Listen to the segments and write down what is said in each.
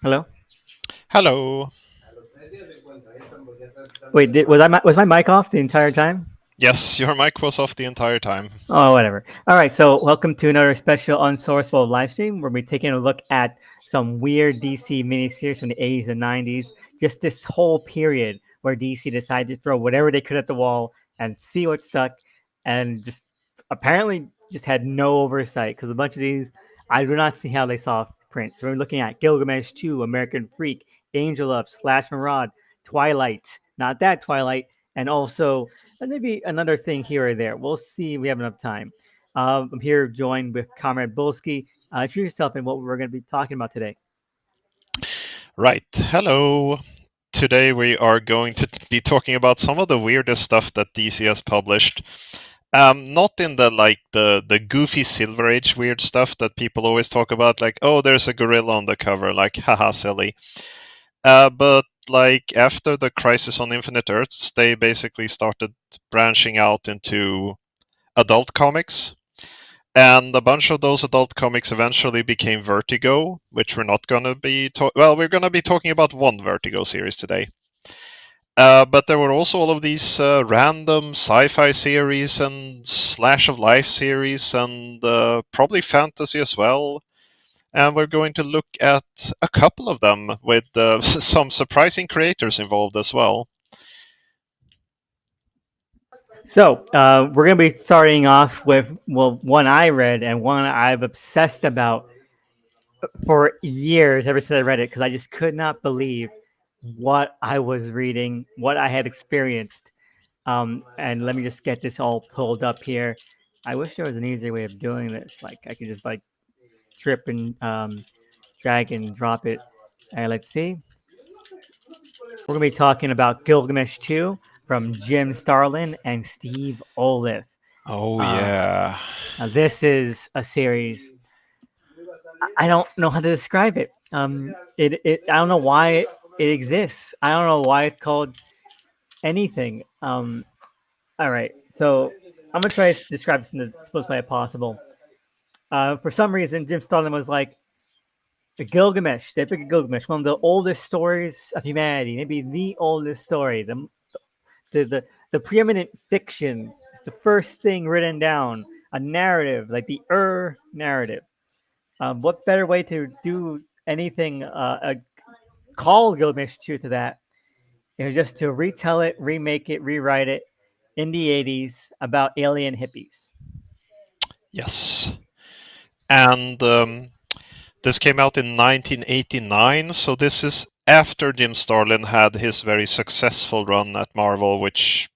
Hello. Hello. Wait, was my mic off the entire time? Yes, your mic was off the entire time. Oh, whatever. All right, so welcome to another special Unsourced Wall Livestream where we're taking a look at some weird DC miniseries from the 80s and 90s. Just this whole period where DC decided to throw whatever they could at the wall and see what stuck, and just apparently just had no oversight because a bunch of these I do not see how they saw print. So we're looking at Gilgamesh 2, American Freak, Angel Up, Slash Maraud, Twilight, not that Twilight, and also and maybe another thing here or there. We'll see if we have enough time. I'm here joined with Comrade Bullski. Introduce yourself and what we're going to be talking about today. Right. Hello. Today we are going to be talking about some of the weirdest stuff that DC has published. Not in the goofy Silver Age weird stuff that people always talk about, like, oh, there's a gorilla on the cover, like, haha, silly. But like after the Crisis on Infinite Earths, they basically started branching out into adult comics. And a bunch of those adult comics eventually became Vertigo, which we're not going to be we're going to be talking about one Vertigo series today. But there were also all of these random sci-fi series and slash of life series and probably fantasy as well. And we're going to look at a couple of them with some surprising creators involved as well. So we're going to be starting off with one I read and one I've obsessed about for years ever since I read it because I just could not believe what I was reading, what I had experienced. And let me just get this all pulled up here. I wish there was an easier way of doing this. Like I could just like trip and drag and drop it. And let's see. We're gonna be talking about Gilgamesh 2 from Jim Starlin and Steve Olive. Oh yeah. Now this is a series. I don't know how to describe it. I don't know why it exists. I don't know why it's called anything. All right, so I'm gonna try to describe this in the simplest way possible. For some reason, Jim Starlin was like, Gilgamesh, the Epic of Gilgamesh, one of the oldest stories of humanity, maybe the oldest story, the preeminent fiction. It's the first thing written down, a narrative, like the narrative. What better way to do anything, call Gilgamesh 2 to that? It was just to retell it, remake it, rewrite it in the 80s about alien hippies. Yes. And this came out in 1989, so this is after Jim Starlin had his very successful run at Marvel, which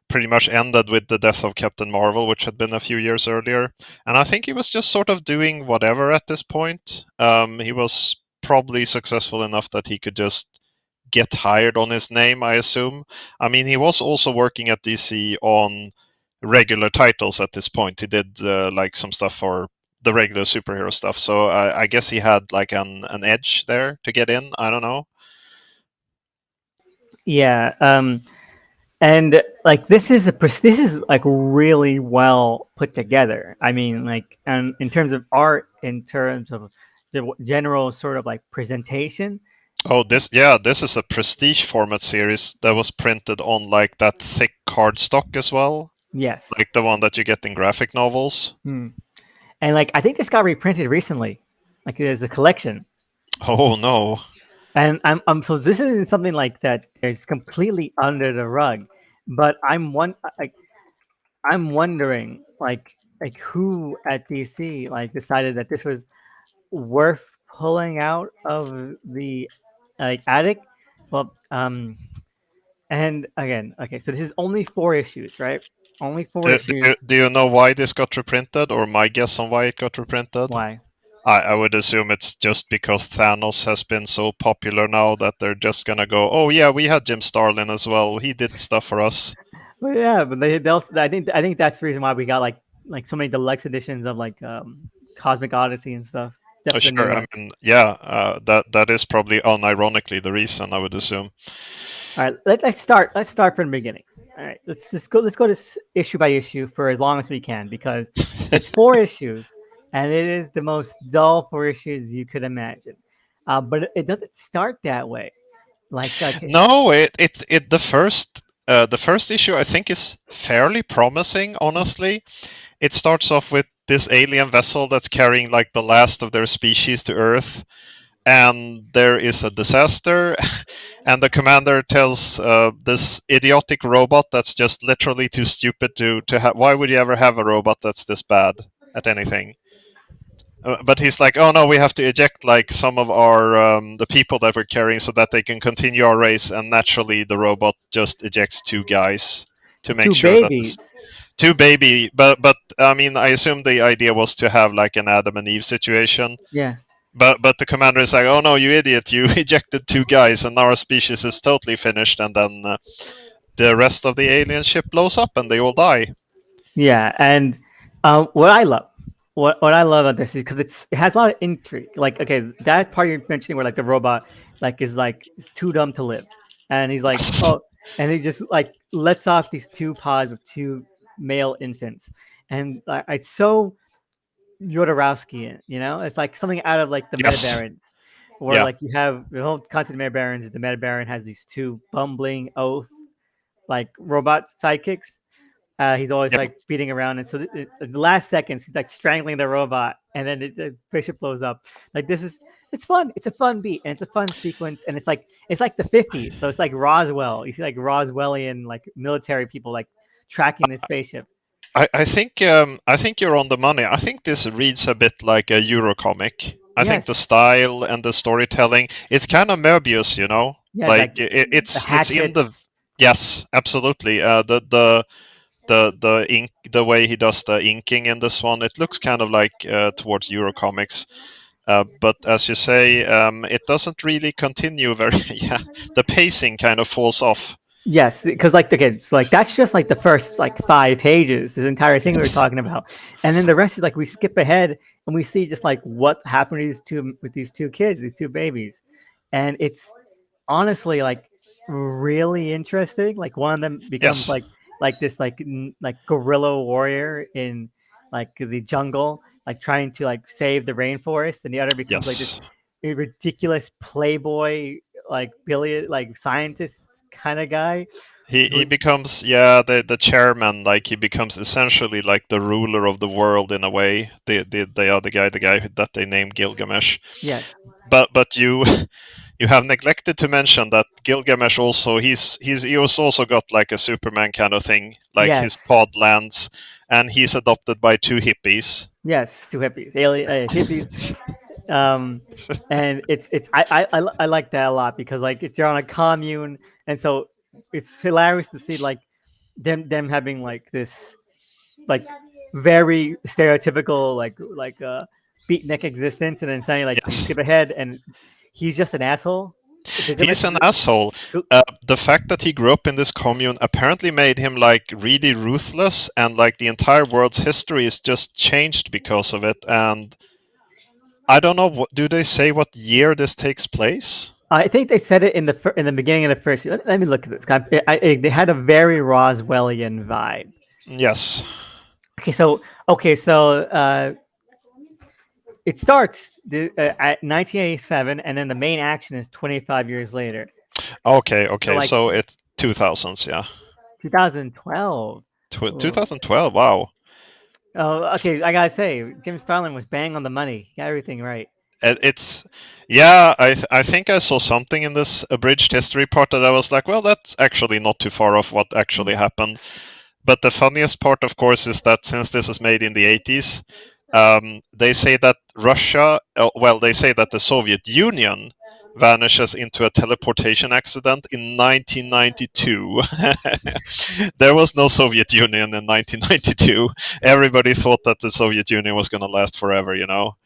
pretty much ended with the death of Captain Marvel, which had been a few years earlier. And I think he was just sort of doing whatever at this point. He was probably successful enough that he could just get hired on his name, I assume. I mean, he was also working at DC on regular titles at this point. He did like some stuff for the regular superhero stuff. So I guess he had like an edge there to get in. I don't know. Yeah, and like this is like really well put together. I mean, like, and in terms of art, in terms of the general sort of like presentation. Oh, this is a prestige format series that was printed on like that thick cardstock as well. Yes, Like the one that you get in graphic novels. and like I think this got reprinted recently, like there's a collection. Oh no. And I'm so this isn't something like that. It's completely under the rug, but I'm wondering like who at DC like decided that this was worth pulling out of the like attic. Well, and again, okay, so this is only 4 issues, right? Only four issues. Do you know why this got reprinted, or my guess on why it got reprinted? Why? I would assume it's just because Thanos has been so popular now that they're just gonna go, oh yeah, we had Jim Starlin as well. He did stuff for us. Well, yeah, but they also, I think that's the reason why we got like so many deluxe editions of like Cosmic Odyssey and stuff. Oh, sure. I mean, yeah, that is probably unironically the reason, I would assume. All right, let's start from the beginning. All right, let's go this issue by issue for as long as we can because it's 4 issues and it is the most dull 4 issues you could imagine. But it doesn't start that way. Like No, the first issue I think is fairly promising. Honestly, it starts off with this alien vessel that's carrying like the last of their species to Earth, and there is a disaster, and the commander tells this idiotic robot that's just literally too stupid to have. Why would you ever have a robot that's this bad at anything? But he's like, oh no, we have to eject like some of our the people that we're carrying so that they can continue our race. And naturally, the robot just ejects two guys to make two sure that this babies. two baby. But I mean, I assume the idea was to have like an Adam and Eve situation. Yeah. But the commander is like, oh no, you idiot! You ejected two guys, and now our species is totally finished. And then the rest of the alien ship blows up, and they all die. Yeah, and what I love, what I love about this is because it has a lot of intrigue. Like, okay, that part you're mentioning where like the robot is too dumb to live, and he's like, Yes. oh, and he just like lets off these two pods of two male infants, and it's so Jodorowskian, it's like something out of like the Meta Yes. Barons, where Yeah. like you have the whole concept of Meta Barons is the Meta Baron has these two bumbling oaf like robot sidekicks. He's always Yeah. like beating around, and so the last seconds he's like strangling the robot, and then the spaceship blows up. Like it's fun. It's a fun beat, and it's a fun sequence, and it's like the '50s, so it's like Roswell. You see like Roswellian like military people like tracking this spaceship. I think you're on the money. I think this reads a bit like a Eurocomic. I think the Yes, style and the storytelling, it's kind of Möbius, you know. yeah, Like like the it's in the hatchets. yes, absolutely. The ink, the way he does the inking in this one, it looks kind of like towards Eurocomics. But as you say, it doesn't really continue very. Yeah, the pacing kind of falls off. Yes, because like again, so like that's just like the first like 5 pages, this entire thing we were Yes. talking about, and then the rest is like we skip ahead and we see just like what happened to these two kids, these two babies, and it's honestly like really interesting. Like one of them becomes Yes. like this like guerrilla warrior in like the jungle, like trying to like save the rainforest, and the other becomes like this Yes. ridiculous playboy like billion like scientist kind of guy He who becomes, yeah, the chairman, like he becomes essentially like the ruler of the world in a way. The other guy, the guy that they named Gilgamesh. yes But you you have neglected to mention that Gilgamesh also he's also got like a Superman kind of thing, like his yes pod lands, and he's adopted by two hippies. yes two hippies alien hippies um and I like that a lot because like it's you're on a commune, and so it's hilarious to see like them having like this like very stereotypical like beatnik existence, and then saying like you Yes. skip ahead and he's just an asshole. The He's difference an is asshole. The fact that he grew up in this commune apparently made him like really ruthless, and like the entire world's history is just changed because of it. And I don't know, what do they say what year this takes place? I think they said it in in the beginning of the first. Let me look at this. They had a very Roswellian vibe. Yes. Okay, so it starts at 1987, and then the main action is 25 years later. Okay. So Okay. like So it's 2000s. Yeah. 2012. 2012. Wow. Oh, okay. I gotta say, Jim Starlin was bang on the money. He got everything right. It's yeah. I think I saw something in this abridged history part that I was like, well, that's actually not too far off what actually happened. But the funniest part, of course, is that since this is made in the 80s, they say that Russia, well, they say that the Soviet Union vanishes into a teleportation accident in 1992. There was no Soviet Union in 1992. Everybody thought that the Soviet Union was going to last forever, you know?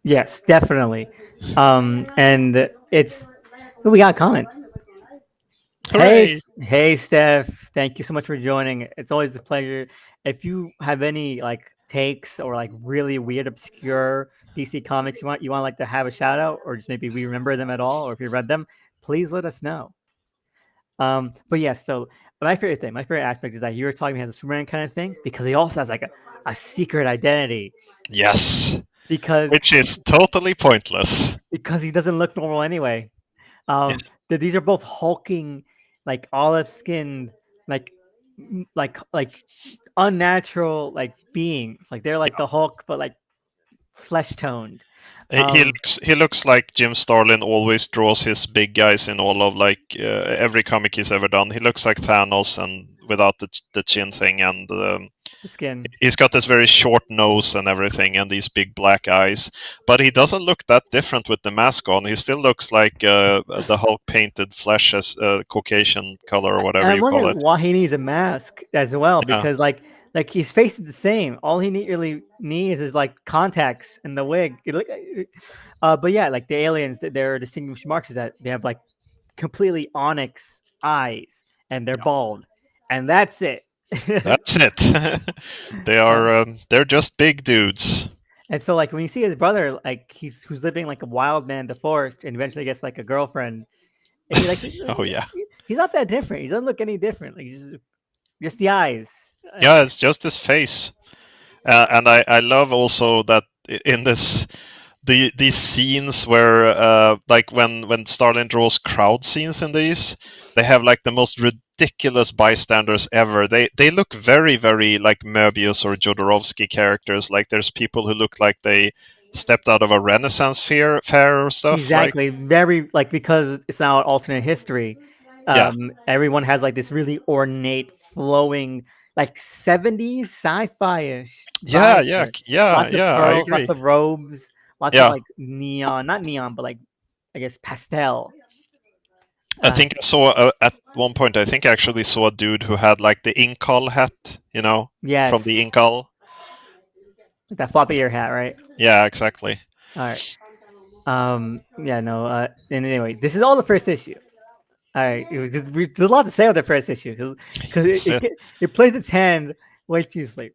Yes, definitely. And it's we got a comment. Hey, Hooray! hey, Steph. Thank you so much for joining. It's always a pleasure. If you have any like takes or like really weird, obscure DC comics you want like to have a shout out, or just maybe we remember them at all, or if you read them, please let us know. But yes, so my favorite aspect is that you were talking about the Superman kind of thing because he also has like a secret identity Yes, because which is totally pointless. he doesn't look normal anyway. Yeah, These are both hulking, like olive skinned, like like unnatural like beings. Like they're like the Hulk, but like flesh toned. Um, he looks like Jim Starlin always draws his big guys in all of like every comic he's ever done. He looks like Thanos and without the chin thing, and the skin. he's got this very short nose and everything, and these big black eyes. But he doesn't look that different with the mask on. He still looks like the Hulk painted flesh as Caucasian color or And whatever I'm you call wondering it. why he needs a mask as well, Yeah, because like his face is the same. All he really needs is like contacts and the wig. But yeah, like the aliens, their distinguishing marks is that they have like completely onyx eyes and they're yeah, bald, and that's it. that's it. uh, They're just big dudes. and so like when you see his brother, like who's living like a wild man in the forest and eventually gets like a girlfriend, and Oh yeah. he's not that different. He doesn't look any different. Like just the eyes. Yeah, it's just his face. And I love also that in this these scenes where like when Starlin draws crowd scenes in these, they have like the most ridiculous bystanders ever. They look very like Möbius or Jodorowsky characters. Like there's people who look like they stepped out of a Renaissance fair or stuff. Like Exactly. Very like because it's now an alternate history. yeah, Everyone has like this really ornate, flowing, like 70s sci-fi-ish yeah, vibe to yeah, it. yeah, Lots of yeah. I pearls, lots agree. of robes, lots of Yeah, like neon, not neon, but like I guess pastel. I Uh, think I saw at one point. I think I actually saw a dude who had like the Inkal hat, from yes, the Inkal. like that floppy ear hat, right? Yeah, exactly. All right. Yeah, no. And anyway, this is all the first issue. All right, there's a lot to say on the first issue because That's it. it plays its hand way too late.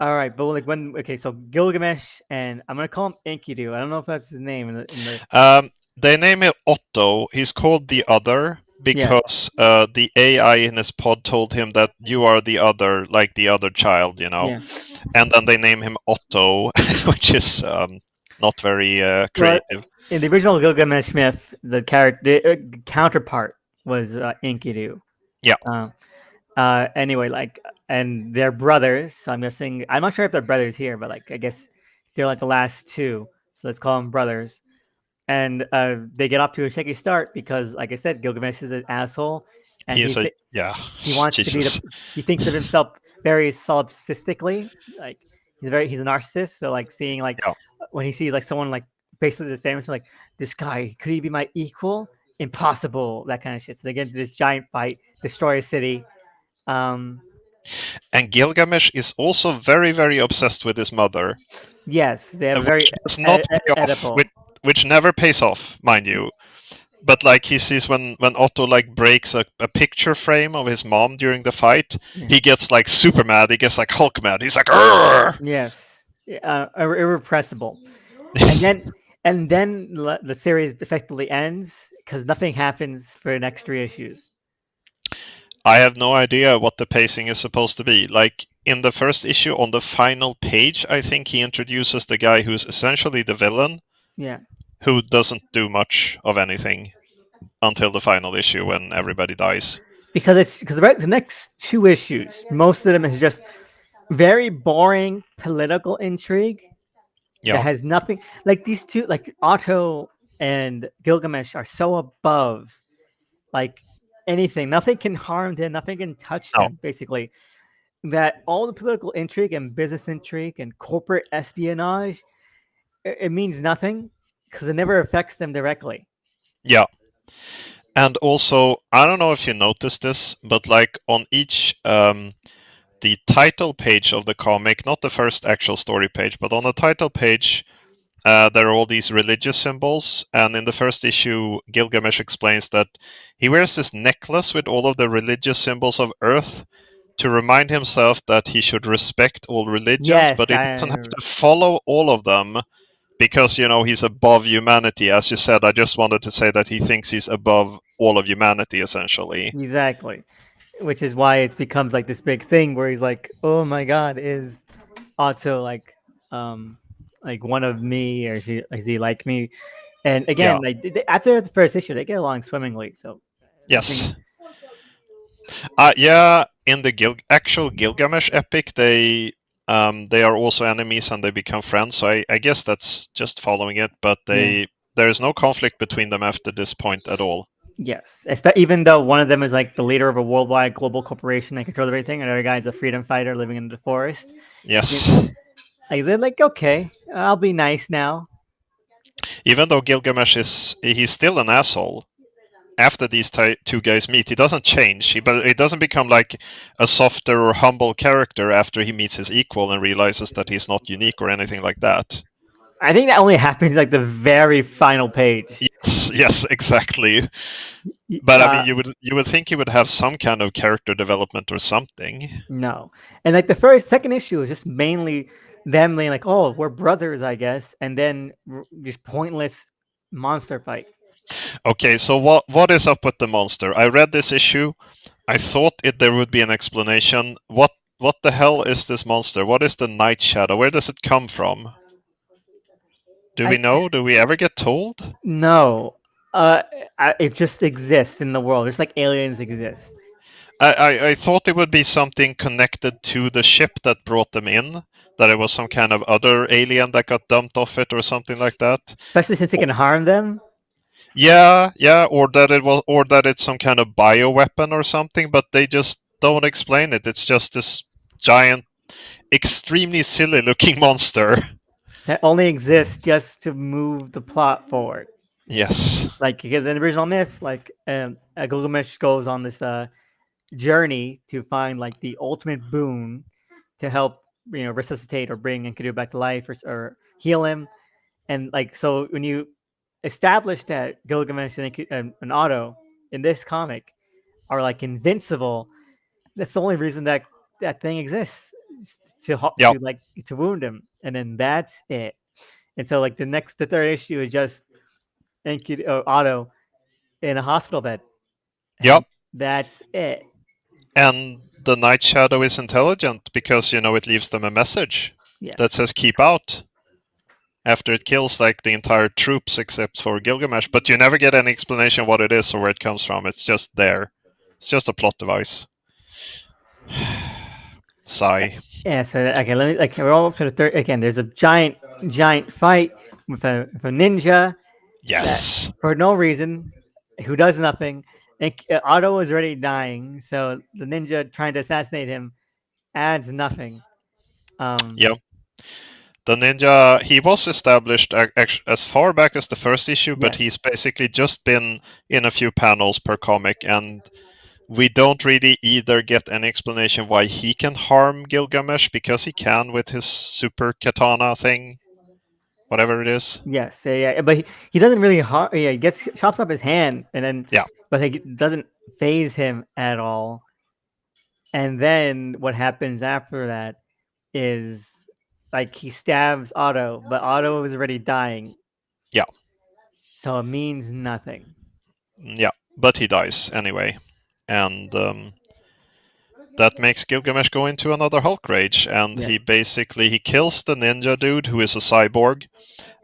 All right, but like when okay, so Gilgamesh and I'm gonna call him Enkidu. I don't know if that's his name in the They name him Otto. He's called the Other yes, because the AI in his pod told him that you are the other, like the other child. yeah. And then they name him Otto, which is not very Well, creative. in the original Gilgamesh myth, the character counterpart was Enkidu. Yeah, Uh, anyway, like and they're brothers. So I'm guessing I'm not sure if they're brothers here, but like I guess they're like the last two. So let's call them brothers. And they get off to a shaky start because, like I said, Gilgamesh is an asshole, and he is a yeah. he wants to be Jesus. he thinks of himself very solipsistically, like he's a narcissist. So like seeing like Yeah. when he sees like someone like basically the same, so like this guy could he be my equal? Impossible, that kind of shit. So they get into this giant fight, destroy a city. Um, And Gilgamesh is also very obsessed with his mother, yes, they have a very which does not pay off, Oedipal. which never pays off, mind you. But like he sees when Otto like breaks a picture frame of his mom during the fight, Yeah. he gets like super mad. He gets like Hulk mad. He's like, "Arr!" Yes, irrepressible. And then the series effectively ends because nothing happens for the next 3 issues. I have no idea what the pacing is supposed to be. Like in the first issue, on the final page, I think he introduces the guy who's essentially the villain, Yeah, who doesn't do much of anything until the final issue when everybody dies. because the next 2 issues, most of them is just very boring political intrigue that Yeah, has nothing. Like these two, like Otto and Gilgamesh, are so above like anything. Nothing can harm them. Nothing can touch no, them. Basically, that all the political intrigue and business intrigue and corporate espionage, it means nothing because it never affects them directly. yeah. And also, I don't know if you noticed this, but like on each the title page of the comic, not the first actual story page, but on the title page, there are all these religious symbols. And in the first issue, Gilgamesh explains that he wears this necklace with all of the religious symbols of Earth to remind himself that he should respect all religions, but Yes, he doesn't have to follow all of them because he's above humanity. As you said, I just wanted to say that he thinks he's above all of humanity essentially. exactly. which is why it becomes like this big thing where he's like, "Oh my God, is Otto um like one of me, or is he like me?" And Yeah. again, like after the first issue, they get along swimmingly. So I think Yes. Yeah. In the actual Gilgamesh epic, they are also enemies and they become friends. So I guess that's just following it. But yeah, there is no conflict between them after this point at all. yes. Even though one of them is like the leader of a worldwide global corporation that controls everything, and the other guy's a freedom fighter living in the forest. Yeah, Yes. like they're like, okay, I'll be nice now. Even though Gilgamesh he's still an asshole. After these two guys meet, he doesn't change. But it doesn't become like a softer or humble character after he meets his equal and realizes that he's not unique or anything like that. I think that only happens like the very final page. Yes, yes, exactly. But I Uh, mean, you would think he would have some kind of character development or something. no, and like second issue is just mainly them being like, "Oh, we're brothers, I guess," and then just pointless monster fight. Okay, so what is up with the monster? I read this issue. I thought there would be an explanation. What the hell is this monster? What is the Night Shadow? Where does it come from? Do we I know? Do we ever get told? no, uh, it just exists in the world, just like aliens exist. I thought it would be something connected to the ship that brought them in. That it was some kind of other alien that got dumped off it or something like that. Especially since it can harm them. Yeah, yeah, or that it's some kind of bioweapon or something, but they just don't explain it. It's just this giant, extremely silly looking monster. That only exists just to move the plot forward. Yes. Like in the original myth, like Gilgamesh goes on this journey to find like the ultimate boon to help resuscitate or bring Enkidu back to life, or heal him. And like so, when you establish that Gilgamesh and Otto in this comic are like invincible, that's the only reason that that thing exists, Yeah. to wound him, and then that's it. And so like the third issue is just Otto in a hospital bed, Yep. and that's it. And the Night Shadow is intelligent because it leaves them a message that Yes. says "keep out" after it kills like the entire troops except for Gilgamesh. But you never get any explanation what it is or where it comes from. It's just there. It's just a plot device. Sigh. Yeah. So okay, let me like we're all up to the third again. There's a giant fight with a ninja that Yes. for no reason, who does nothing. And Otto is already dying, so the ninja trying to assassinate him adds nothing. Yep. The ninja, he was established as far back as the first issue, but Yes. he's basically just been in a few panels per comic, and we don't really either get any explanation why he can harm Gilgamesh, because he can with his super katana thing, whatever it is. Yes. Yeah. Yeah, but he doesn't really yeah, he gets chops up his hand, and then Yeah, but it doesn't phase him at all. And then what happens after that is like he stabs Otto, but Otto is already dying, yeah, so it means nothing. yeah. But he dies anyway, and that makes Gilgamesh go into another Hulk rage, and Yeah. he kills the ninja dude who is a cyborg,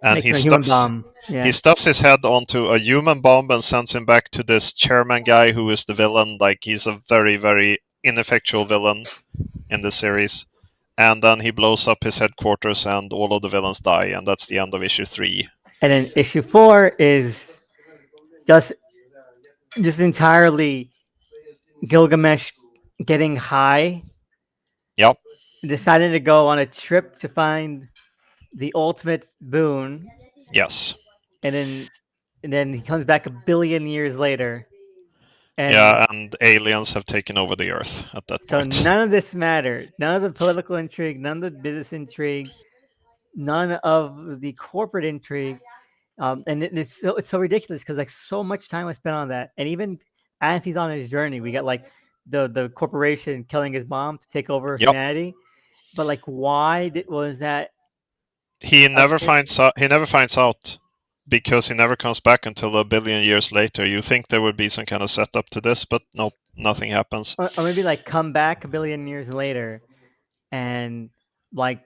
and Makes him a human bomb. he Yeah. stuffs his head onto a human bomb and sends him back to this chairman guy who is the villain. Like, he's a very, very ineffectual villain in this series. And then he blows up his headquarters and all of the villains die, and that's the end of issue 3. And then issue 4 is just entirely Gilgamesh getting high, Yep, deciding to go on a trip to find the ultimate boon, yes. and then he comes back a billion years later, and Yeah, and aliens have taken over the Earth at that so point. none of this mattered. None of the political intrigue, none of the business intrigue, none of the corporate intrigue. And it's so ridiculous because like so much time was spent on that, and even as he's on his journey, we got like the corporation killing his mom to take over Yep. humanity. But like, why was that? He never finds out. He never finds out because he never comes back until a billion years later. You think there would be some kind of setup to this, but nope. nothing happens. Or maybe like come back a billion years later, and like,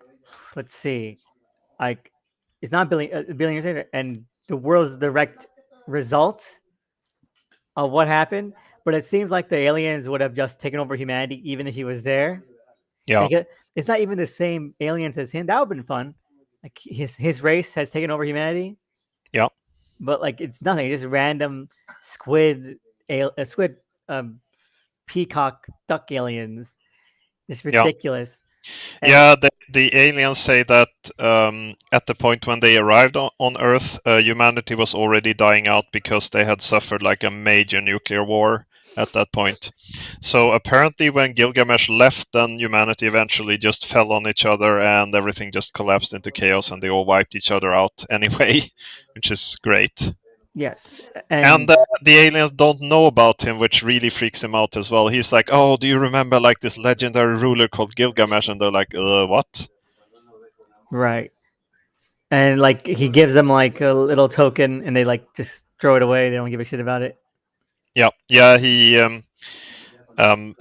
let's see, like it's not a billion years later, and the world's direct result of what happened. But it seems like the aliens would have just taken over humanity, even if he was there. Yeah, Like it's not even the same aliens as him. That would have been fun. Like his race has taken over humanity, yeah, but like it's nothing. It's just random squid, squid, um, peacock, duck aliens. It's yeah. ridiculous. And Yeah, the aliens say that at the point when they arrived on Earth, humanity was already dying out because they had suffered like a major nuclear war at that point. So apparently, when Gilgamesh left, then humanity eventually just fell on each other and everything just collapsed into chaos and they all wiped each other out anyway, which is great. yes, And and the aliens don't know about him, which really freaks him out as well. He's like, "Oh, do you remember like this legendary ruler called Gilgamesh?" And they're like, what?" right, and like he gives them like a little token, and they like just throw it away. They don't give a shit about it. Yeah, yeah.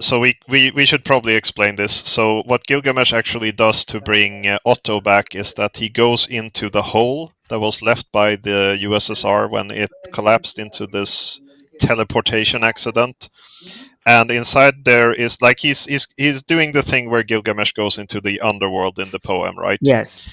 So we should probably explain this. So what Gilgamesh actually does to bring Otto back is that he goes into the hole that was left by the USSR when it collapsed into this teleportation accident. And inside there is like he's doing the thing where Gilgamesh goes into the underworld in the poem, right? Yes.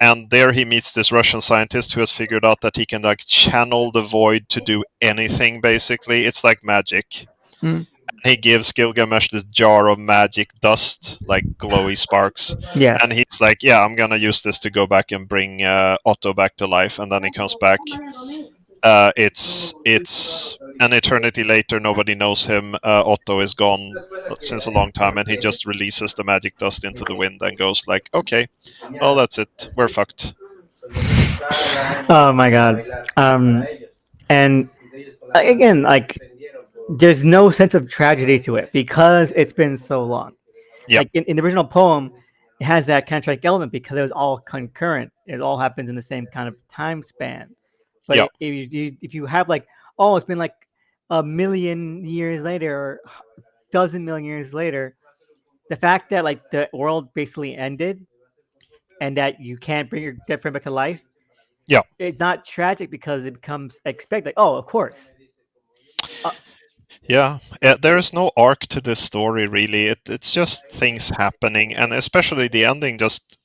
And there he meets this Russian scientist who has figured out that he can like channel the void to do anything. Basically, it's like magic. Mm. He gives Gilgamesh this jar of magic dust, like glowy sparks, and Yes. he's like, "Yeah, I'm gonna use this to go back and bring Otto back to life." And then he comes back. It's an eternity later. Nobody knows him. Otto is gone since a long time, and he just releases the magic dust into the wind and goes like, "Okay, well that's it. We're fucked." Oh my god. And again, like there's no sense of tragedy to it because it's been so long. Yeah, Like in the original poem, it has that kind of tragic element because it was all concurrent. It all happens in the same kind of time span. But yeah, if you have like, oh, it's been like a million years later or dozen million years later, the fact that like the world basically ended and that you can't bring your dead friend back to life, yeah. it's not tragic because it becomes expected. Like, oh, of course. Uh, Yeah, there is no arc to this story really. It's just things happening, and especially the ending. Just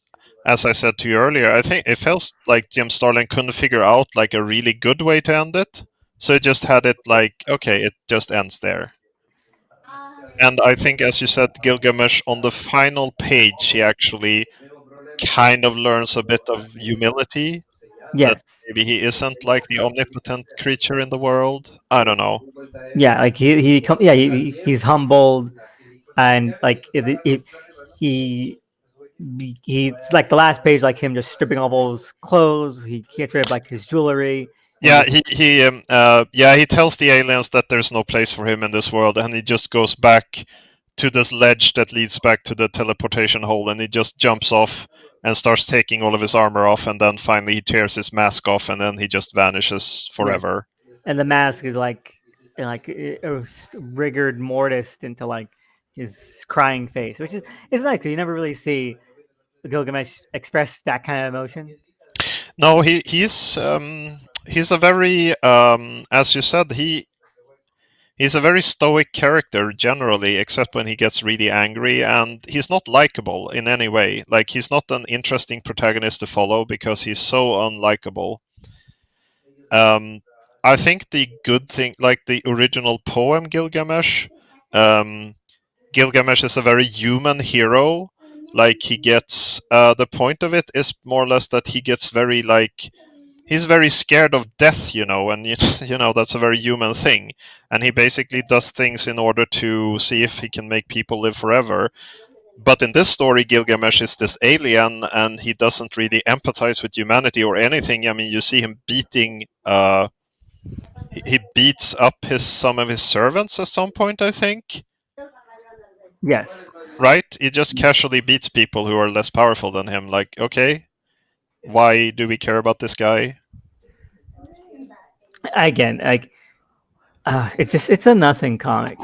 as I said to you earlier, I think it felt like Jim Starlin couldn't figure out like a really good way to end it, so it just had it like, okay, it just ends there. And I think, as you said, Gilgamesh on the final page, he actually kind of learns a bit of humility that yes. maybe he isn't like the omnipotent creature in the world. I don't know. Yeah, like he's humbled and like he he's like the last page, like him just stripping off all his clothes. He gets rid of like his jewelry, and Yeah, he tells the aliens that there's no place for him in this world, and he just goes back to this ledge that leads back to the teleportation hole, and he just jumps off and starts taking all of his armor off, and then finally he tears his mask off, and then he just vanishes yeah, forever. and the mask is like rigid mortised into like his crying face, which is it's nice because you never really see Gilgamesh express that kind of emotion. No, he's a very as you said, he's a very stoic character generally, except when he gets really angry, and he's not likable in any way. Like he's not an interesting protagonist to follow because he's so unlikable. Um, I think the good thing, like the original poem Gilgamesh, um, Gilgamesh is a very human hero. Like he gets the point of it is more or less that he gets very like he's very scared of death, and you know that's a very human thing. And he basically does things in order to see if he can make people live forever. But in this story, Gilgamesh is this alien, and he doesn't really empathize with humanity or anything. I mean, you see him beating. He beats up his some of his servants at some point, I think. Yes, Right? He just casually beats people who are less powerful than him. Like, okay, why do we care about this guy? again, like it's a nothing comic.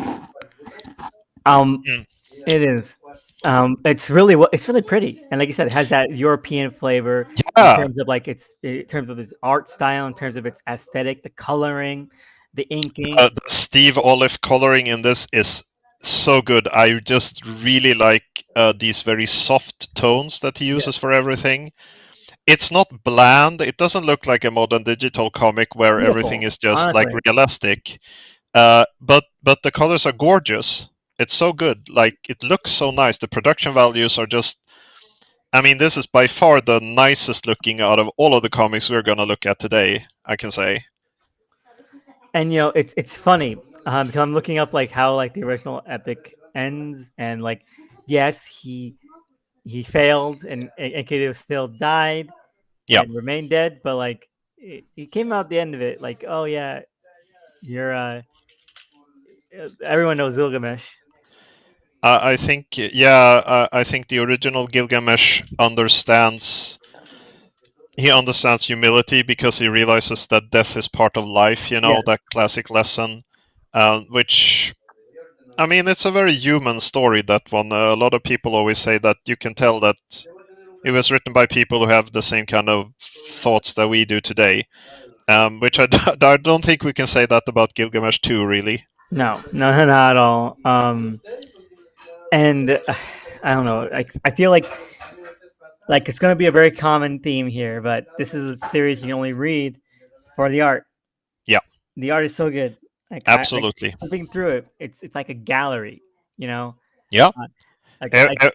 Um, Mm. it is. It's really pretty, and like you said, it has that European flavor in Yeah, terms of like in terms of its art style, in terms of its aesthetic, the coloring, the inking. the Steve Olive coloring in this is so good. I just really like these very soft tones that he Yeah, uses for everything. It's not bland. It doesn't look like a modern digital comic where everything beautiful. is just like Honestly, realistic. But the colors are gorgeous. It's so good. Like it looks so nice. The production values are just. I mean, this is by far the nicest looking out of all of the comics we're gonna look at today. I can say. and it's funny because I'm looking up like how like the original epic ends, and like yes, he failed, and Kato still died Yeah, and remained dead, but like he came out the end of it like, oh yeah, you're everyone knows Gilgamesh. I think. Yeah, I think the original Gilgamesh understands. He understands humility because he realizes that death is part of life. You Yeah, know that classic lesson, which I mean, it's a very human story, that one. A lot of people always say that you can tell that it was written by people who have the same kind of thoughts that we do today. Which I don't think we can say that about Gilgamesh 2, really. no, not at all. And I don't know. I feel like it's gonna be a very common theme here, but this is a series you only read for the art. Yeah, The art is so good. Like absolutely. flipping through it, it's like a gallery. You know, Yeah. uh, like E- like e-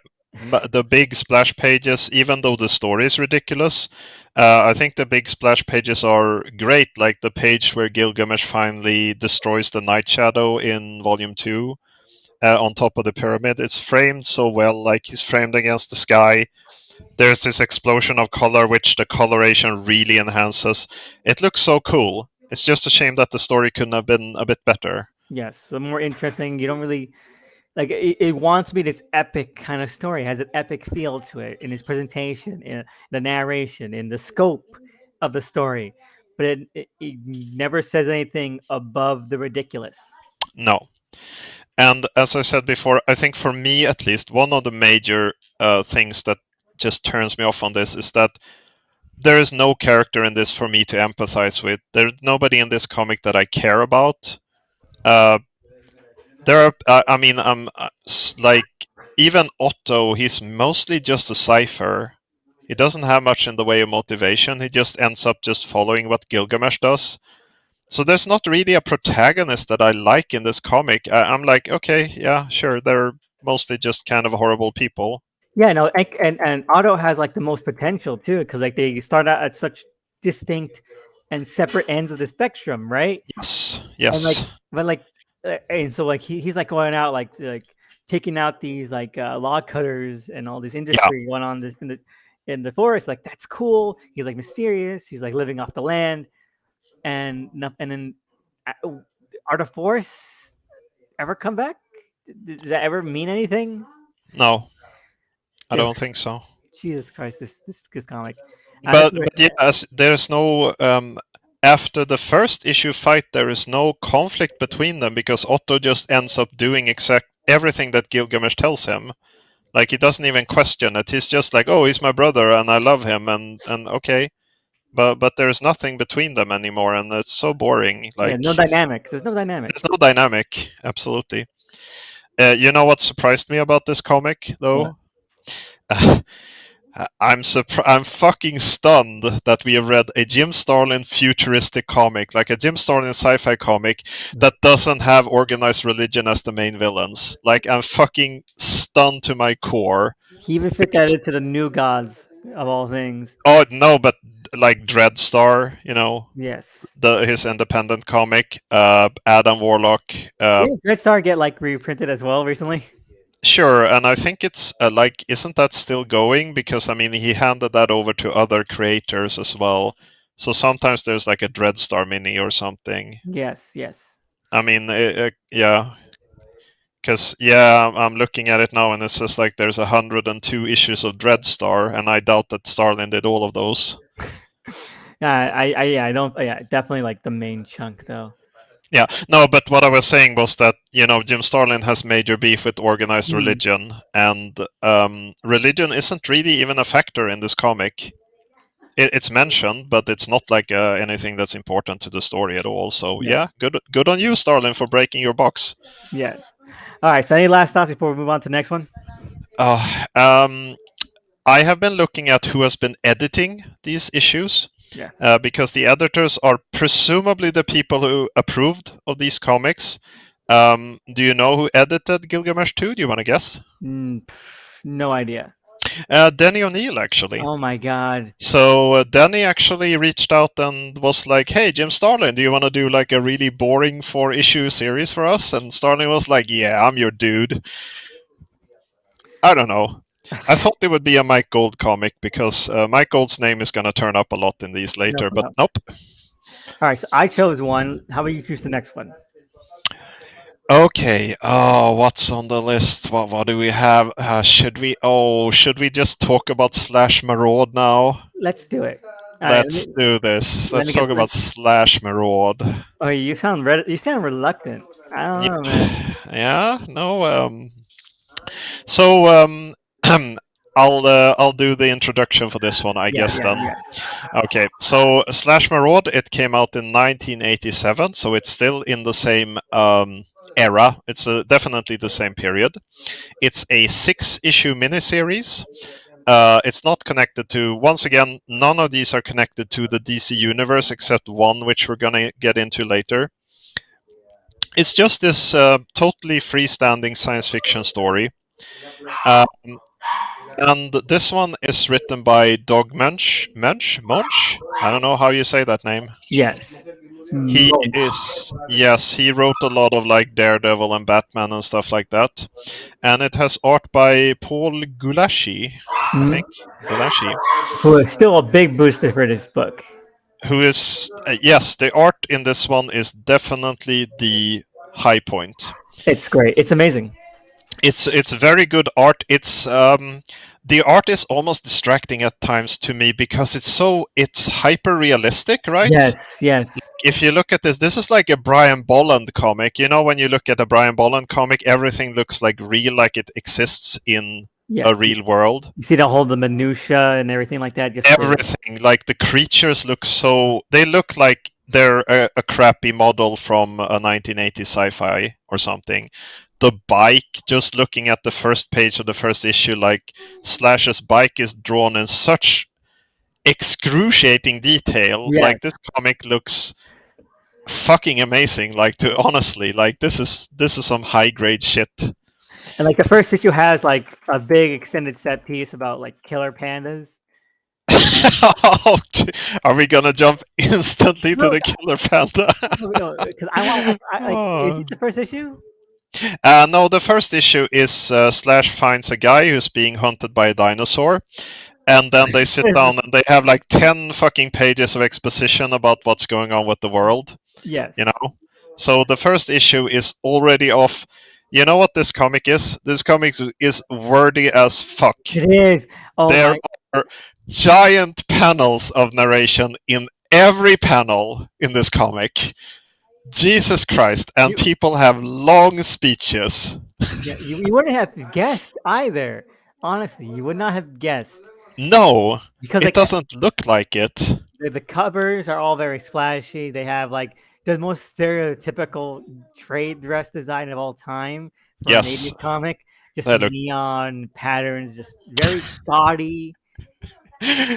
the big splash pages, even though the story is ridiculous, I think the big splash pages are great. Like the page where Gilgamesh finally destroys the Night Shadow in Volume 2 on top of the pyramid. It's framed so well, like he's framed against the sky. There's this explosion of color, which the coloration really enhances. It looks so cool. It's just a shame that the story couldn't have been a bit better. yes, the more interesting. You don't really like it wants to be this epic kind of story. It has an epic feel to it in its presentation, in the narration, in the scope of the story, but it never says anything above the ridiculous. No. And as I said before, I think for me at least, one of the major things that just turns me off on this is that there is no character in this for me to empathize with. There's nobody in this comic that I care about. Uh, there are, I mean, like even Otto, he's mostly just a cipher. He doesn't have much in the way of motivation. He just ends up just following what Gilgamesh does. So there's not really a protagonist that I like in this comic. I'm like, okay, yeah, sure, they're mostly just kind of horrible people. Yeah, no, and Otto has like the most potential too, because like they start out at such distinct and separate ends of the spectrum, right? Yes, And like, yes, but like, and so like he's like going out like taking out these like log cutters and all this yeah, industry going on in the forest. Like that's cool. He's like mysterious. He's like living off the land, and then uh, are the forests ever come back? Does that ever mean anything? no, I Ugh, don't think so. Jesus Christ, this comic. But yes, there's no after the first issue fight, there is no conflict between them because Otto just ends up doing exact everything that Gilgamesh tells him. Like he doesn't even question it. He's just like, "Oh, he's my brother, and I love him," and okay. But there's nothing between them anymore, and it's so boring. Yeah, Like no dynamic. There's no dynamic. there's no dynamic. Absolutely. You know what surprised me about this comic, What? though? I'm fucking stunned that we have read a Jim Starlin futuristic comic, like a Jim Starlin sci-fi comic that doesn't have organized religion as the main villains. Like I'm fucking stunned to my core. He even fit that Because into the new gods of all things. oh no, but like Dreadstar, you know, Yes. the his independent comic, Adam Warlock, Didn't Red Star get like reprinted as well recently? sure, and I think it's like, isn't that still going? Because I mean, he handed that over to other creators as well. So sometimes there's like a Dreadstar mini or something. Yes, yes. I mean, yeah, because yeah, I'm looking at it now, and it says like there's 102 issues of Dreadstar, and I doubt that Starlin did all of those. Yeah, I don't. Yeah, definitely like the main chunk though. Yeah, no, but what I was saying was that Jim Starlin has major beef with organized Mm, religion, and religion isn't really even a factor in this comic. It's mentioned, but it's not like anything that's important to the story at all. So yes, yeah, good on you, Starlin, for breaking your box. yes. All right. So any last thoughts before we move on to the next one? Uh, um, I have been looking at who has been editing these issues. Yes. Because the editors are presumably the people who approved of these comics. Do you know who edited Gilgamesh 2? Do you want to guess? No idea. Denny O'Neil, actually. Oh my god. So Denny actually reached out and was like, "Hey, Jim Starlin, do you want to do like a really boring 4-issue series for us?" And Starlin was like, "Yeah, I'm your dude." I don't know. I thought it would be a Mike Gold comic because Mike Gold's name is going to turn up a lot in these No, later, but no. nope. All right. So I chose one. How about you choose the next one? Okay. Oh, what's on the list? What do we have? Should we just talk about Slash Maraud now? Let's do it. All right. Let's do this. Let Let's me get. talk about Slash Maraud. Oh, you sound reluctant. I don't know, man. Yeah. Yeah. No. So I'll do the introduction for this one, I Yeah, guess yeah, then. yeah. Okay. So Slash Maraud, it came out in 1987, so it's still in the same era. It's definitely the same period. It's a 6-issue miniseries. It's not connected to, once again, none of these are connected to the DC universe except one, which we're going to get into later. It's just this totally freestanding science fiction story. Um, and this one is written by Doug Munch? I don't know how you say that name. Yes. He Munch. is, yes, he wrote a lot of like Daredevil and Batman and stuff like that. And it has art by Paul Gulashi, I Mm, think. Gulashi. who is still a big booster for this book. Who is, yes, the art in this one is definitely the high point. It's great. It's amazing. It's very good art. It's the art is almost distracting at times to me because it's hyper realistic, right? Yes, yes, If you look at this is like a Brian Bolland comic. When you look at a Brian Bolland comic, everything looks like real, like it exists in yeah. a real world. You see the whole the minutia and everything like that. Just the Everything, like the creatures they look like they're a crappy model from a 1980s sci-fi or something. The bike, just looking at the first page of the first issue, like Slash's bike is drawn in such excruciating detail. yes, Like this comic looks fucking amazing. Like, to honestly, like this is some high grade shit. and like the first issue has like a big extended set piece about like killer pandas. Are we gonna jump instantly to No, the killer panda? no, because I want like. Is Oh. it the first issue? No, the first issue is Slash finds a guy who's being hunted by a dinosaur, and then they sit down and they have like 10 fucking pages of exposition about what's going on with the world, you Yes, know? So the first issue is already off. You know what this comic is? This comic is wordy as fuck. it is. Oh There my! are giant panels of narration in every panel in this comic. Jesus Christ. And You, people have long speeches. yeah, you wouldn't have guessed either. Honestly, you would not have guessed No, because it like doesn't look like it. the covers are all very splashy. They have like the most stereotypical trade dress design of all time for an Yes, 80s comic. Just they look. neon patterns, just very gaudy.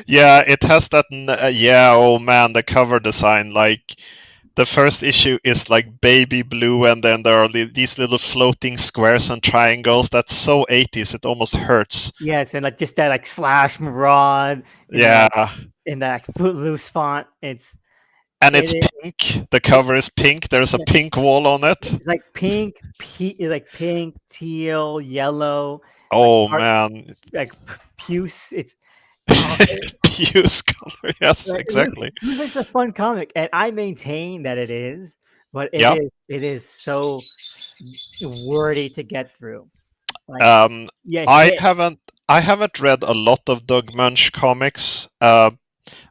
Yeah, it has that. Yeah, oh man, the cover design. Like, the first issue is like baby blue, and then there are these little floating squares and triangles. That's so 80s, it almost hurts. Yes, and like just that like slash maraud Yeah, in that footloose font. and It it's is pink. The cover is pink. There's a yeah, pink wall on it. it's like like pink, teal, yellow, like Oh heart, man, like puce. It's oh, Puce color. Yes, Like, exactly. it was such a fun comic, and I maintain that it is, but Yeah. it is so wordy to get through. Like, Um, yeah, I hit. haven't I haven't read a lot of Doug Munch comics.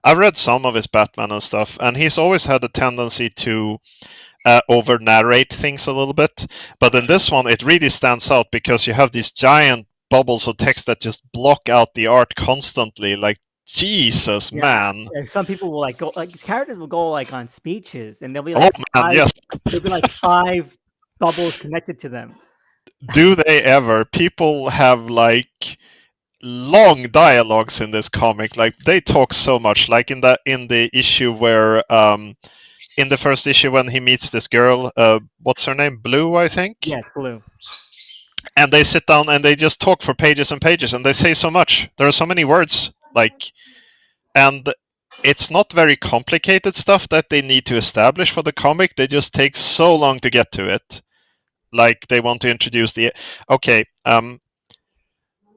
I've read some of his Batman and stuff, and he's always had a tendency to over narrate things a little bit. But in this one, it really stands out because you have these giant bubbles of text that just block out the art constantly. Like, Jesus, Yeah, man. and some people will like go like characters will go like on speeches, and there'll be Oh, like man, five. yes. There'll be like five bubbles connected to them. Do they ever? People have like long dialogues in this comic. Like they talk so much. Like in the issue where in the first issue when he meets this girl, what's her name? Blue, I think. Yes, blue. And they sit down and they just talk for pages and pages, and they say so much. There are so many words. Like, and it's not very complicated stuff that they need to establish for the comic. They just take so long to get to it. Like they want to introduce the okay.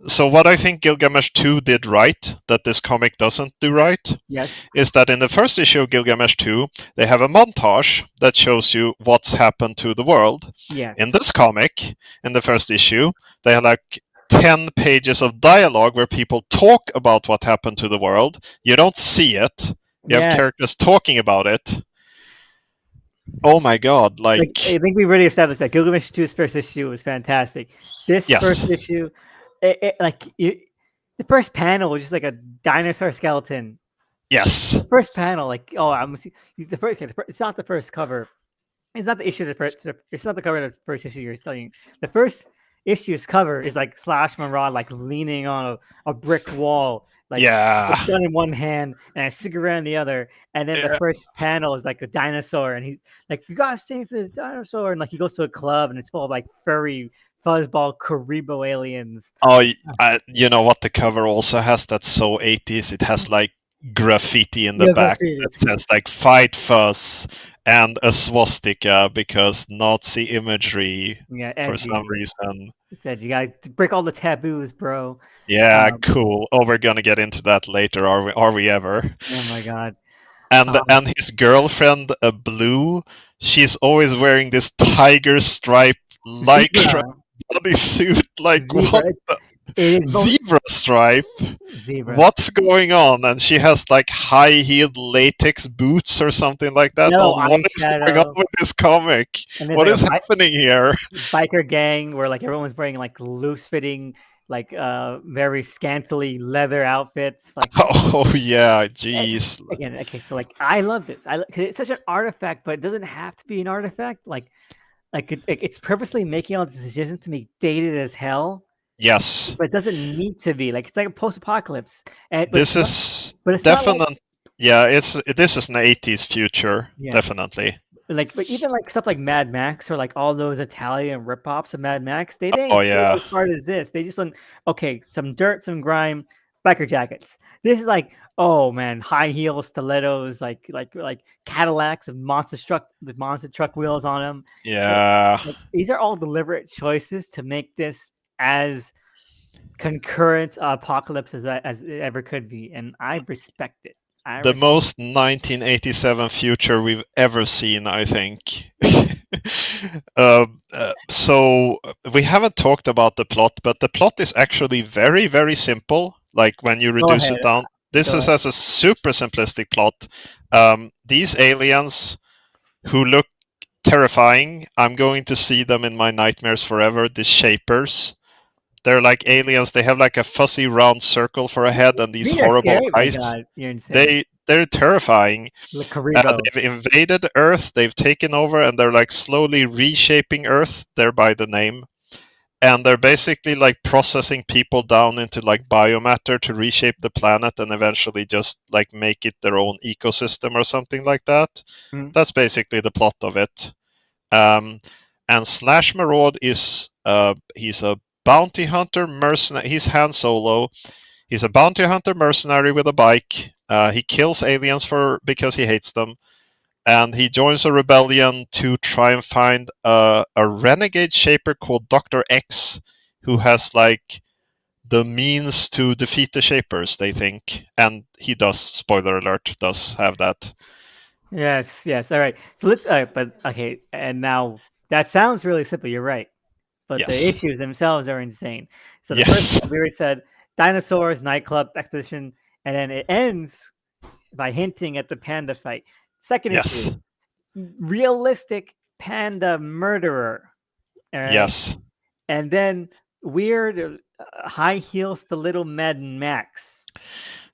So what I think Gilgamesh 2 did right, that this comic doesn't do right, Yes. is that in the first issue of Gilgamesh 2, they have a montage that shows you what's happened to the world. Yes. In this comic, in the first issue, they have like 10 pages of dialogue where people talk about what happened to the world. You don't see it. You have Yeah. characters talking about it. Oh my god, Like I think we already established that Gilgamesh 2's first issue was fantastic. This yes. first issue, the first panel was just like a dinosaur skeleton. Yes. The first panel, like the first. It's not the first cover. It's not the issue. It's not the cover of the first issue you're studying. The first issue's cover is like Slash Marad like leaning on a brick wall, like Yeah. a gun in one hand and a cigarette in the other. And then the first panel is like a dinosaur, and he's like, "You gotta save this dinosaur!" And like he goes to a club, and it's full of like furry fuzzball Karibo aliens. Oh, you know what the cover also has that's so 80s? It has like graffiti in the back that says like "Fight Fuzz" and a swastika because Nazi imagery for some reason. It said you gotta break all the taboos, bro. Yeah, cool. Oh, we're gonna get into that later. Are we ever? Oh my god. And his girlfriend, Blue, she's always wearing this tiger stripe lycra bodysuit. Like zebra. what? It is zebra stripe. Zebra. What's going on? And she has like high-heeled latex boots or something like that. No, what is going on with this comic? What is happening here? Biker gang where like everyone's wearing like loose-fitting, like very scantily leather outfits. Like oh yeah, jeez. Again, okay, so like I love this. Cause it's such an artifact, but it doesn't have to be an artifact. Like it's purposely making all the decisions to be dated as hell. Yes, but it doesn't need to be. Like it's like a post-apocalypse. And this is definitely this is an 80s future, definitely. Like, but even like stuff like Mad Max or like all those Italian rip-offs of Mad Max, they didn't go as far as this. They just went, okay, some dirt, some grime, biker jackets. This is like, oh man, high heel stilettos, like Cadillacs with monster truck wheels on them. Yeah, like, these are all deliberate choices to make this as concurrent apocalypse as it ever could be, and I respect it. The most 1987 future we've ever seen, I think. So we haven't talked about the plot, but the plot is actually very, very simple. Like when you reduce it down, this is as a super simplistic plot. These aliens who look terrifying, I'm going to see them in my nightmares forever. The Shapers. They're like aliens. They have like a fuzzy round circle for a head and these horrible eyes. God, you're insane. They're terrifying. They've invaded Earth. They've taken over, and they're like slowly reshaping Earth. Thereby the name. And they're basically like processing people down into like biomatter to reshape the planet and eventually just like make it their own ecosystem or something like that. That's basically the plot of it. And Slash Maraud is he's a bounty hunter mercenary. He's Han Solo. He's a bounty hunter mercenary with a bike. He kills aliens because he hates them, and he joins a rebellion to try and find a renegade shaper called Dr. X, who has like the means to defeat the Shapers, they think, and he does. Spoiler alert, does have that. Yes. All right. So let's. But okay, and now that sounds really simple. You're right. But the issues themselves are insane. So the first one, we already said dinosaurs, nightclub, expedition, and then it ends by hinting at the panda fight. Second issue, realistic panda murderer. All right, Yes. and then weird high heels to little Mad Max.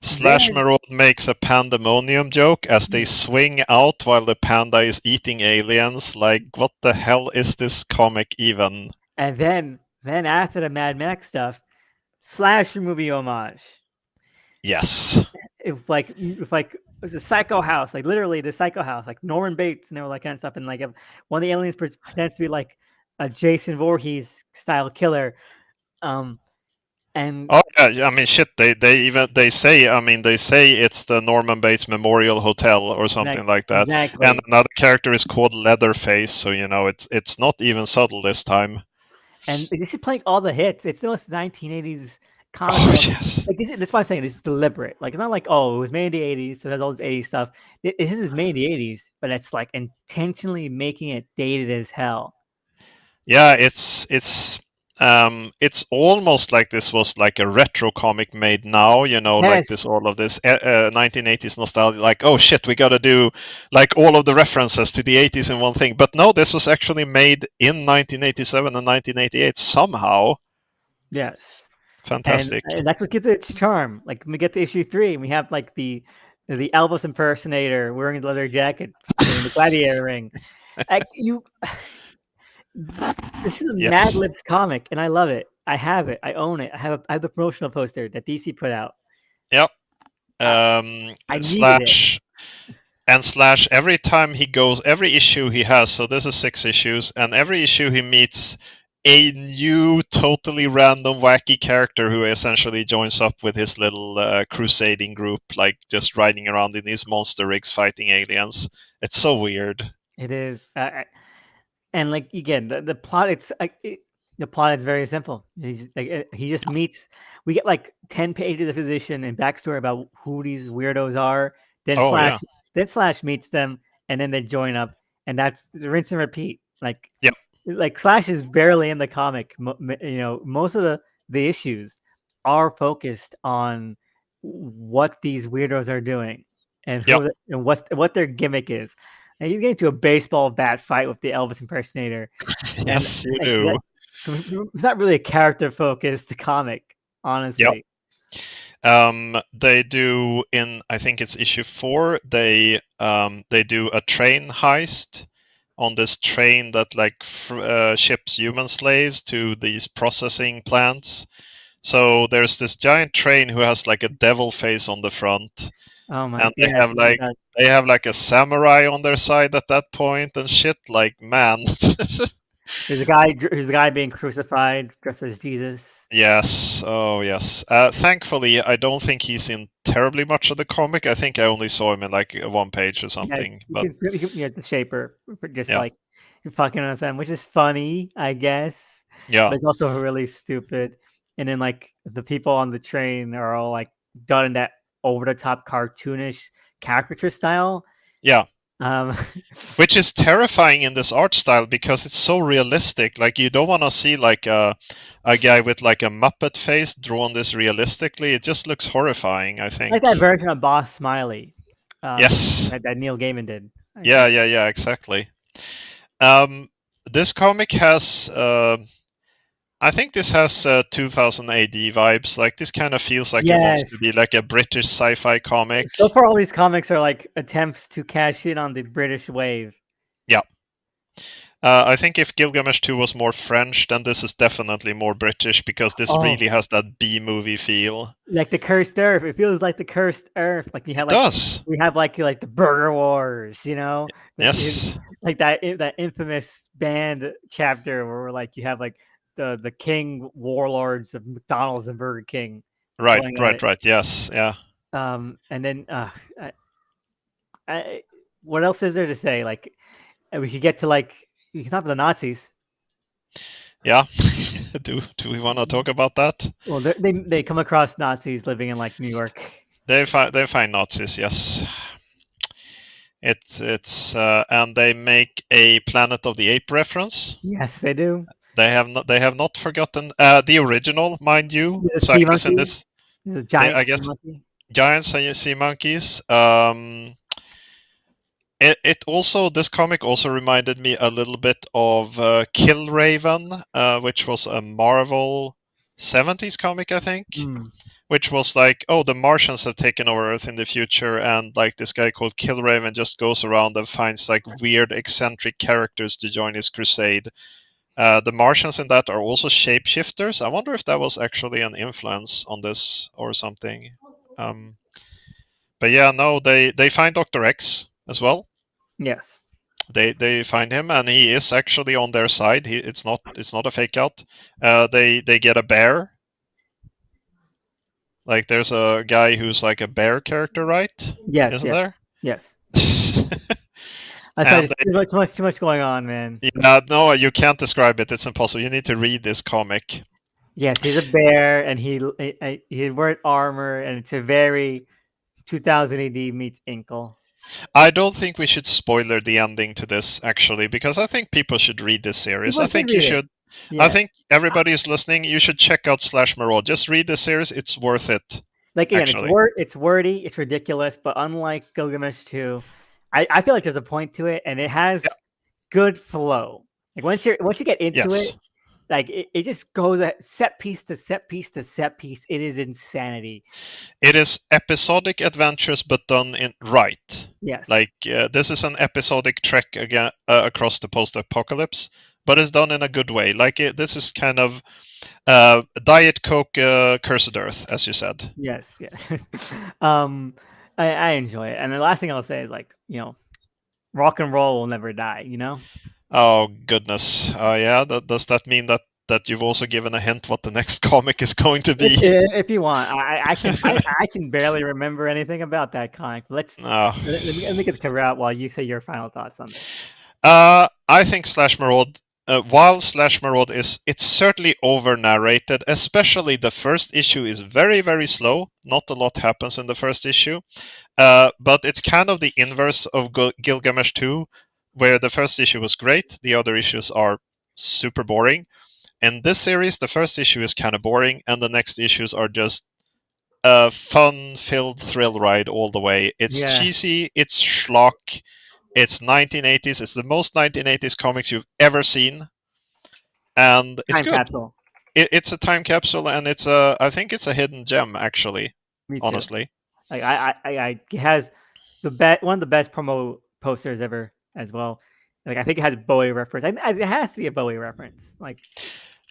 Slash Then Maraude makes a pandemonium joke as they swing out while the panda is eating aliens. Like, what the hell is this comic even? and then after the Mad Max stuff, slash movie homage. Yes. If it was a Psycho House, like literally the Psycho House, like Norman Bates and all that kind of stuff, and like if one of the aliens pretends to be like a Jason Voorhees style killer, um, and Oh yeah, I mean shit. They say, I mean, they say it's the Norman Bates Memorial Hotel or something like that, and exactly, another character is called Leatherface. So you know it's not even subtle this time. and they should play all the hits. It's those 1980s comic Oh book. yes, Like that's why I'm saying this is deliberate. Like it's not like oh it was made in the 80s, so it has all this 80s stuff. This is made in the 80s, but it's like intentionally making it dated as hell. yeah. It's almost like this was like a retro comic made now. You know, like Yes, this all of this 1980s nostalgia. Like oh shit, we got to do like all of the references to the 80s in one thing. But no, this was actually made in 1987 and 1988 somehow. yes. Fantastic. And that's what gives it its charm. Like when we get to issue 3, and we have like the Elvis impersonator wearing a leather jacket in the gladiator ring. You, this is a Mad Yes. Libs comic, and I love it. I have it. I own it. I have the promotional poster that DC put out. Yep. I, Um, I needed it. slash and slash every time he goes, every issue he has. So this is 6 issues, and every issue he meets a new, totally random, wacky character who essentially joins up with his little crusading group, like just riding around in these monster rigs fighting aliens. It's so weird. It is. And like again, the plot the plot is very simple. He just meets. We get like 10 pages of position and backstory about who these weirdos are. Then Oh slash yeah. then slash meets them, and then they join up, and that's rinse and repeat. Yep. Like Slash is barely in the comic. You know, most of the issues are focused on what these weirdos are doing and Yep. what their gimmick is. And he's getting to a baseball bat fight with the Elvis impersonator, and Yes, you like do. that. So it's not really a character focused comic, Yep. honestly. They do in I think it's issue 4. They do a train heist on this train that like ships human slaves to these processing plants. So there's this giant train who has like a devil face on the front, Oh and my, yes, it does. they have like a samurai on their side at that point and shit. Like man, There's a guy being crucified dressed as Jesus. yes, oh yes. Thankfully, I don't think he's in terribly much of the comic. I think I only saw him in like one page or Yeah, something. But you have the shaper for just yeah, like fucking with them, which is funny, I guess, yeah, but it's also really stupid. And then like the people on the train are all like done in that over the top cartoonish caricature style. yeah. Um, Which is terrifying in this art style because it's so realistic. Like you don't want to see like a guy with like a Muppet face drawn this realistically. It just looks horrifying, I like think. that version of Boss Smiley, Yes. that Neil Gaiman did, I Yeah, think. yeah, yeah, exactly. Um, this comic has I think this has 2000 AD vibes. Like this kind of feels like it wants to Yes. be like a British sci-fi comic. So far, all these comics are like attempts to cash in on the British wave. Yeah. I think if Gilgamesh 2 was more French, then this is definitely more British because this Oh, really has that B movie feel. like the cursed earth. It feels like the cursed earth. Like It does. we have like the Burger Wars, you know, Yes. like that infamous band chapter where like you have like the king warlords of McDonald's and Burger King Right, going at right, it. right. Yes, yeah. And then I, what else is there to say? Like we could get to like you can talk about the Nazis. Yeah. Do we want to talk about that? Well, they come across Nazis living in like New York. They find Nazis, yes. It's and they make a Planet of the Ape reference. Yes, they do. They have not forgotten the original, mind you. The So I sea guess in monkey, this, the giant I sea guess monkey. giant sea monkeys. It also, this comic also reminded me a little bit of Killraven, which was a Marvel 70s comic, I think, Mm. which was like, oh, the Martians have taken over Earth in the future, and like this guy called Killraven just goes around and finds like weird, eccentric characters to join his crusade. The Martians in that are also shapeshifters. I wonder if that was actually an influence on this or something. Um, but yeah, no, they find Doctor X as well. Yes. They find him, and he is actually on their side. It's not a fake out. They get a bear. Like there's a guy who's like a bear character, right? Yes. Isn't Yes. there? Yes. I said And it's too much going on, man. yeah, no, you can't describe it. It's impossible. You need to read this comic. Yes, he's a bear, and he wears armor, and it's a very 2000 AD meets Inkle. I don't think we should spoiler the ending to this actually, because I think people should read this series. People I should think you read it. should. I Yeah, think everybody is listening. You should check out Slash Maraud. Just read the series. It's worth it. like again, Actually, it's wordy, it's ridiculous, but unlike Gilgamesh 2, I feel like there's a point to it, and it has yeah. good flow. Like once you get into it, Yes. like it just goes at set piece to set piece to set piece. It is insanity. It is episodic adventures, but done in right. Yes. Like this is an episodic trek again across the post-apocalypse, but it's done in a good way. Like this is kind of Diet Coke, Cursed Earth, as you said. Yes. Yeah. um, I enjoy it, and the last thing I'll say is like rock and roll will never die. Oh goodness. Yeah. Does that mean that you've also given a hint what the next comic is going to be? If you want, I can barely remember anything about that comic. No. Let me get the cover out while you say your final thoughts on this. I think Slash Maraud, while Slash Maraud it's certainly over narrated, especially the first issue is very, very slow. Not a lot happens in the first issue. But it's kind of the inverse of Gilgamesh 2, where the first issue was great, the other issues are super boring. In this series, the first issue is kind of boring, and the next issues are just a fun-filled thrill ride all the way. It's Yeah, cheesy, it's schlock, it's 1980s. It's the most 1980s comics you've ever seen, and it's time good. capsule. It's a time capsule, and I think it's a hidden gem, actually. Me too. Honestly, Like it has one of the best promo posters ever as well. Like I think it has Bowie reference. It has to be a Bowie reference. Like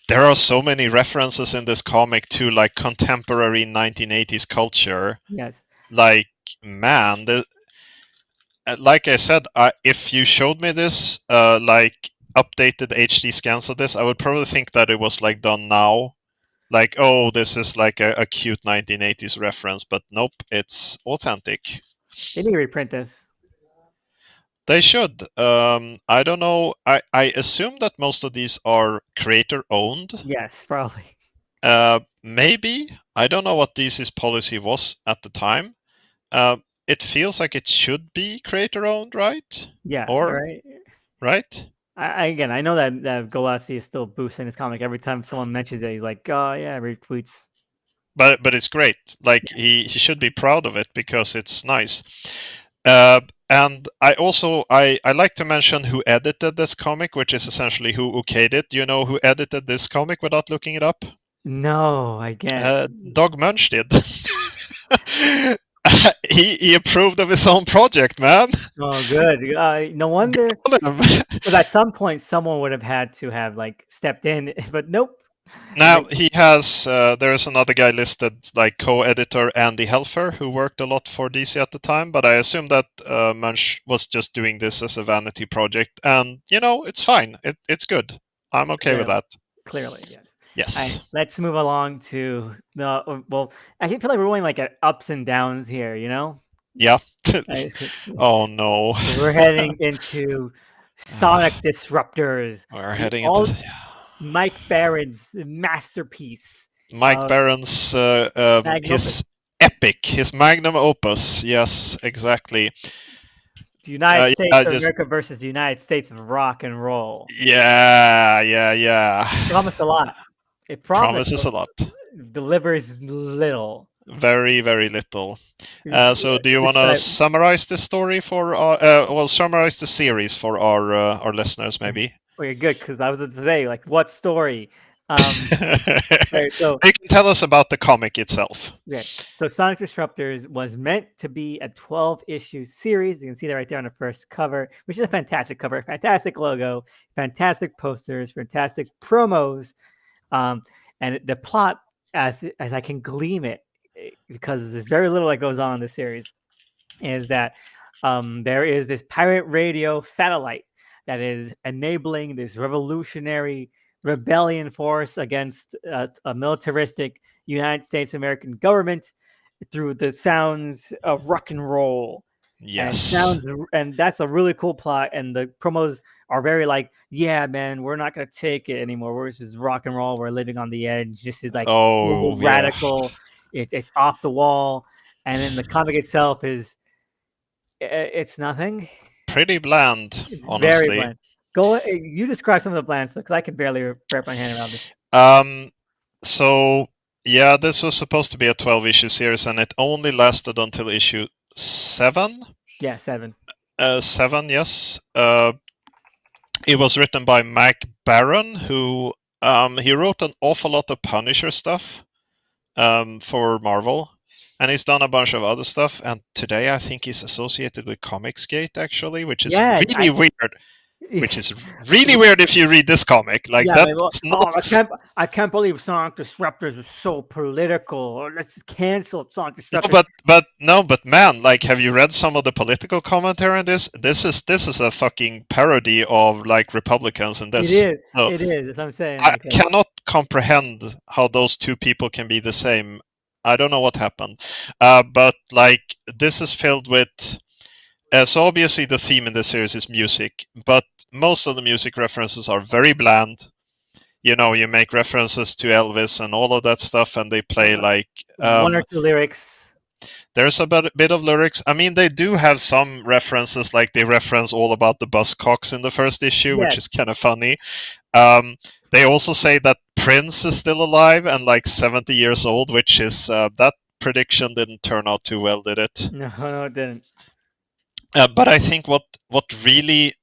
there are so many references in this comic to like contemporary 1980s culture. yes, Like, man, like I said, if you showed me this, like updated HD scans of this, I would probably think that it was like done now. Like, oh, this is like a cute 1980s reference, but nope, it's authentic. they need to reprint this. They should. I don't know. I assume that most of these are creator owned. Yes, probably. Maybe. I don't know what DC's policy was at the time. It feels like it should be creator owned, right? Yeah, Or, right. right? Again, I know that Golassi is still boosting his comic every time someone mentions it. He's like, "Oh yeah," retweets. But it's great. Like he should be proud of it because it's nice. Uh, and I like to mention who edited this comic, which is essentially who okayed it. Do you know who edited this comic without looking it up? No, I can't. Doug Munch did. he approved of his own project, man. Oh, good. No wonder. Good on him. But at some point, someone would have had to have like stepped in. But nope. Now he has. There's another guy listed, like co-editor Andy Helfer, who worked a lot for DC at the time. But I assume that Munch was just doing this as a vanity project, and it's fine. It's good. I'm okay with that. Clearly, yes. Yes. Let's move along to the. Well, I feel like we're going like at ups and downs here. Yeah. Right, Oh no. we're heading into Sonic Disruptors. We're heading into Mike Barron's masterpiece. Mike Barron's his epic, his magnum opus. Yes, exactly. The United States of America versus the United States of rock and roll. Yeah. Promised a lot. It promises a lot. Delivers little. Very, very little. So do you want to Describe. summarize the story for our, well, summarize the series for our listeners, maybe? Okay, good, because I was about to say, like, what story? Um, right, so You can tell us about the comic itself. okay, so Sonic Disruptors was meant to be a 12-issue series. You can see that right there on the first cover, which is a fantastic cover, fantastic logo, fantastic posters, fantastic promos, um, and the plot, as I can glean it, because there's very little that goes on in the series, is that there is this pirate radio satellite that is enabling this revolutionary rebellion force against a militaristic United States American government through the sounds of rock and roll. And Yes. that's a really cool plot. And the promos are very like, yeah, man, we're not gonna take it anymore. We're just rock and roll. We're living on the edge. This is like Oh, yeah. radical. It's off the wall. And then the comic itself is it's nothing. Pretty bland, It's very honestly. bland. Go. You describe some of the bland stuff because I can barely wrap my hand around this. Um, so yeah, this was supposed to be a 12-issue series, and it only lasted until issue 7. Yeah, 7. 7, yes. It was written by Mac Barron, who he wrote an awful lot of Punisher stuff for Marvel, and he's done a bunch of other stuff. And today, I think he's associated with Comicsgate, actually, which is Yeah, really weird. Which is really Which, weird if you read this comic. Like yeah, that's well, not. oh, I can't believe Sonic Disruptors was so political. Let's just cancel Sonic No, Disruptors. but man, like, have you read some of the political commentary on this? This is a fucking parody of like Republicans in It this. is. So It is. That's what I'm saying. I Like, cannot comprehend how those two people can be the same. I don't know what happened, but like this is filled with. So obviously the theme in this series is music, but most of the music references are very bland. You know, you make references to Elvis and all of that stuff, and they play like one or two lyrics. there's a bit of lyrics. I mean, they do have some references, like they reference all about the Buzzcocks in the first issue, which is Yes. kind of funny. Um, they also say that Prince is still alive and like 70 years old, which is that prediction didn't turn out too well, did it? No, no, it didn't. But I think what really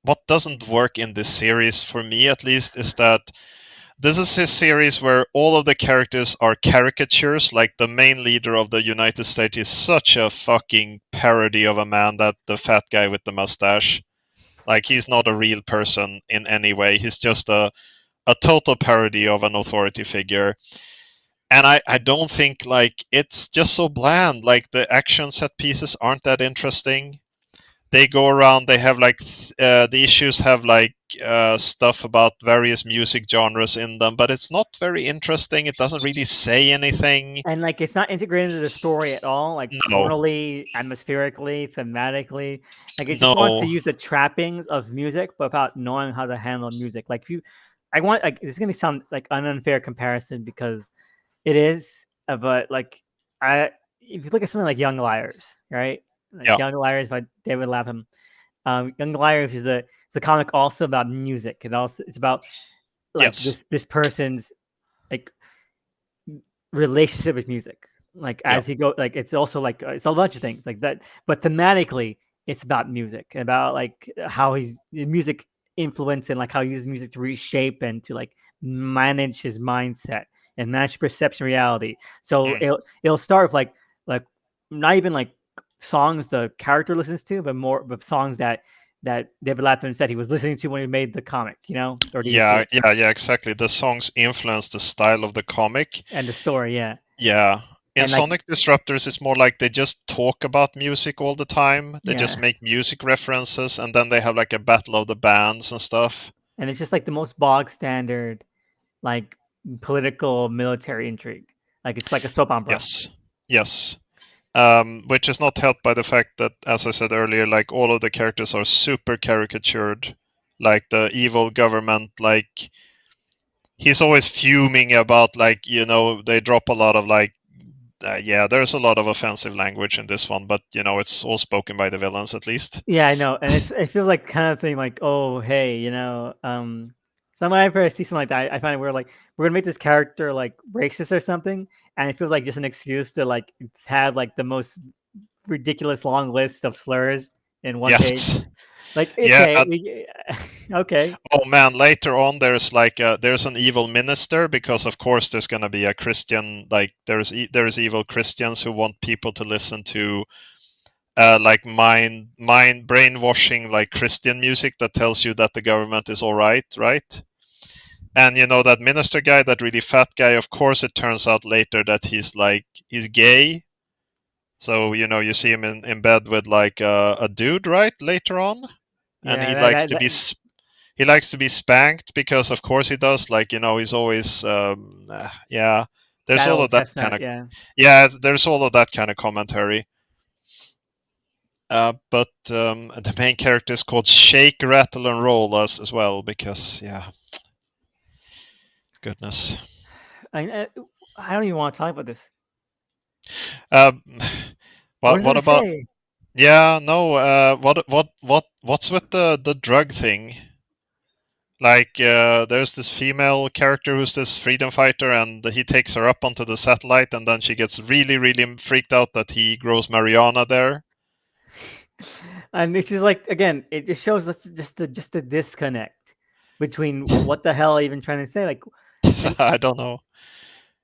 what doesn't work in this series, for me at least, is that this is a series where all of the characters are caricatures. Like the main leader of the United States is such a fucking parody of a man, that the fat guy with the mustache. Like he's not a real person in any way. He's just a total parody of an authority figure. And I don't think, like, it's just so bland. Like the action set pieces aren't that interesting. They go around, they have like the issues have like stuff about various music genres in them, but it's not very interesting. It doesn't really say anything. And like it's not integrated into the story at all, like No, tonally, atmospherically, thematically. Like it just wants to no. use the trappings of music, but without knowing how to handle music. Like if you, I want like it's gonna sound like an unfair comparison because it is, but like I, if you look at something like Young Liars, right? Like Yeah. Young Liars by David Lapham. Young Liars is the comic also about music. It's about like Yes. this person's like relationship with music. Like Yeah. as he go, like it's also like it's a bunch of things like that. But thematically, it's about music, about like how he's music influence and like how he uses music to reshape and to like manage his mindset and manage perception reality. So Mm. it'll start with like not even like songs the character listens to, but songs that David Lapham said he was listening to when he made the comic, or the issue Yeah, exactly. The songs influence the style of the comic. and the story, yeah. Yeah. In And like Sonic Disruptors, it's more like they just talk about music all the time. They just yeah, make music references, and then they have like a battle of the bands and stuff. and it's just like the most bog standard, like political military intrigue. Like it's like a soap opera. Yes. Yes. Which is not helped by the fact that, as I said earlier, like all of the characters are super caricatured. Like the evil government, like he's always fuming about, like, they drop a lot of like, yeah, there's a lot of offensive language in this one, but it's all spoken by the villains at least. Yeah, I know, and it feels like kind of thing like, oh hey, So whenever I see something like that, I find it weird. Like we're gonna make this character like racist or something, and it feels like just an excuse to like have like the most ridiculous long list of slurs in one page. Yes. Like Yeah. okay, okay, Oh man, later on there's like there's an evil minister because of course there's gonna be a Christian like there's evil Christians who want people to listen to like mind brainwashing like Christian music that tells you that the government is all right, right? And you know that minister guy, that really fat guy. Of course, it turns out later that he's gay. So you know you see him in bed with like a dude, right? Later on, and yeah, he likes to be spanked because of course he does. Like you know he's always yeah. There's that all old of that kind chestnut, of yeah. yeah. There's all of that kind of commentary. But the main character is called Shake, Rattle, and Roll as well because yeah, goodness. I don't even want to talk about this. Um, What what does it about say? yeah no what's with the drug thing? Like there's this female character who's this freedom fighter, and he takes her up onto the satellite, and then she gets really freaked out that he grows marijuana there. And it's just like again, it just shows us just the disconnect between what the hell are even trying to say. And I don't know.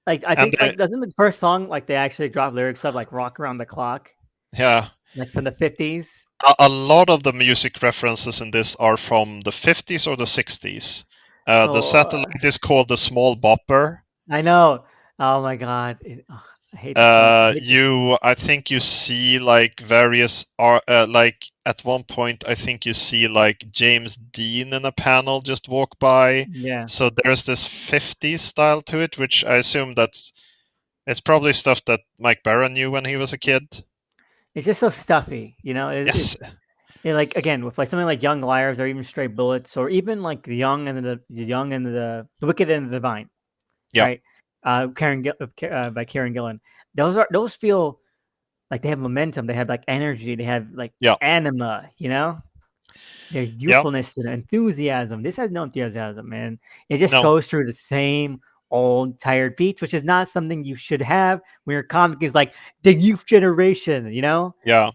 like I And think like doesn't the first song like they actually drop lyrics of like "Rock Around the Clock" yeah, like from the 50s? a lot of the music references in this are from the 50s or the 60s. The So satellite is called the Small Bopper. I know. Oh my god, I hate this song. I hate this song. I think you see like various like at one point I think you see like James Dean in a panel just walk by. Yeah, So there's this 50s style to it, which I assume that's it's probably stuff that Mike Barron knew when he was a kid. it's just so stuffy. You know, Yes. like again with like something like Young Liars or even Stray Bullets or even like the Young and the Wicked and the Divine, Yeah. right? By Karen Gillan. Those feel like they have momentum. They have like energy. They have like Yeah. anima. You know, there's Yeah. youthfulness and enthusiasm. This has no enthusiasm, man. It just No. goes through the same old tired beats, which is not something you should have when your comic is like the youth generation. You know? Yeah.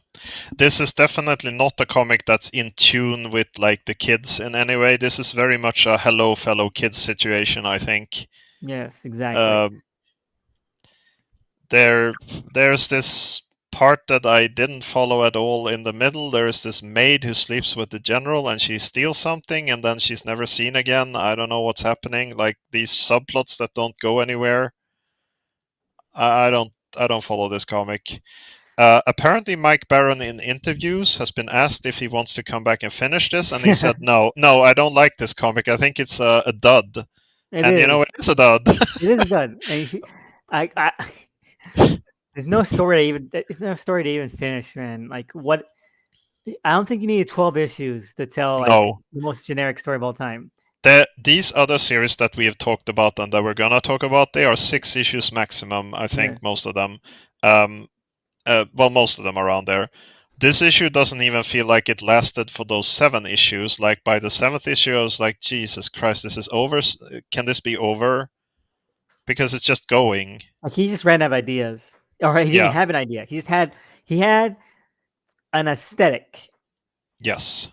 This is definitely not a comic that's in tune with like the kids in any way. This is very much a hello fellow kids situation, I think. Yes, exactly. Um, there's this part that I didn't follow at all in the middle. There is this maid who sleeps with the general and she steals something and then she's never seen again. I don't know what's happening. Like these subplots that don't go anywhere. I don't follow this comic. Apparently, Mike Barron in interviews has been asked if he wants to come back and finish this, and he said, "No, no, I don't like this comic. I think it's a dud." It And you know, is. it is a dud. It is done. And I there's no story to even finish, man. Like what I don't think you need 12 issues to tell like No, the most generic story of all time. these other series that we have talked about and that we're gonna talk about, they are 6 issues maximum. I Yeah. think most of them. Um, well, most of them around there. This issue doesn't even feel like it lasted for those 7 issues. Like by the 7th issue, I was like, Jesus Christ, this is over. Can this be over? Because it's just going. Like he just ran out of ideas. Or he didn't Yeah. have an idea. He had an aesthetic Yes.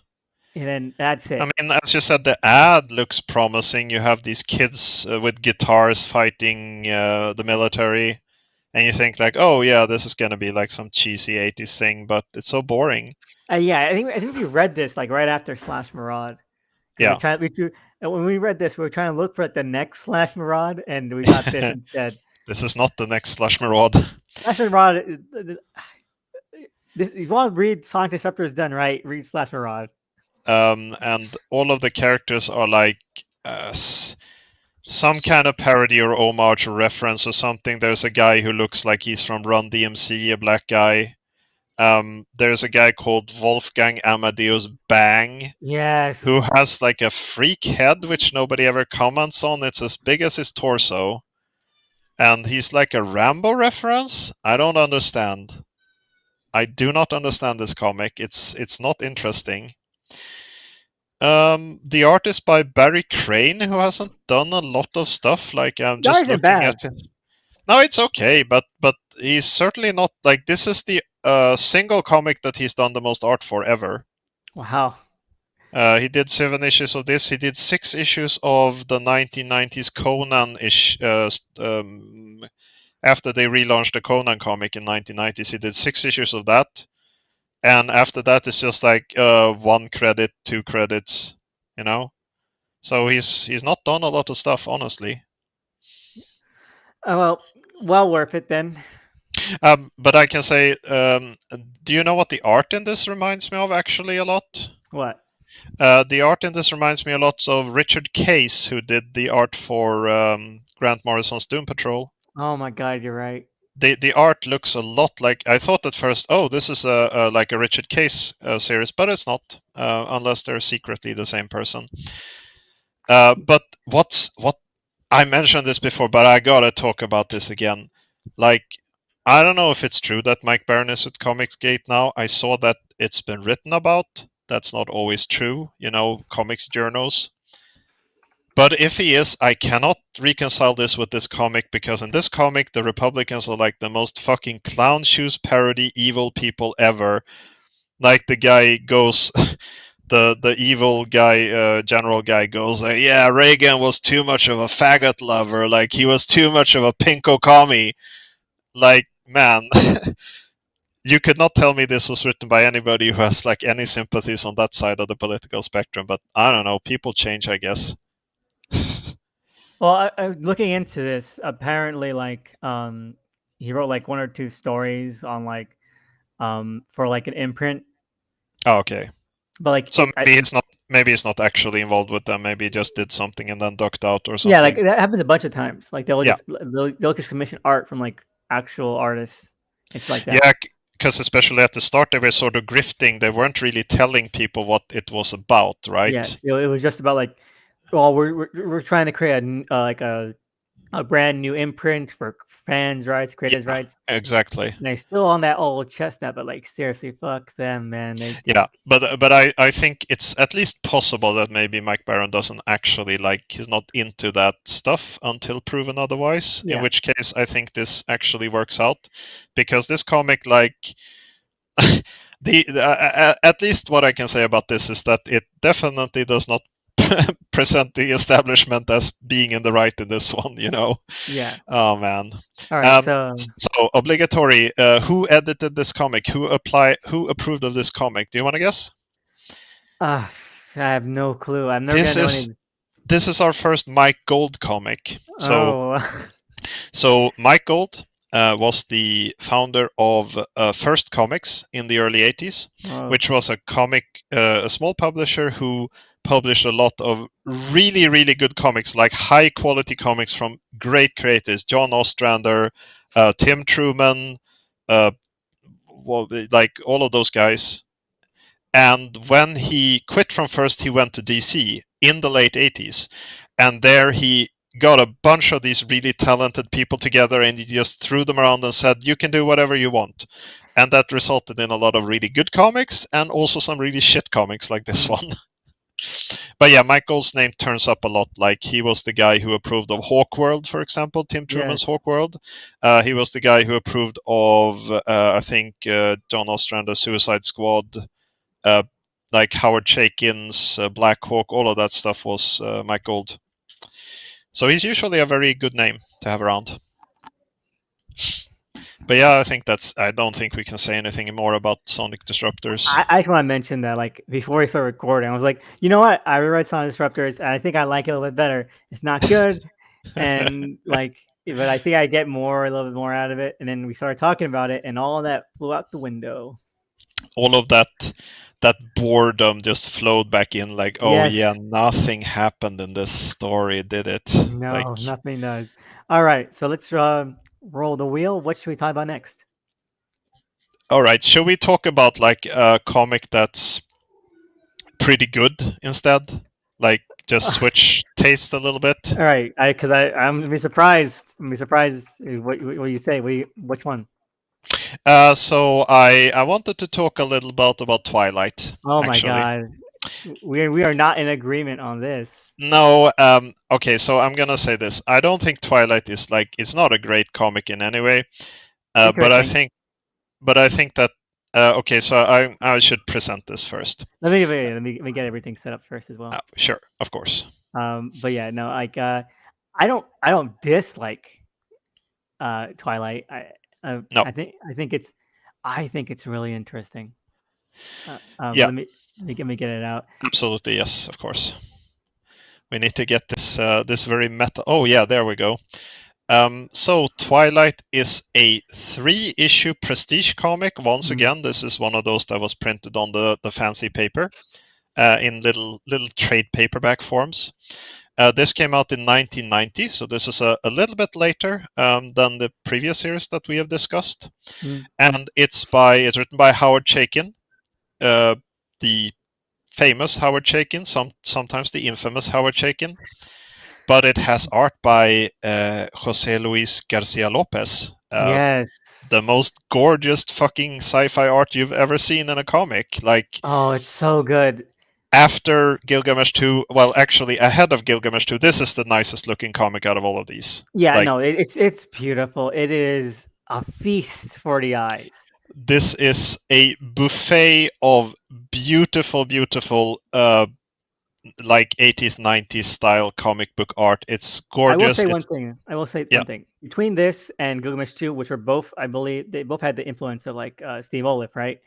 and then that's I it. mean, as you said, the ad looks promising. You have these kids with guitars fighting the military, and you think like, oh yeah, this is gonna be like some cheesy '80s thing, but it's so boring. Yeah, I think we read this like right after Slash Maraud. Because Yeah, and when we read this, we were trying to look for the next Slash Maraud, and we got this instead. this is not the next Slash Maraud. Slash Maraud, this, you want to read Sonic Disruptors done right, read Slash Maraud. And all of the characters are like some kind of parody or homage or reference or something. There's a guy who looks like he's from Run DMC, a black guy. There's a guy called Wolfgang Amadeus Bang, who Yes. has like a freak head which nobody ever comments on. It's as big as his torso. And he's like a Rambo reference. I don't understand. I do not understand this comic. It's not interesting. The art is by Barry Crane, who hasn't done a lot of stuff. Like I'm That just isn't looking at bad. his. No, it's okay, but he's certainly not like this is the single comic that he's done the most art for ever. Wow. He did 7 issues of this. He did 6 issues of the 1990s Conan ish. After they relaunched the Conan comic in 1990s, he did 6 issues of that, and after that it's just like 1 credit, 2 credits, you know. So he's not done a lot of stuff, honestly. Well, worth it then. But I can say, do you know what the art in this reminds me of? Actually, a lot. What? The art in this reminds me a lot of Richard Case, who did the art for Grant Morrison's Doom Patrol. Oh my God, you're right. The art looks a lot like I thought at first. Oh, this is a like a Richard Case series, but it's not, unless they're secretly the same person. But what I mentioned this before, but I gotta talk about this again. Like, I don't know if it's true that Mike Baron is with Comicsgate now. I saw that it's been written about. That's not always true, comics journals. But if he is, I cannot reconcile this with this comic because in this comic, the Republicans are like the most fucking clown shoes parody evil people ever. Like the guy goes, the evil guy, general guy goes, yeah, Reagan was too much of a faggot lover. Like he was too much of a pinko commie. Like man, you could not tell me this was written by anybody who has like any sympathies on that side of the political spectrum. But I don't know, people change, I guess. Well, looking into this, apparently, like, he wrote like 1 or 2 stories on like, for like an imprint, Oh, okay. but like So maybe he's not actually involved with them. Maybe he just did something and then ducked out or yeah, like something. that happens a bunch of times. Like Yeah, they'll just commission art from like actual artists and shit like that. yeah, because especially at the start they were sort of grifting. They weren't really telling people what it was about, right? Yes, it was just about like, well, we're trying to create like a brand new imprint for fans' rights, creators' Yeah, rights. exactly. And they're still on that old chestnut, but like seriously, fuck them, man. Yeah, but I think it's at least possible that maybe Mike Baron doesn't actually like he's not into that stuff until proven otherwise. In Yeah, which case, I think this actually works out because this comic, like at least what I can say about this is that it definitely does not present the establishment as being in the right in this one. yeah. Oh man. All right, Um, so so obligatory. Who edited this comic? Who approved of this comic? Do you want to guess? I have no clue. I'm never This gonna know is any. this is our first Mike Gold comic. So Oh, so Mike Gold was the founder of First Comics in the early 80s, oh, which was a small publisher who published a lot of really, really good comics, like high quality comics from great creators, John Ostrander, Tim Truman, uh, well, like all of those guys. And when he quit from First, he went to DC in the late 80s. And there he got a bunch of these really talented people together and he just threw them around and said, you can do whatever you want. And that resulted in a lot of really good comics and also some really shit comics like this mm, one. But yeah, Michael's name turns up a lot. Like he was the guy who approved of Hawkworld, for example, Tim Truman's yes. Hawkworld. He was the guy who approved of, I think, John Ostrander's Suicide Squad, uh, like Howard Chaykin's Black Hawk, all of that stuff was Mike Gold. So he's usually a very good name to have around. But yeah, I don't think we can say anything more about Sonic Disruptors. I just want to mention that, like, before we start recording, I was like, you know what? I reread Sonic Disruptors, and I think I like it a little bit better. It's not good, and like, but I think I get a little bit more out of it. And then we started talking about it, and all of that flew out the window. All of that boredom just flowed back in like, oh yeah, Yes. nothing happened in this story, did it? Like, No, nothing does. All right, so let's roll the wheel. What should we talk about next? all right, shall we talk about like a comic that's pretty good instead? Like just switch taste a little bit. All right, because I'm gonna be surprised. I'm gonna be surprised what you say. Which one? So I wanted to talk a little about Twilight, Oh my actually. god. We are not in agreement on this. No, okay, so I'm gonna say this. I don't think Twilight is like it's not a great comic in any way. But I Interesting. think that okay, so I should present this first. Let me get everything set up first as well. Sure, of course. But yeah, no, like I don't dislike Twilight. No, I think it's really interesting. yeah, Let me get it out. absolutely, yes, of course. We need to get this very meta. Oh yeah, there we go. So Twilight is a 3-issue prestige comic. Once again, this is one of those that was printed on the fancy paper in little trade paperback forms. This came out in 1990, so this is a little bit later than the previous series that we have discussed. And it's written by Howard Chaykin, the famous Howard Chaykin, sometimes the infamous Howard Chaykin. But it has art by Jose Luis Garcia Lopez. Yes. The most gorgeous fucking sci-fi art you've ever seen in a comic. Like, Oh, it's so good. after Gilgamesh 2, well, actually ahead of Gilgamesh 2, this is the nicest looking comic out of all of these. Yeah, Like, no, it's beautiful. It is a feast for the eyes. this is a buffet of beautiful like 80s 90s style comic book art. It's I will gorgeous. say one thing. Yeah. One thing. Between this and Gilgamesh 2, which are both, I believe, they both had the influence of like Steve Olive, right?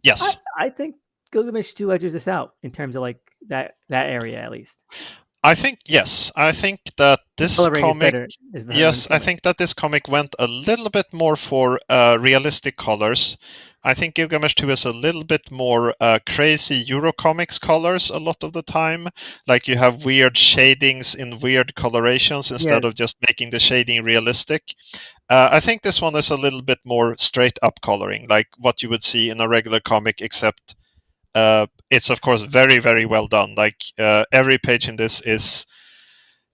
Yes. I think Gilgamesh 2 edges this out in terms of like that area at least. I think yes. I think that this Coloring comic is better yes, in I color. think that this comic went a little bit more for realistic colors. I think Gilgamesh 2 is a little bit more crazy Eurocomics colors a lot of the time. Like you have weird shadings in weird colorations instead Yes. of just making the shading realistic. I think this one is a little bit more straight up coloring, like what you would see in a regular comic, except it's of course very well done. Like every page in this is,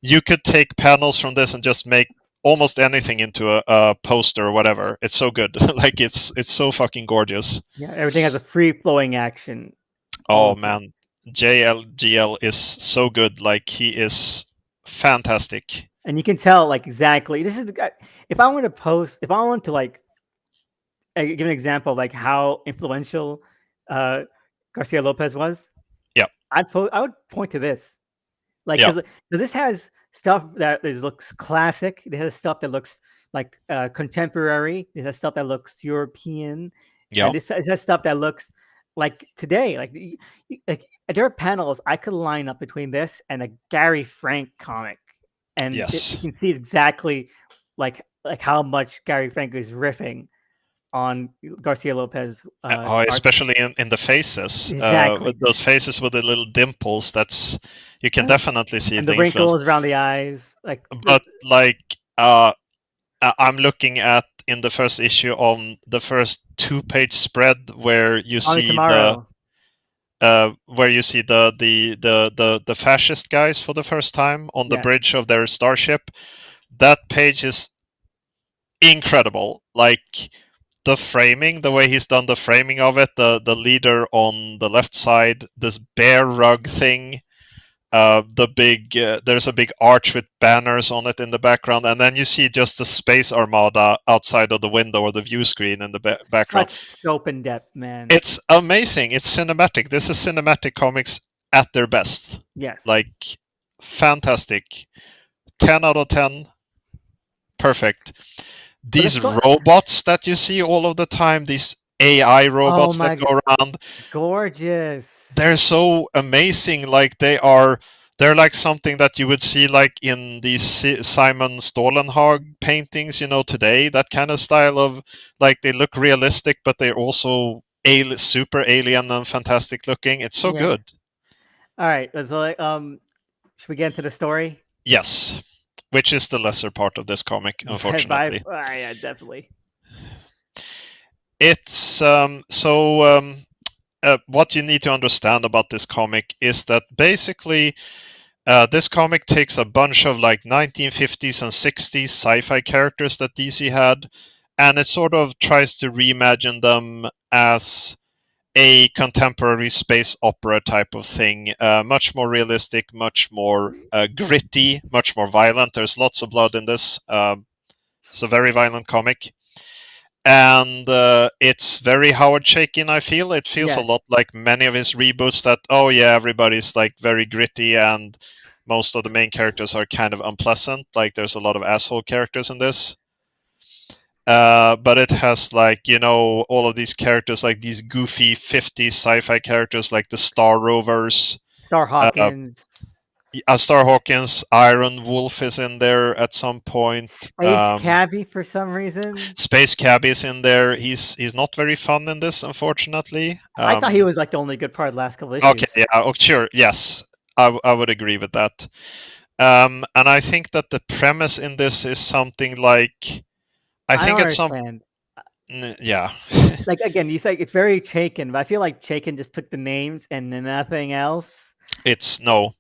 you could take panels from this and just make almost anything into a poster or whatever. It's so good. Like it's so fucking gorgeous. Yeah, everything has a free flowing action. Oh man, JLGL is so good. Like he is fantastic. And you can tell like exactly this is the guy. If I want to like give an example of like how influential Garcia Lopez was, Yeah. I would point to this, like Yeah. because this has stuff that looks classic. It has stuff that looks like contemporary. It has stuff that looks European, Yeah. and it has stuff that looks like today. Like there are panels I could line up between this and a Gary Frank comic, and Yes. you can see exactly like how much Gary Frank is riffing on Garcia Lopez. Especially in the faces, Exactly. with those faces with the little dimples. That's, you can definitely see And the the influence. wrinkles around the eyes, like But like I'm looking at in the first issue on the first 2-page spread where you see tomorrow. the fascist guys for the first time on the bridge of their starship. That page is incredible. Like the framing, the way he's done the framing of it, the leader on the left side, this bear rug thing, there's a big arch with banners on it in the background, and then you see just the space armada outside of the window or the view screen in the background. Such scope and depth, man. It's amazing. It's cinematic. This is cinematic comics at their best. Yes. Like fantastic. 10 out of 10. Perfect. These robots that you see all of the time, these AI robots that go around, gorgeous. They're so amazing. Like they're like something that you would see like in these Simon Stålenhag paintings, today. That kind of style of, like, they look realistic, but they're also super alien and fantastic looking. It's so good. All right, so should we get into the story? Yes, which is the lesser part of this comic, unfortunately. Yeah, definitely. It's what you need to understand about this comic is that basically this comic takes a bunch of like 1950s and 60s sci-fi characters that DC had, and it sort of tries to reimagine them as a contemporary space opera type of thing. Much more realistic, much more gritty, much more violent. There's lots of blood in this. It's a very violent comic. And it's very Howard Chaykin. I feel it feels a Yes, lot like many of his reboots. That oh yeah, everybody's like very gritty, and most of the main characters are kind of unpleasant. Like there's a lot of asshole characters in this. But it has like all of these characters, like these goofy 50s sci-fi characters, like the Star Rovers, Star uh, Hawkins, Star Hawkins, Iron Wolf is in there at some point. Space Cabbie for some reason. Space Cab is in there. He's not very fun in this, unfortunately. I thought he was like the only good part of the last couple Okay, issues. yeah, oh, sure, yes, I would agree with that. And I think that the premise in this is something like I I think don't at some understand. yeah. Like again, you say it's very Chaykin, but I feel like Chaykin just took the names and then nothing else. It's no.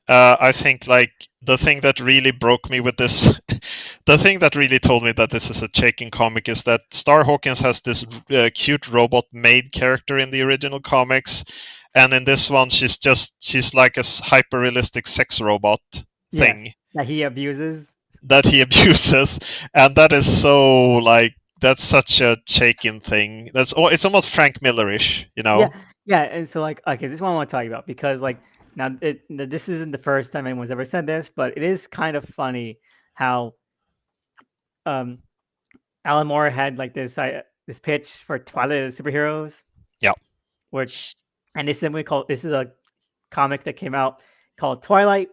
I think like the thing that really broke me with this, the thing that really told me that this is a Chaykin comic is that Star Hawkins has this cute robot maid character in the original comics, and in this one she's like a hyper realistic sex robot Yes, thing that he abuses. that he abuses, and that is so like that's such a Chaykin thing. It's almost Frank Millerish, you Yeah, know. yeah, and so like, okay, this is what I want to talk about because like this isn't the first time anyone's ever said this, but it is kind of funny how um Alan Moore had like this pitch for Twilight of the Superheroes, Yeah, which and this is a comic that came out called Twilight,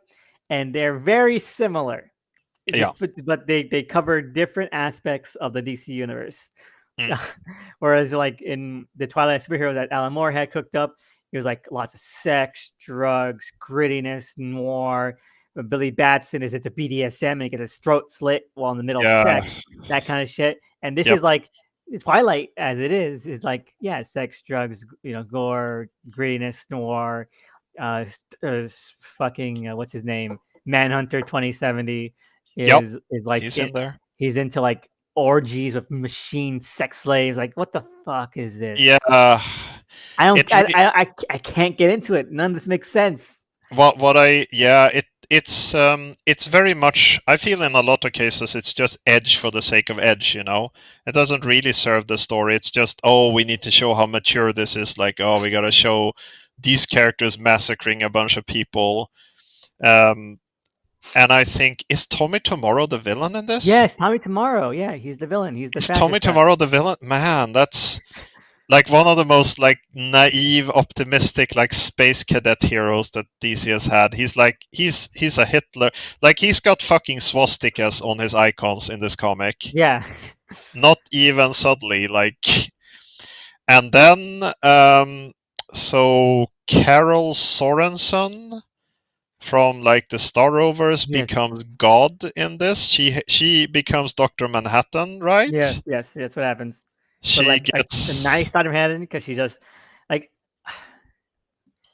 and they're very similar. yeah, But they cover different aspects of the DC universe. mm, Whereas like in the Twilight superhero that Alan Moore had cooked up, it was like lots of sex, drugs, grittiness, noir. But Billy Batson is into BDSM and he gets his throat slit while in the middle of yeah, sex, that kind of shit. And this yep, is like Twilight as it is like yeah, sex, drugs, gore, grittiness, noir, fucking what's his name, Manhunter 2070 yep. is like He's in there. he's into like orgies with machine sex slaves. Like, what the fuck is Yeah, this? I don't. it re- I can't get into it. None of this makes sense. what I yeah it's very much I feel in a lot of cases it's just edge for the sake of edge, it doesn't really serve the story. It's just oh we need to show how mature this is, like oh we gotta show these characters massacring a bunch of people. um and I think is Tommy Tomorrow the villain in this? Yes, Tommy Tomorrow. Yeah, he's the villain. He's the Is Tommy fascist guy. Tomorrow the villain? Man, that's like one of the most like naive, optimistic like space cadet heroes that DC has had. He's like he's a Hitler. Like he's got fucking swastikas on his icons in this comic. Yeah. Not even subtly, like. And then so Carol Sorensen from like the Star Rovers Yes. becomes God in this. She becomes Dr. Manhattan, Yes. right? Yes. That's what happens. But She like the nice gets side of Manhattan because she just like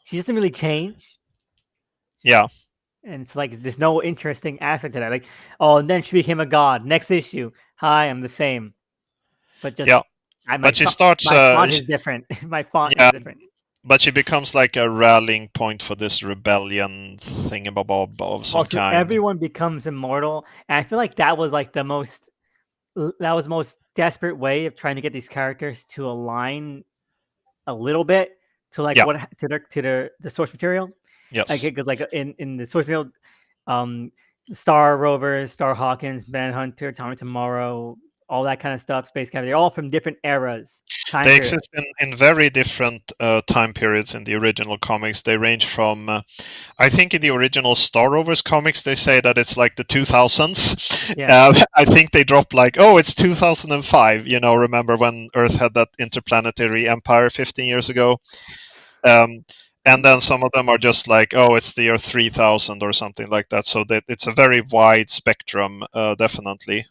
she doesn't really change. yeah, And it's like there's no interesting aspect to that. Like, oh, and then she became a god. Next issue. Hi, I'm the same. But just yeah. But she starts my font is different. My font is yeah, different. but she becomes like a rallying point for this rebellion thingamabob of some Also, kind. everyone becomes immortal, and I feel like that was like that was the most desperate way of trying to get these characters to align a little bit to like Yeah. what to the source material. Like Yes. because like in the source material, um, Star Rovers, Star Hawkins, Manhunter, Tommy Tomorrow, all that kind of stuff, Space Cavalry, they're all from different eras, time They periods. exist in very different time periods in the original comics. They range from, I think in the original Star Rovers comics, they say that it's like the 2000s. Yeah. I think they drop like, oh, it's 2005. Remember when Earth had that interplanetary empire 15 years ago? Um, and then some of them are just like, oh, it's the year 3000 or something like that. So that it's a very wide spectrum, definitely.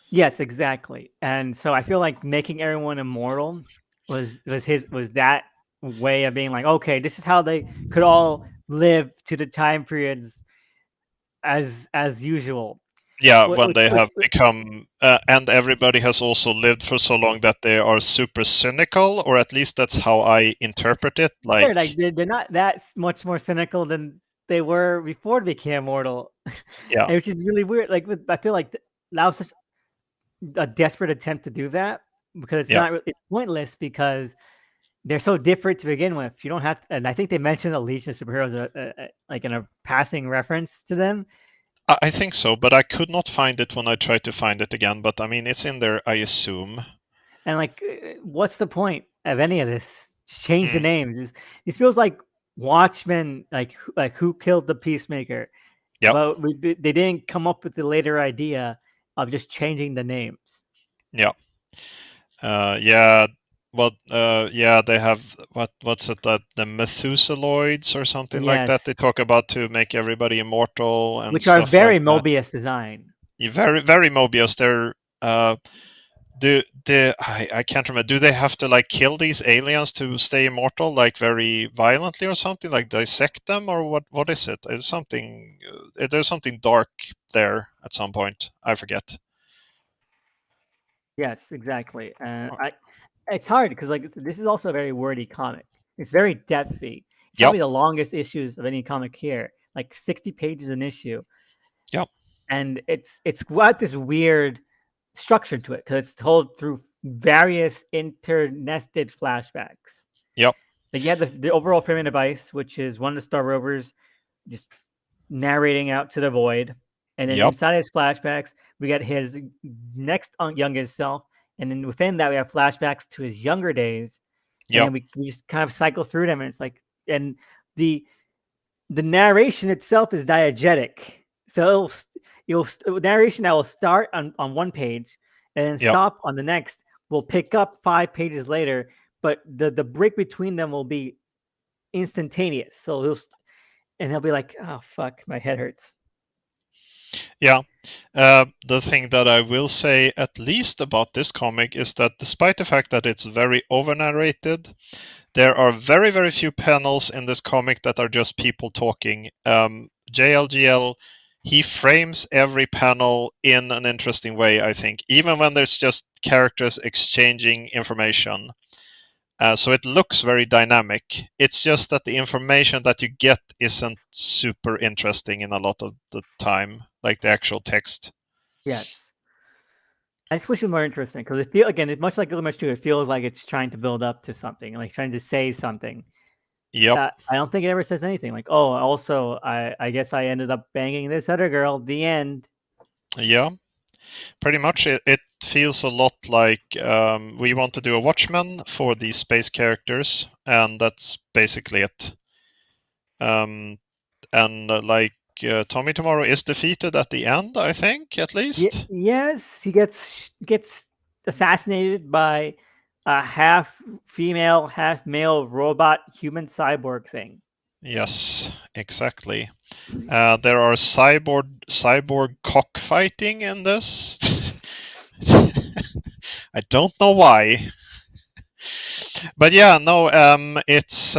Yes, exactly. And so I feel like making everyone immortal was that way of being like, okay, this is how they could all live to the time periods as usual. Yeah, Wh- when Which, they which, have become, and everybody has also lived for so long that they are super cynical, or at least that's how I interpret it. Fair, Like, like they're not that much more cynical than they were before they became immortal, yeah, and which is really weird. Like I feel like that was such a desperate attempt to do that because yeah. it's pointless because they're so different to begin with. You don't have to, and I think they mentioned a Legion of Superheroes like in a passing reference to them. I think so, but I could not find it when I tried to find it again. But I mean, it's in there, I assume. And like, what's the point of any of this? Just change the Mm, names. This feels like Watchmen, like who killed the Peacemaker, yep, but they didn't come up with the later idea of just changing the names. yeah, yeah. Well, yeah, they have what's it that the Methuseloids or something like that. They Yes, talk about to make everybody immortal and which are stuff like very that. Mobius design. Very, very Mobius. They're I can't remember. Do they have to like kill these aliens to stay immortal, like very violently or something, like dissect them, or what is it? It's something. There's something dark there at some point. I forget. Yes, exactly. I it's hard because like this is also a very wordy comic. It's very depthy. It's Yep, probably the longest issues of any comic here, like 60 pages an issue, yep, and it's got this weird structure to it because it's told through various internested flashbacks. yep, Like you have the overall framing device, which is one of the Star Rovers just narrating out to the void. And then yep, inside his flashbacks, we got his next youngest self. And then within that, we have flashbacks to his younger days. And yep. then we just kind of cycle through them. And it's like, and the the narration itself is diegetic. So narration that will start on one page and then Yep. stop on the next will pick up 5 pages later, but the break between them will be instantaneous. So he'll be like, "Oh fuck, my head hurts." Yeah. The thing that I will say at least about this comic is that despite the fact that it's very over narrated, there are very, very few panels in this comic that are just people talking. JLGL, he frames every panel in an interesting way, I think, even when there's just characters exchanging information. So it looks very dynamic. It's just that the information that you get isn't super interesting in a lot of the time, like the actual text. Yes, I just wish it was more interesting because it feel again, it's much like Illumination 2. It feels like it's trying to build up to something, like trying to say something. Yep. I don't think it ever says anything like, "Oh, also, I guess I ended up banging this other girl." The end. Yeah. Pretty much, it feels a lot like we want to do a Watchman for these space characters, and that's basically it. Um, and like Tommy Tomorrow is defeated at the end, I think, at least. Yes, he gets assassinated by a half female, half male robot human cyborg thing. Yes, exactly. There are cyborg cockfighting in this. I don't know why, but yeah, no, it's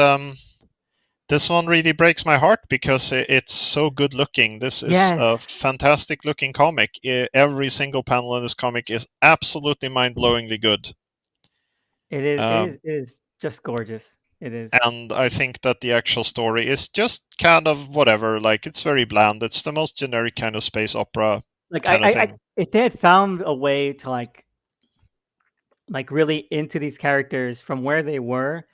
this one really breaks my heart because it's so good looking. This is a Yes, fantastic looking comic. Every single panel in this comic is absolutely mind blowingly good. it is. It Um, is. It is just gorgeous. It is. and I think that the actual story is just kind of whatever. Like it's very bland. It's the most generic kind of space opera Like kind of thing. if they had found a way to like really into these characters from where they were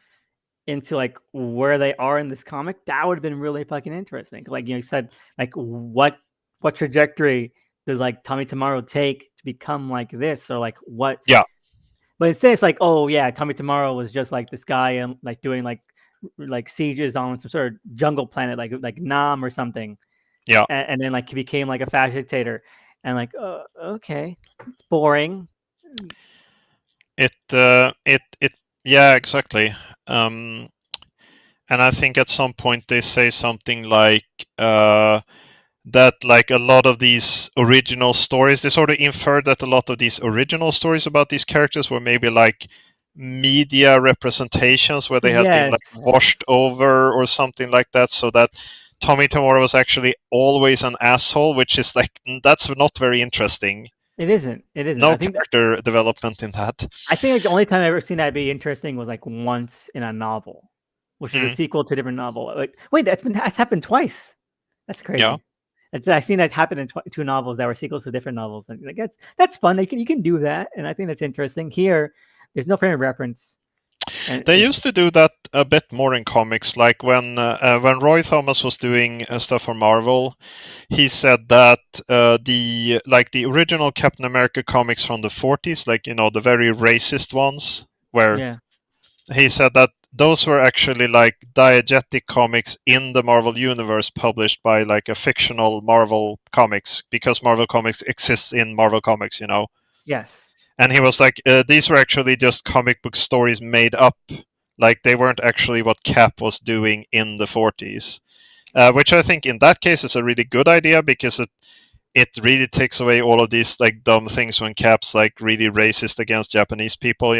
into like where they are in this comic, that would have been really fucking interesting. Like you said, like what trajectory does like Tommy Tomorrow take to become like this, or like what? Yeah, But instead, it's like, oh yeah, Tommy Tomorrow was just like this guy and like doing like sieges on some sort of jungle planet, like Nam or something, yeah. and then like he became like a fascist dictator, and like, okay, it's boring. It yeah, exactly. Um, and I think at some point they say something like that like a lot of these original stories, they sort of inferred that a lot of these original stories about these characters were maybe like media representations where they had been like Yes, washed over or something like that, so that Tommy Tomorrow was actually always an asshole, which is like that's not very interesting. It isn't. It isn't. No character development in that. I think like the only time I've ever seen that be interesting was like once in a novel, which is a sequel to a different novel. Like, wait, that's happened twice. That's Yeah. crazy. I've seen that happen in two novels that were sequels to different novels, and like that's fun. You can do that, and I think that's interesting. Here, there's no frame of reference. And They used to do that a bit more in comics, like when Roy Thomas was doing stuff for Marvel, he said that the original Captain America comics from the 40s, like the very racist ones, where yeah, he said that those were actually like diegetic comics in the Marvel universe published by like a fictional Marvel comics because Marvel Comics exists in Marvel Comics. yes, And he was like, these were actually just comic book stories made up. Like they weren't actually what Cap was doing in the 40s. Which I think in that case is a really good idea because it really takes away all of these like dumb things when Cap's like really racist against Japanese people,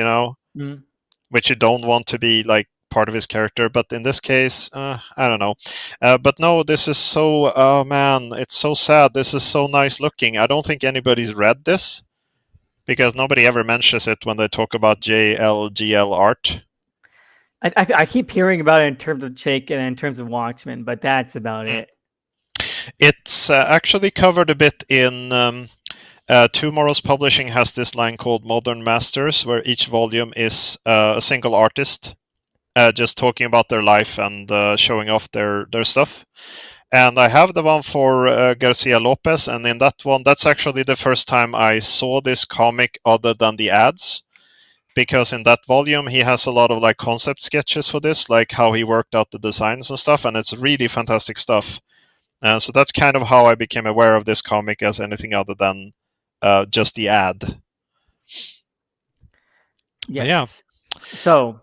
mm. which you don't want to be like part of his character. But in this case, I don't know. But no, this is so, oh man, it's so sad. This is so nice looking. I don't think anybody's read this because nobody ever mentions it when they talk about JLGL art. I keep hearing about it in terms of Jake and in terms of Watchmen, but that's about it. It's actually covered a bit in Tomorrow's Publishing has this line called Modern Masters, where each volume is a single artist just talking about their life and showing off their stuff. And I have the one for Garcia Lopez, and in that one, that's actually the first time I saw this comic other than the ads. Because in that volume he has a lot of like concept sketches for this, like how he worked out the designs and stuff, and it's really fantastic stuff. So that's kind of how I became aware of this comic as anything other than just the ad. Yes. Yeah. So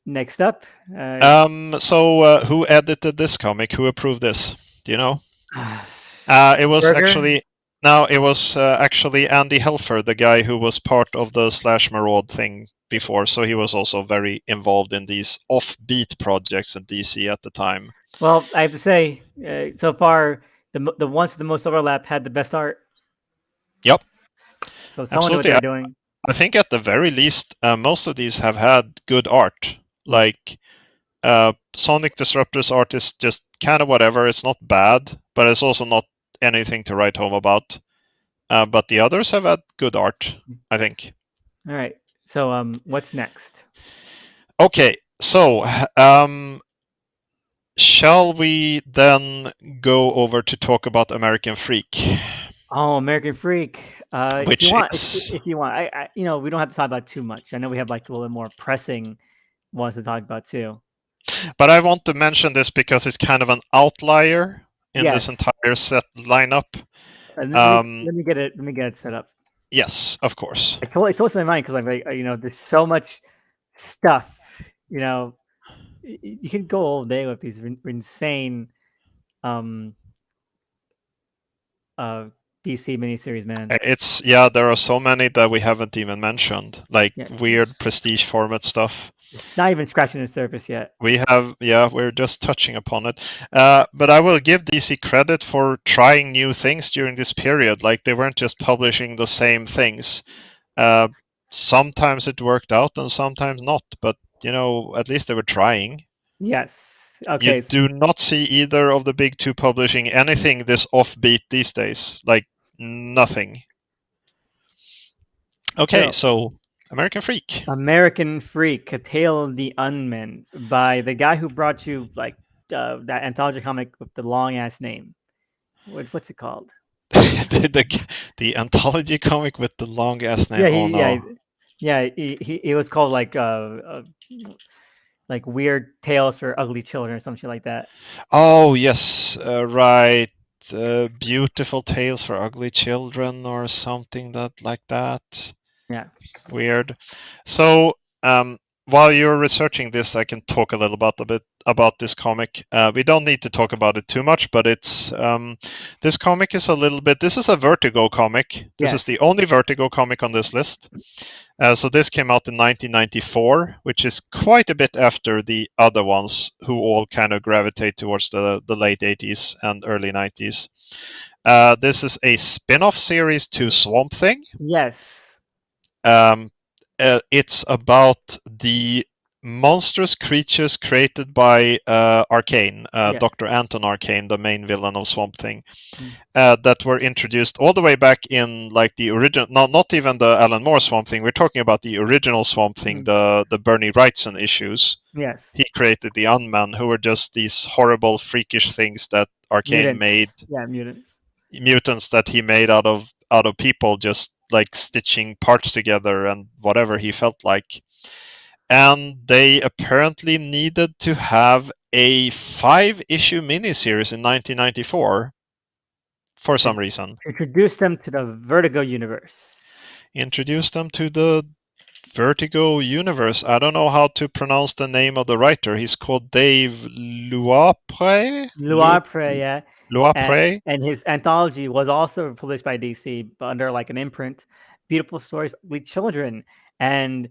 next up. So who edited this comic? Who approved this? Do you know? It was Burger? actually Andy Helfer, the guy who was part of the Slash Maraud thing before. So he was also very involved in these offbeat projects in DC at the time. Well, I have to say, so far the ones with the most overlap had the best art. Yep. So someone knew what Absolutely. they're doing. I think at the very least, most of these have had good art. Like Sonic Disruptor's art is just kind of whatever. It's not bad, but it's also not anything to write home about. But the others have had good art, I think. All right. So what's next? Okay, so shall we then go over to talk about American Freak? Oh, American Freak. Which if you want, I we don't have to talk about too much. I know we have like a little bit more pressing ones to talk about too. But I want to mention this because it's kind of an outlier in this Yes. entire set lineup. Let me get it set up. Yes, of course. It goes to my mind because I'm like, there's so much stuff. You can go all day with these insane DC miniseries, man. There are so many that we haven't even mentioned, like weird prestige format stuff. It's not even scratching the surface yet. We're just touching upon it. But I will give DC credit for trying new things during this period. Like they weren't just publishing the same things. Sometimes it worked out and sometimes not, but at least they were trying. Yes. Okay. You do not see either of the big two publishing anything this offbeat these days. Like nothing. Okay, so American Freak. American Freak, A Tale of the Unmen, by the guy who brought you like that anthology comic with the long ass name. What's it called? the anthology comic with the long ass name. It was called like Weird Tales for Ugly Children or something like that. Oh yes, right. Beautiful Tales for Ugly Children or something like that. Yeah. Weird. So while you're researching this, I can talk a bit about this comic. We don't need to talk about it too much, but it's this comic is a little bit. This is a Vertigo comic. This is the Yes. only Vertigo comic on this list. So this came out in 1994, which is quite a bit after the other ones, who all kind of gravitate towards the late 80s and early 90s. This is a spin-off series to Swamp Thing. Yes. Um, it's about the monstrous creatures created by Arcane, Yes. Dr. Anton Arcane, the main villain of Swamp Thing, Mm. that were introduced all the way back in like the original, not even the Alan Moore Swamp Thing. We're talking about the original Swamp Thing, Mm. the Bernie Wrightson issues. Yes. He created the Unmen, who were just these horrible, freakish things that Arcane made, Mutants. Yeah, mutants. mutants that he made out of people, just like stitching parts together and whatever he felt like. And they apparently needed to have a 5-issue miniseries in 1994 for To some reason. introduce them to the Vertigo universe. Introduce them to the Vertigo universe. I don't know how to pronounce the name of the writer. He's called Dave Luapre. Luapre, yeah. And, Luapre. and his anthology was also published by DC, but under like an imprint. Beautiful stories with children. And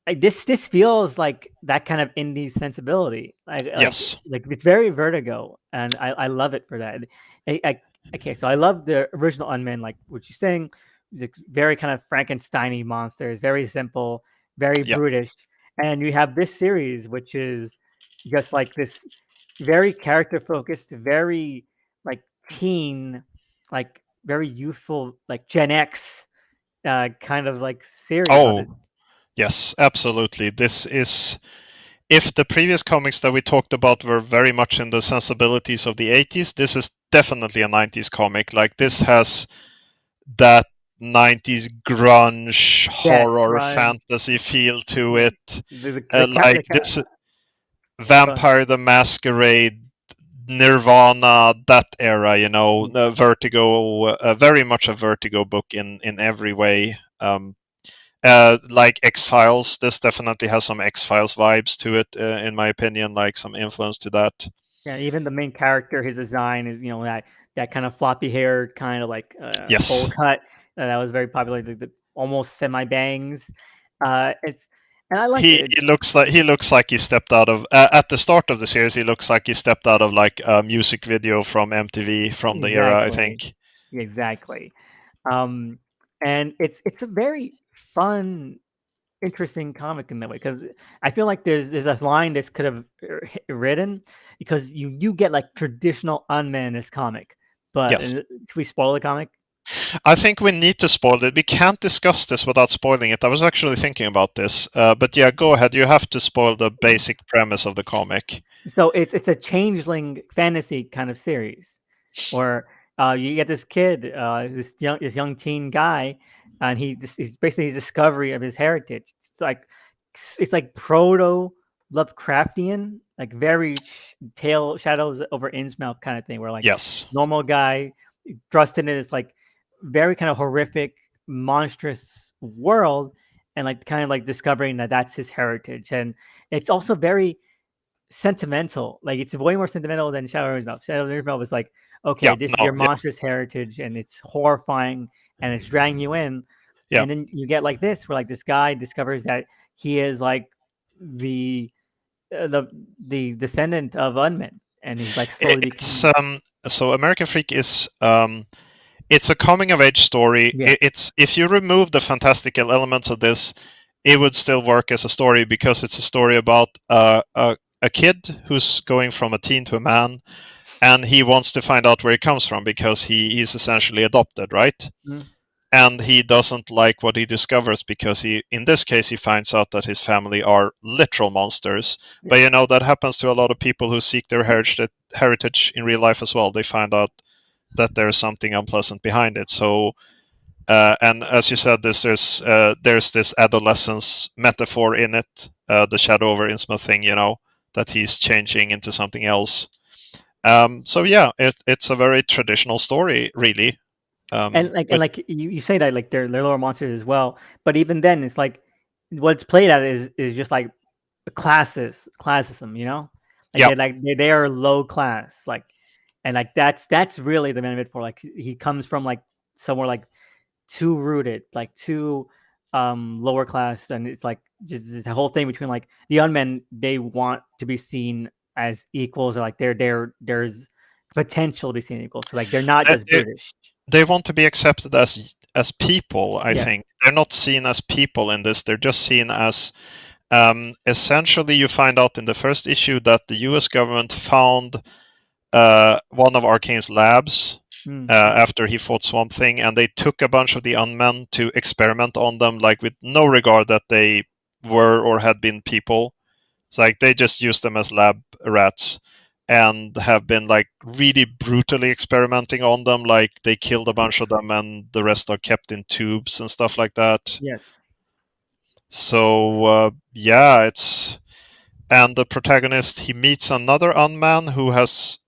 like this feels like that kind of indie sensibility. Yes. Like it's very Vertigo, and I love it for that. Okay, so I love the original Unmen, like what you're saying. It's very kind of Frankenstein-y monsters, very simple, very Yeah. brutish, and you have this series which is just like this very character focused, very like teen, like very youthful, like Gen X kind of like series about it. Oh, yes, absolutely. This is, if the previous comics that we talked about were very much in the sensibilities of the 80s, this is definitely a 90s comic. Like, this has that 90s grunge Yes, horror grunge. fantasy feel to The it. the Like this Vampire the Masquerade, Nirvana, that era, Vertigo, very much a Vertigo book in every way. Like X-Files, this definitely has some X-Files vibes to it, in my opinion, like some influence to that. Yeah, even the main character, his design is that kind of floppy haired, kind of like bowl Yes. cut that was very popular. The almost semi bangs. It's and I like He, it. he looks like he stepped out of at the start of the series. He looks like he stepped out of like a music video from MTV from the era, I Exactly, think. exactly. Um, and it's a very fun, interesting comic in that way because I feel like there's a line this could have written because you get like traditional Unman in this comic, but Yes. should we spoil the comic? I think we need to spoil it. We can't discuss this without spoiling it. I was actually thinking about this, but yeah, go ahead. You have to spoil the basic premise of the comic. So it's a changeling fantasy kind of series, where you get this kid, this young teen guy, and he's basically his discovery of his heritage. It's like proto Lovecraftian, like very tail shadows over Innsmouth kind of thing, where like Yes. normal guy thrust into this like very kind of horrific, monstrous world, and like kind of like discovering that that's his heritage, and it's also very sentimental. Like it's way more sentimental than Shadow of Mouth. Shadow of Mouth was like, okay, Yeah. this is No. your Yeah. monstrous heritage, and it's horrifying, and it's dragging you in. Yeah. And then you get like this, where like this guy discovers that he is like the the descendant of Unmen, and he's like slowly It's becoming. so American Freak is it's a coming of age story. Yes. It's, if you remove the fantastical elements of this, it would still work as a story because it's a story about a kid who's going from a teen to a man, and he wants to find out where he comes from because he's essentially adopted, right? Mm, And he doesn't like what he discovers because in this case, he finds out that his family are literal monsters. But yes. that happens to a lot of people who seek their heritage in real life as well. They find out that there's something unpleasant behind it. So, and as you said, there's this adolescence metaphor in it, the shadow over Innsmouth thing, that he's changing into something else. So yeah, it's a very traditional story, really. And like With you say that like they're lower monsters as well, but even then it's like what it's played at is just like classism, you know, like Yeah, they are low class, like, and like that's really the main metaphor. Like he comes from like somewhere like too rooted, like too lower class, and it's like just this whole thing between like the unmen, they want to be seen as equals, or like there's potential to be seen equals. So like they're not they, just they British. they want to be accepted as people. I Yes. think they're not seen as people in this. They're just seen as essentially. You find out in the first issue that the U.S. government found one of Arcane's labs Mm, after he fought Swamp Thing, and they took a bunch of the unmen to experiment on them, like with no regard that they were or had been people. It's like they just used them as lab rats and have been like really brutally experimenting on them. Like they killed a bunch of them, and the rest are kept in tubes and stuff like that. yes. So yeah, it's and the protagonist he meets another unman who has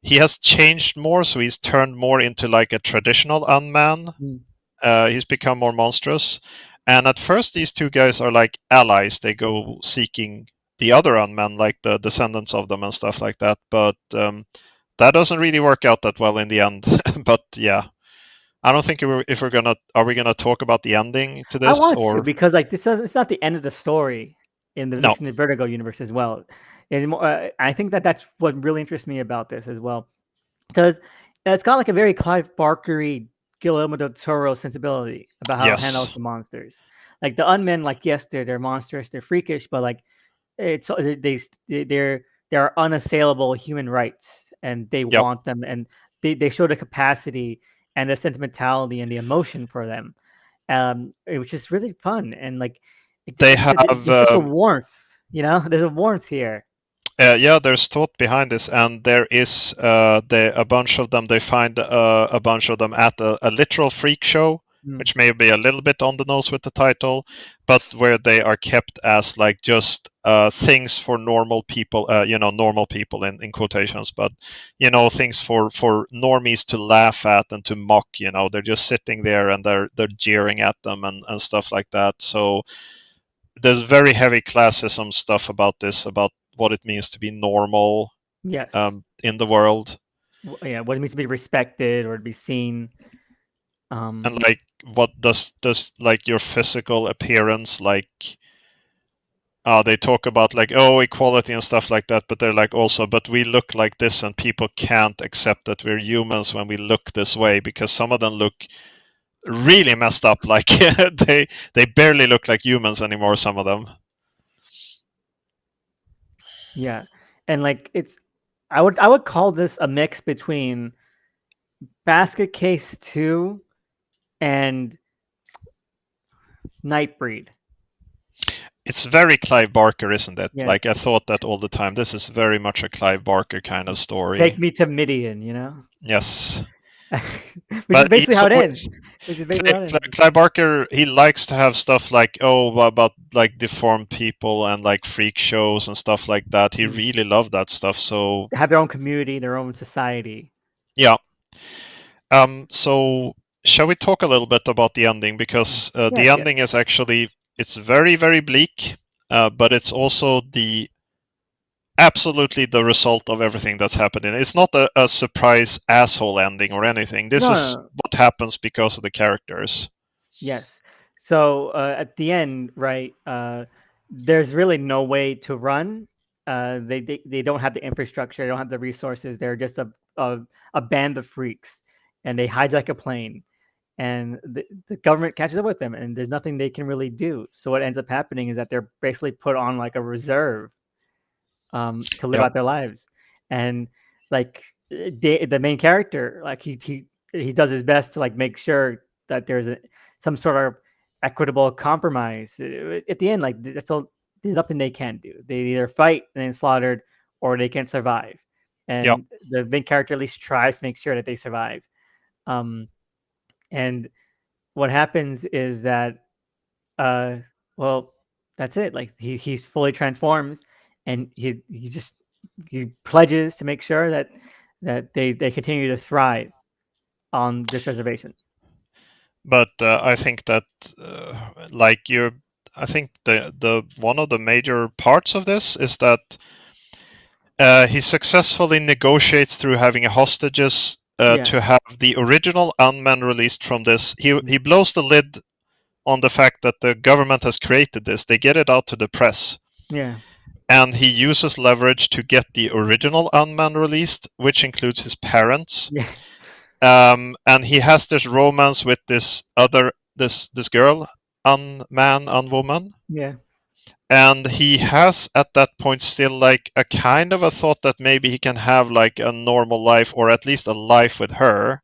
he has changed more, so he's turned more into like a traditional unman. Mm, He's become more monstrous. And at first, these two guys are like allies. They go seeking the other unmen, like the descendants of them and stuff like that. But that doesn't really work out that well in the end. But yeah, I don't think if we're gonna are we gonna talk about the ending to I this want to, or because like this doesn't, it's not the end of the story in the no? this in the Vertigo universe as well. It's more, I think that that's what really interests me about this as well, because it's got like a very Clive Barkery, Guillermo del Toro sensibility about how it handles Yes. the monsters. Like the unmen, like yes, they're monstrous, they're freakish, but like it's they're unassailable human rights, and they Yep. want them, and they show the capacity and the sentimentality and the emotion for them, which is really fun, and like They have there's just a warmth, you know. There's a warmth here. yeah, there's thought behind this, and there is a bunch of them. They find a bunch of them at a literal freak show, Mm, which may be a little bit on the nose with the title, but where they are kept as like just things for normal people, normal people in quotations, but things for normies to laugh at and to mock. They're just sitting there and they're jeering at them and stuff like that. So there's very heavy classism stuff about this, about what it means to be normal yes. in the world, Yeah, what it means to be respected or to be seen. and um like what does like your physical appearance like. They talk about like equality and stuff like that, but they're like also, but we look like this, and people can't accept that we're humans when we look this way because some of them look really messed up. Like they barely look like humans anymore. Some of them. yeah, and like it's, I would call this a mix between Basket Case 2 and Nightbreed. It's very Clive Barker, isn't it? Yeah. Like I thought that all the time. This is very much a Clive Barker kind of Take story. me to Midian, you know? Yes, Which is but basically he's how it ends. always Which is basically how it ends. Clive Barker. He likes to have stuff like about like deformed people and like freak shows and stuff like that. He Mm. really loved that stuff. So They have their own community, their own society. yeah. So shall we talk a little bit about the ending because the Yes, yes. ending is actually it's very very bleak, but it's also the absolutely the result of everything that's happening. It's not a surprise asshole ending or anything. This No, no, is no. what happens because of the characters. Yes. So at the end, right? There's really no way to run. They don't have the infrastructure. They don't have the resources. They're just a band of freaks, and they hijack a plane, and the government catches up with them, and there's nothing they can really do. So what ends up happening is that they're basically put on like a reserve, to live Yep, out their lives, and like the main character, like he does his best to like make sure that there's some sort of equitable compromise. At the end, like there's nothing they can do. They either fight and then slaughtered, or they can survive, yep. and the main character at least tries to make sure that they survive. Um, and what happens is that, uh, well, that's it. Like he's fully transforms, and he pledges to make sure that they continue to thrive on this reservation. But I think that like I think the one of the major parts of this is that he successfully negotiates through having hostages Yeah. to have the original unman released from this. He Mm. blows the lid on the fact that the government has created this. They get it out to the press, Yeah. and he uses leverage to get the original unman released, which includes his parents. Yeah. And he has this romance with this girl, unwoman. Yeah. And he has at that point still like a kind of a thought that maybe he can have like a normal life, or at least a life with her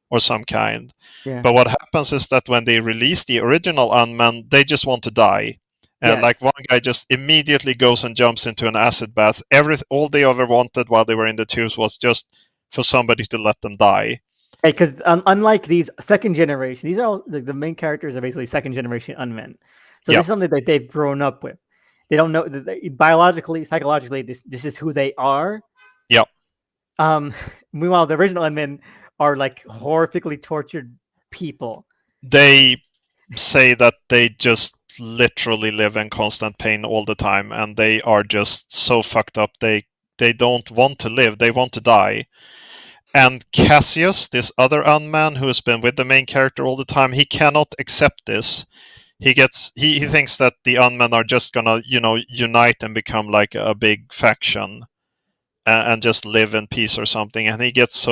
or some kind. Yeah. But what happens is that when they release the original unman, they just want to die. And Yes. like one guy just immediately goes and jumps into an acid bath. All they ever wanted while they were in the tubes was just for somebody to let them die. Because unlike these second generation, these are all the main characters are basically second generation unmen. So Yeah. this is something that they've grown up with. They don't know biologically, psychologically. This is who they are. Yeah. Meanwhile, the original unmen are like horrifically tortured people. They say that they just literally live in constant pain all the time, and they are just so fucked up. They don't want to live. They want to die. And Cassius, this other unman who has been with the main character all the time, he cannot accept this. He thinks that the unmen are just gonna unite and become like a big faction and just live in peace or something. And he gets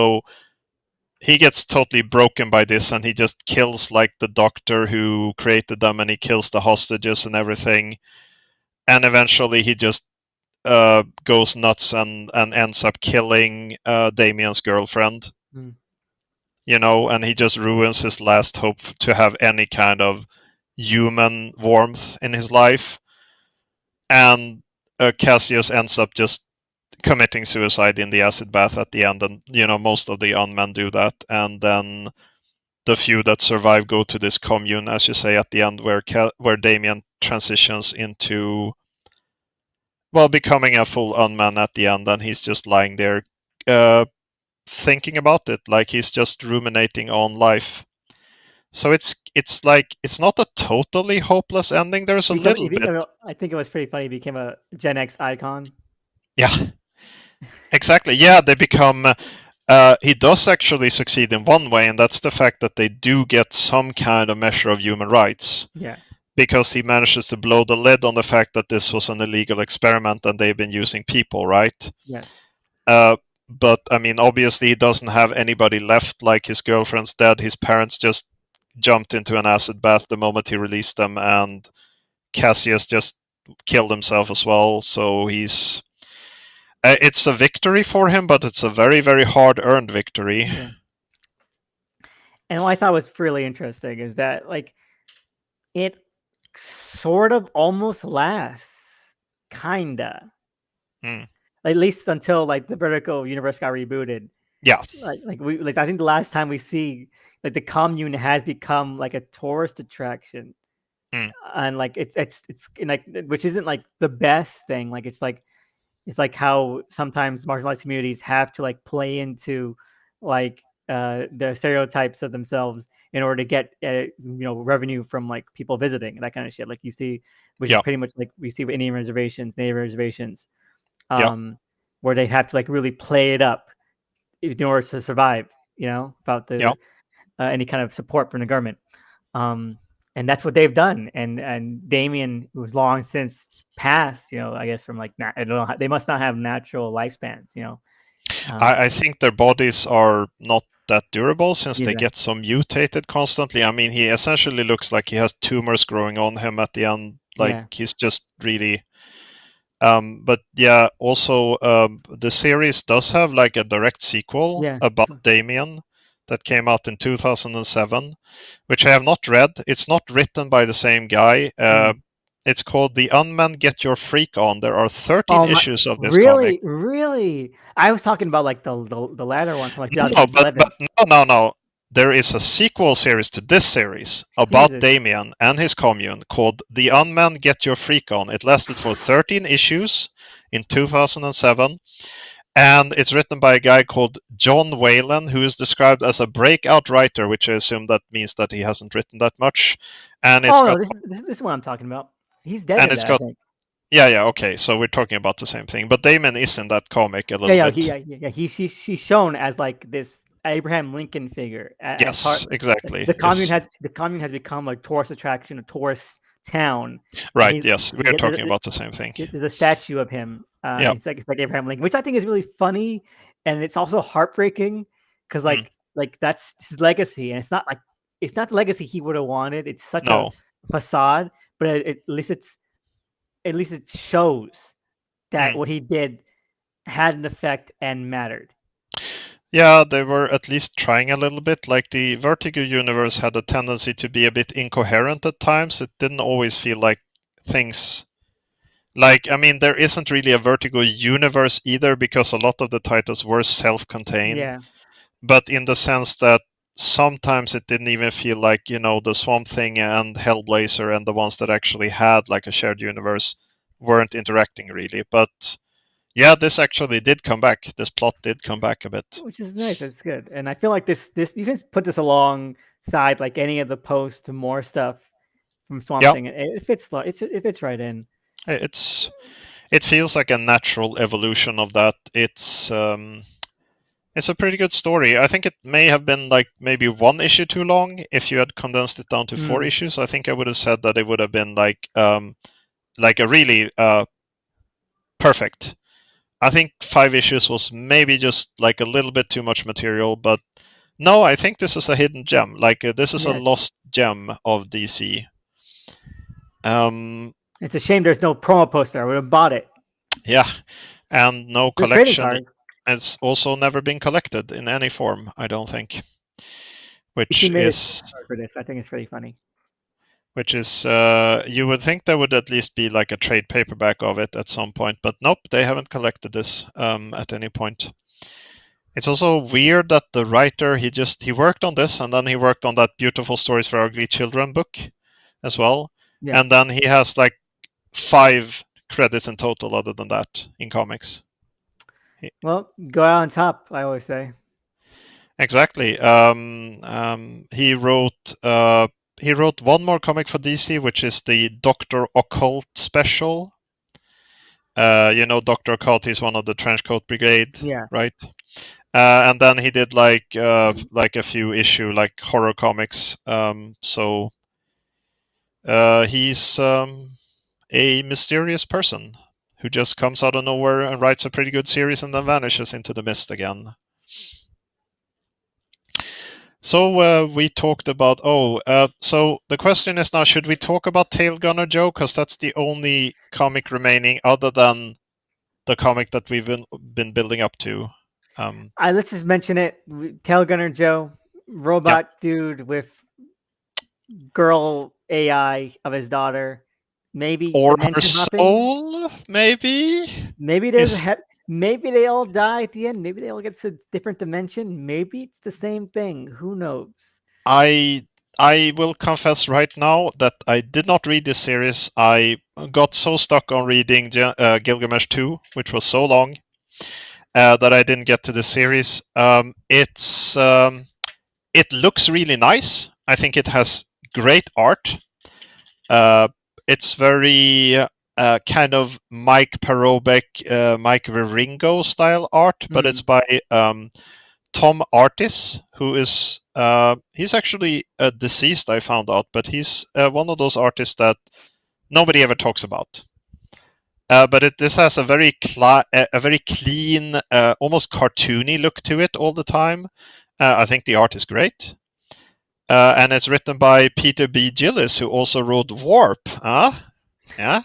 totally broken by this, and he just kills like the doctor who created them, and he kills the hostages and everything. And eventually he just goes nuts and ends up killing Damien's girlfriend. Mm. And he just ruins his last hope to have any kind of human warmth in his life. And Cassius ends up just committing suicide in the acid bath at the end, and most of the unmen do that. And then the few that survive go to this commune, as you say, at the end, where Damien transitions into becoming a full unman at the end, and he's just lying there thinking about it, like he's just ruminating on life. So it's like it's not a totally hopeless ending. There's a little bit. I think it was pretty funny. He became a Gen X icon. Yeah, exactly. Yeah, they become. He does actually succeed in one way, and that's the fact that they do get some kind of measure of human rights. Yeah. Because he manages to blow the lid on the fact that this was an illegal experiment and they've been using people, right? Yes. But I mean, obviously, he doesn't have anybody left. Like his girlfriend's dead. His parents just jumped into an acid bath the moment he released them, and Cassius just killed himself as well. So he's. It's a victory for him, but it's a very, very hard-earned victory. Yeah. And what I thought was really interesting is that, like, it sort of almost lasts, kinda. Mm. At least until like the Vertical universe got rebooted. Yeah. Like I think the last time we see like the commune has become like a tourist attraction. Mm. And like it's like, which isn't like the best thing. Like it's like how sometimes marginalized communities have to like play into like the stereotypes of themselves in order to get revenue from like people visiting and that kind of shit. Like you see, which is pretty much like we see with Indian reservations, Native reservations, where they have to like really play it up in order to survive. About the any kind of support from the government. And that's what they've done. And Damien, who was long since passed, I guess from like I don't know, they must not have natural lifespans. I think their bodies are not that durable since they Exactly. get so mutated constantly. I mean, he essentially looks like he has tumors growing on him at the end. Like he's just really. But yeah, also the series does have like a direct sequel about Damien that came out in 2007, which I have not read. It's not written by the same guy. It's called The Unman Get Your Freak On. There are 13 issues of this comic. Really? I was talking about like the latter one from like 2011. No. There is a sequel series to this series about Damien and his commune called The Unman Get Your Freak On. It lasted for 13 issues in 2007. And it's written by a guy called John Whalen, who is described as a breakout writer, which I assume that means that he hasn't written that much. And it's Oh no, got this is what I'm talking about. He's dead and in it's that, I got think. yeah, okay, so we're talking about the same thing. But Damon is in that comic a Yeah, little yeah, bit. she's shown as like this Abraham Lincoln figure as part. Yes, exactly. The commune has become a tourist attraction, a tourist town, and Right, yes, we're talking about the same thing. there's a statue of him. Yeah. It's like Abraham Lincoln, which I think is really funny, and it's also heartbreaking because Mm, like that's his legacy, and it's not the legacy he would have wanted. It's such a no. facade, but at least it shows that Mm. what he did had an effect and mattered. Yeah, they were at least trying a little bit. Like the Vertigo universe had a tendency to be a bit incoherent at times. It didn't always feel like things. Like, I mean, there isn't really a Vertigo universe either because a lot of the titles were self contained. Yeah, But in the sense that sometimes it didn't even feel like, the Swamp Thing and Hellblazer and the ones that actually had like a shared universe weren't interacting really. But yeah, this actually did come back. This plot did come back a bit. which is nice. That's good, and I feel like this you can put this alongside like any of the post to more stuff from Swamp Yeah, Thing. It fits. It fits right in. it's it feels like a natural evolution of that. It's a pretty good story. I think it may have been like maybe one issue too long. If you had condensed it down to 4 issues, I think I would have said that it would have been like a really perfect. I think 5 issues was maybe just like a little bit too much material, but no, I think this is a hidden gem. Like this is a Yeah, lost gem of DC. Um, it's a shame there's no promo poster. I would have bought it. yeah, and no The trading collection. card. It's also never been collected in any form, I don't think. DC Which made a is trading card for this. I think it's pretty funny. you would think there would at least be like a trade paperback of it at some point, but nope, they haven't collected this at any point. It's also weird that the writer he worked on this and then he worked on that Beautiful Stories for Ugly Children book as well, Yeah. and then he has like 5 credits in total other than that in comics. Well, go out on top. I always say. Exactly. He wrote one more comic for DC, which is the Doctor Occult special. Doctor Occult is one of the Trenchcoat Brigade, Yeah. right? And then he did like a few issue like horror comics. So he's a mysterious person who just comes out of nowhere and writes a pretty good series and then vanishes into the mist again. So we talked about so the question is now, should we talk about Tail Gunner Joe? Because that's the only comic remaining other than the comic that we've been building up to. Let's just mention it. Tail Gunner Joe, Yeah. robot dude with girl AI of his daughter. Maybe Or her dimension hopping. soul, maybe? Maybe Is maybe they all die at the end. Maybe they all get to a different dimension. Maybe it's the same thing. Who knows? I I will confess right now that I did not read this series. I got so stuck on reading Gilgamesh 2, which was so long, that I didn't get to the series. It looks really nice. I think it has great art. Uh, it's very kind of Mike Parobek, Mike Wieringo style art, but it's by Tom Artis, who is he's actually deceased. I found out, but he's one of those artists that nobody ever talks about. But this has a very clean, almost cartoony look to it all the time. I think the art is great. And it's written by Peter B. Gillis, who also wrote Warp. Yeah.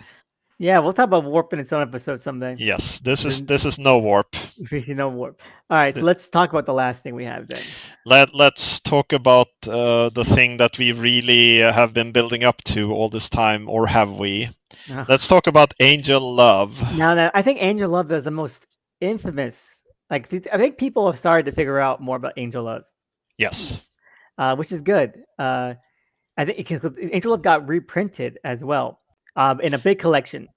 Yeah, we'll talk about Warp in its own episode someday. Yes, this is no Warp. Warp. All right, so let's talk about the last thing we have then. Let's talk about the thing that we really have been building up to all this time, or have we? Let's talk about Angel Love. Now, I think Angel Love is the most infamous. Like, I think people have started to figure out more about Angel Love. Yes. Which is good. I think because Angel Love got reprinted as well in a big collection,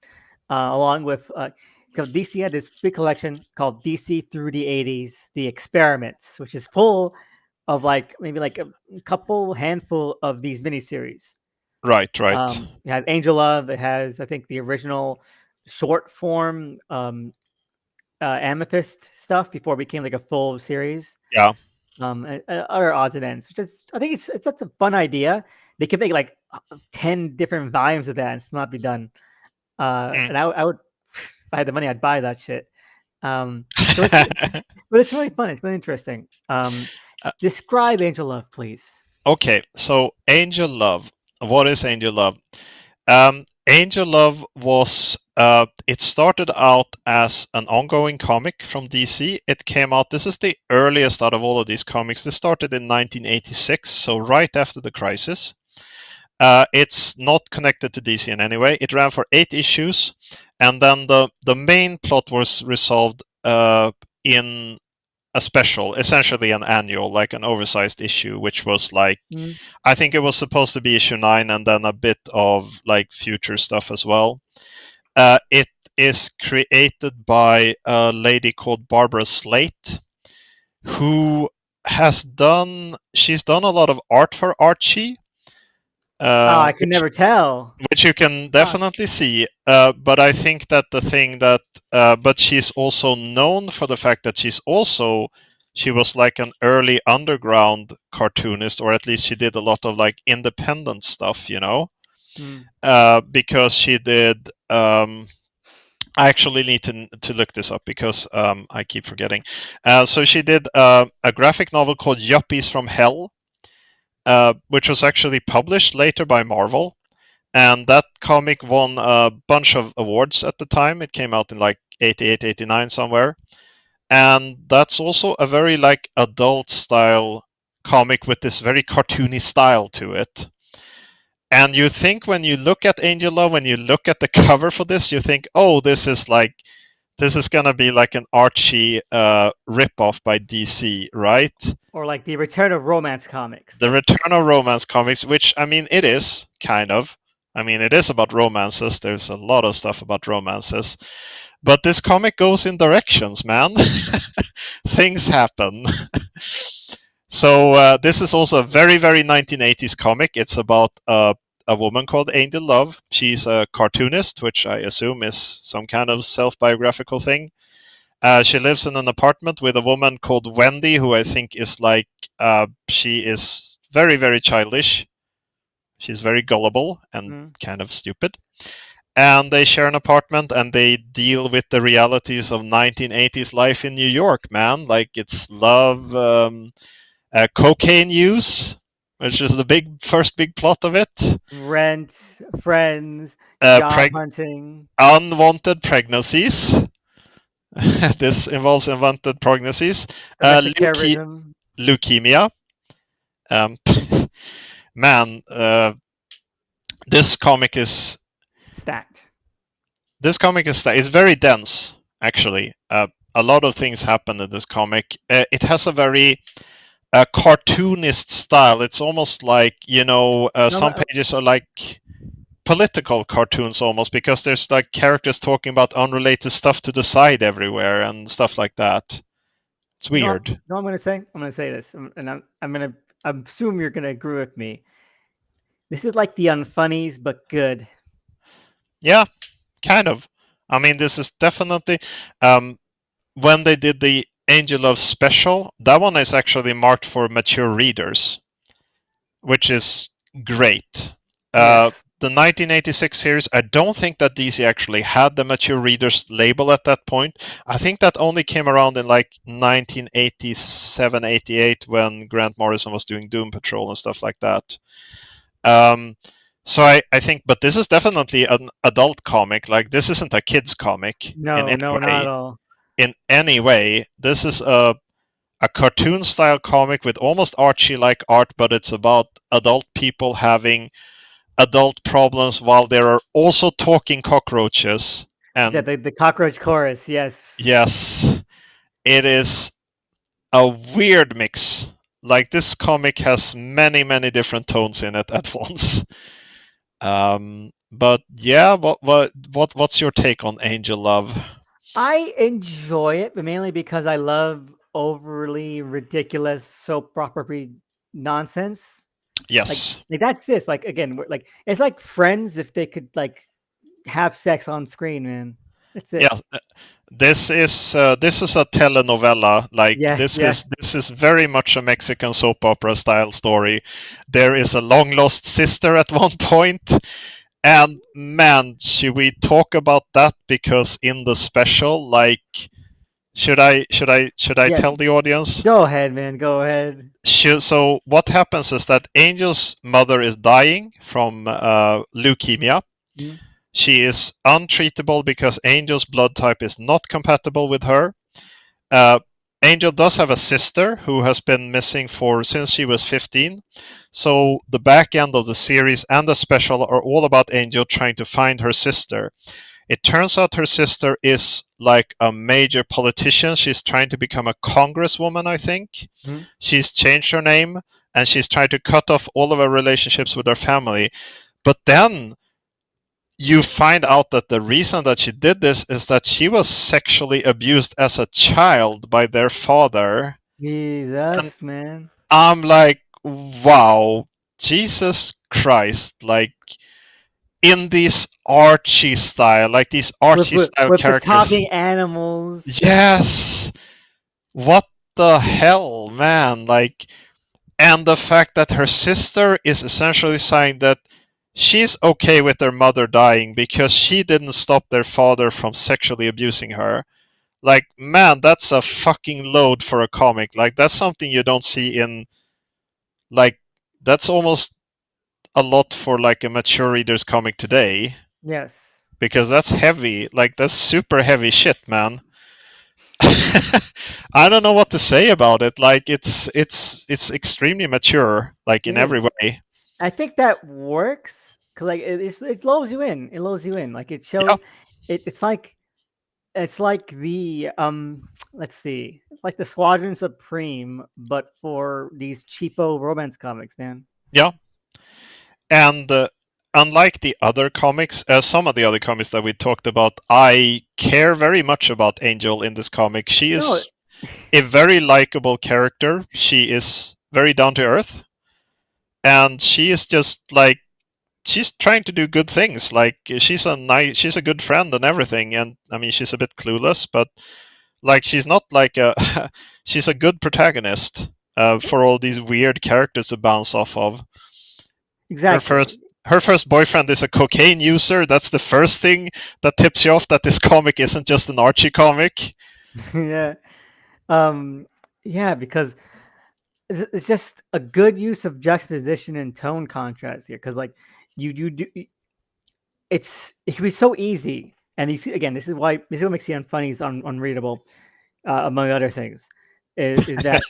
along with So DC had this big collection called DC through the '80s, the Experiments, which is full of like maybe like a couple handful of these miniseries. Right, right. It has Angel Love. It has, I think, the original short form Amethyst stuff before it became like a full series. Yeah. And other odds and ends, which is, I think it's that's a fun idea. They could make like 10 different volumes of that and still not be done. And I would, if I had the money, I'd buy that shit. So it's, but it's really fun. It's really interesting. Describe Angel Love, please. Okay, so Angel Love. What is Angel Love? Angel Love was, it started out as an ongoing comic from DC. It came out, this is the earliest out of all of these comics. This started in 1986, so right after the crisis. It's not connected to DC in any way. It ran for 8 issues, and then the main plot was resolved in a special, essentially an annual, like an oversized issue, which was like, I think it was supposed to be issue 9 and then a bit of like future stuff as well. It is created by a lady called Barbara Slate, who she's done a lot of art for Archie. I could never tell. Which you can definitely see, but I think that the thing that, but she's also known for the fact that she was like an early underground cartoonist, or at least she did a lot of like independent stuff, because she did. I actually need to look this up because I keep forgetting. So she did a graphic novel called Yuppies from Hell, which was actually published later by Marvel. And that comic won a bunch of awards at the time. It came out in like 88, 89 somewhere. And that's also a very like adult style comic with this very cartoony style to it. And you think when you look at Angel Love, when you look at the cover for this, you think, oh, this is going to be like an Archie ripoff by DC, right? Or like the Return of Romance comics. The Return of Romance comics, which, I mean, it is, kind of. I mean, it is about romances. There's a lot of stuff about romances. But this comic goes in directions, man. Things happen. So this is also a very, very 1980s comic. It's about a woman called Angel Love. She's a cartoonist, which I assume is some kind of self-biographical thing. She lives in an apartment with a woman called Wendy, who I think is like, she is very, very childish. She's very gullible and kind of stupid. And they share an apartment and they deal with the realities of 1980s life in New York, man. Like, it's love, cocaine use, which is the first big plot of it. Rent, friends, job hunting. Unwanted pregnancies. This involves unwanted pregnancies. Leukemia. Man, this comic is stacked. It's very dense, actually. A lot of things happen in this comic. It has a very cartoonist style. It's almost like, some pages are like political cartoons almost, because there's like characters talking about unrelated stuff to the side everywhere and stuff like that. It's weird. You know what I'm going to say? I'm going to say this, and I'm going to assume you're going to agree with me. This is like the Unfunnies, but good. Yeah, kind of. I mean, this is definitely, when they did the Angel Love special, that one is actually marked for mature readers, which is great. Yes. The 1986 series, I don't think that DC actually had the mature readers label at that point. I think that only came around in like 1987, 88 when Grant Morrison was doing Doom Patrol and stuff like that. So I think, but this is definitely an adult comic. Like, this isn't a kid's comic. No, not at all. In any way. This is a cartoon style comic with almost Archie-like art, but it's about adult people having adult problems while there are also talking cockroaches. And yeah, the cockroach chorus, yes. Yes. It is a weird mix. Like, this comic has many, many different tones in it at once. But yeah, what's your take on Angel Love? I enjoy it, but mainly because I love overly ridiculous soap opera nonsense. Yes. Like that's this. Like again, like it's like Friends if they could like have sex on screen, man. That's Yeah. it. This is a telenovela. Like Yeah, yeah. this is very much a Mexican soap opera style story. There is a long lost sister at one point, and man, should we talk about that? Because in the special, like, should I Yeah. tell the audience? Go ahead, man. Go ahead. So what happens is that Angel's mother is dying from leukemia. Mm, She is untreatable because Angel's blood type is not compatible with her. Uh, Angel does have a sister who has been missing for since she was 15. So the back end of the series and the special are all about Angel trying to find her sister. It turns out her sister is like a major politician. She's trying to become a congresswoman, I think. mm. She's changed her name and she's trying to cut off all of her relationships with her family. But then you find out that the reason that she did this is that she was sexually abused as a child by their father. And Jesus, man. I'm like, wow, Jesus Christ. Like, in this Archie style, like these With Archie with style with the characters. talking animals. Yes! What the hell, man? Like, and the fact that her sister is essentially saying that she's okay with their mother dying because she didn't stop their father from sexually abusing her. Like, man, that's a fucking load for a comic. Like, that's something you don't see in, like, that's almost a lot for like a mature reader's comic today Yes. because that's heavy. Like, that's super heavy shit, man. I don't know what to say about it. Like, it's extremely mature, like in It every is. way. I think that works because like it lulls you in. It lulls you in. Like it Yeah, shows. It's like the let's see. It's like the Squadron Supreme, but for these cheapo romance comics, man. yeah. And unlike the other comics, some of the other comics that we talked about, I care very much about Angel in this comic. She No, is a very likable character. She is very down to earth, and she is just like she's trying to do good things. Like she's a good friend and everything. And I mean, she's a bit clueless, but like she's not like a she's a good protagonist for all these weird characters to bounce off of. Her exactly. first her first boyfriend is a cocaine user. That's the first thing that tips you off that this comic isn't just an Archie comic. Yeah. Um. Yeah, because it's just a good use of juxtaposition and tone contrast here. Because like you do, it can be so easy. And you see again, this is what makes the unfunnies unreadable, among other things. Is that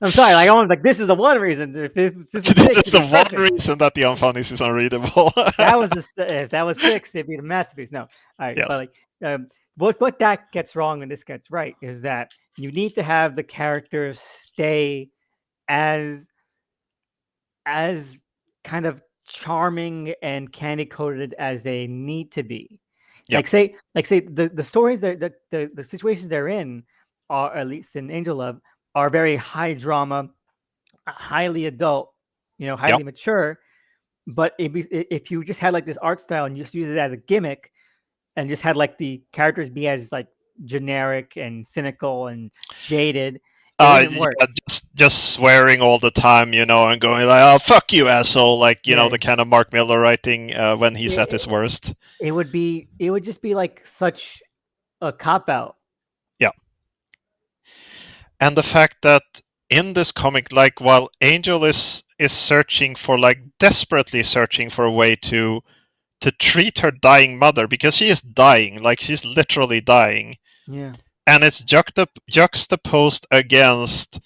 I'm sorry, like I want like this is the one reason. If this was This fixed, is it'd the be one perfect. reason that the Unfunnies is unreadable. If that was fixed, it'd be the masterpiece. No, all right, but Yes. like what that gets wrong and this gets right is that you need to have the characters stay as as kind of charming and candy coated as they need to be. Yeah. Like say the stories the situations they're in are at least in Angel Love are very high drama, highly adult, Yeah. highly mature. But if you just had like this art style and just use it as a gimmick and just had like the characters be as like generic and cynical and jaded, it wouldn't work. Yeah, just swearing all the time, and going like, "Oh, fuck you, asshole!" Like, Yeah, the kind of Mark Miller writing when he's at his it, worst. it would just be like such a cop out. Yeah, and the fact that in this comic, like, while Angel is searching for, like, desperately searching for a way to treat her dying mother because she is dying, like she's literally dying, Yeah. and it's juxtaposed against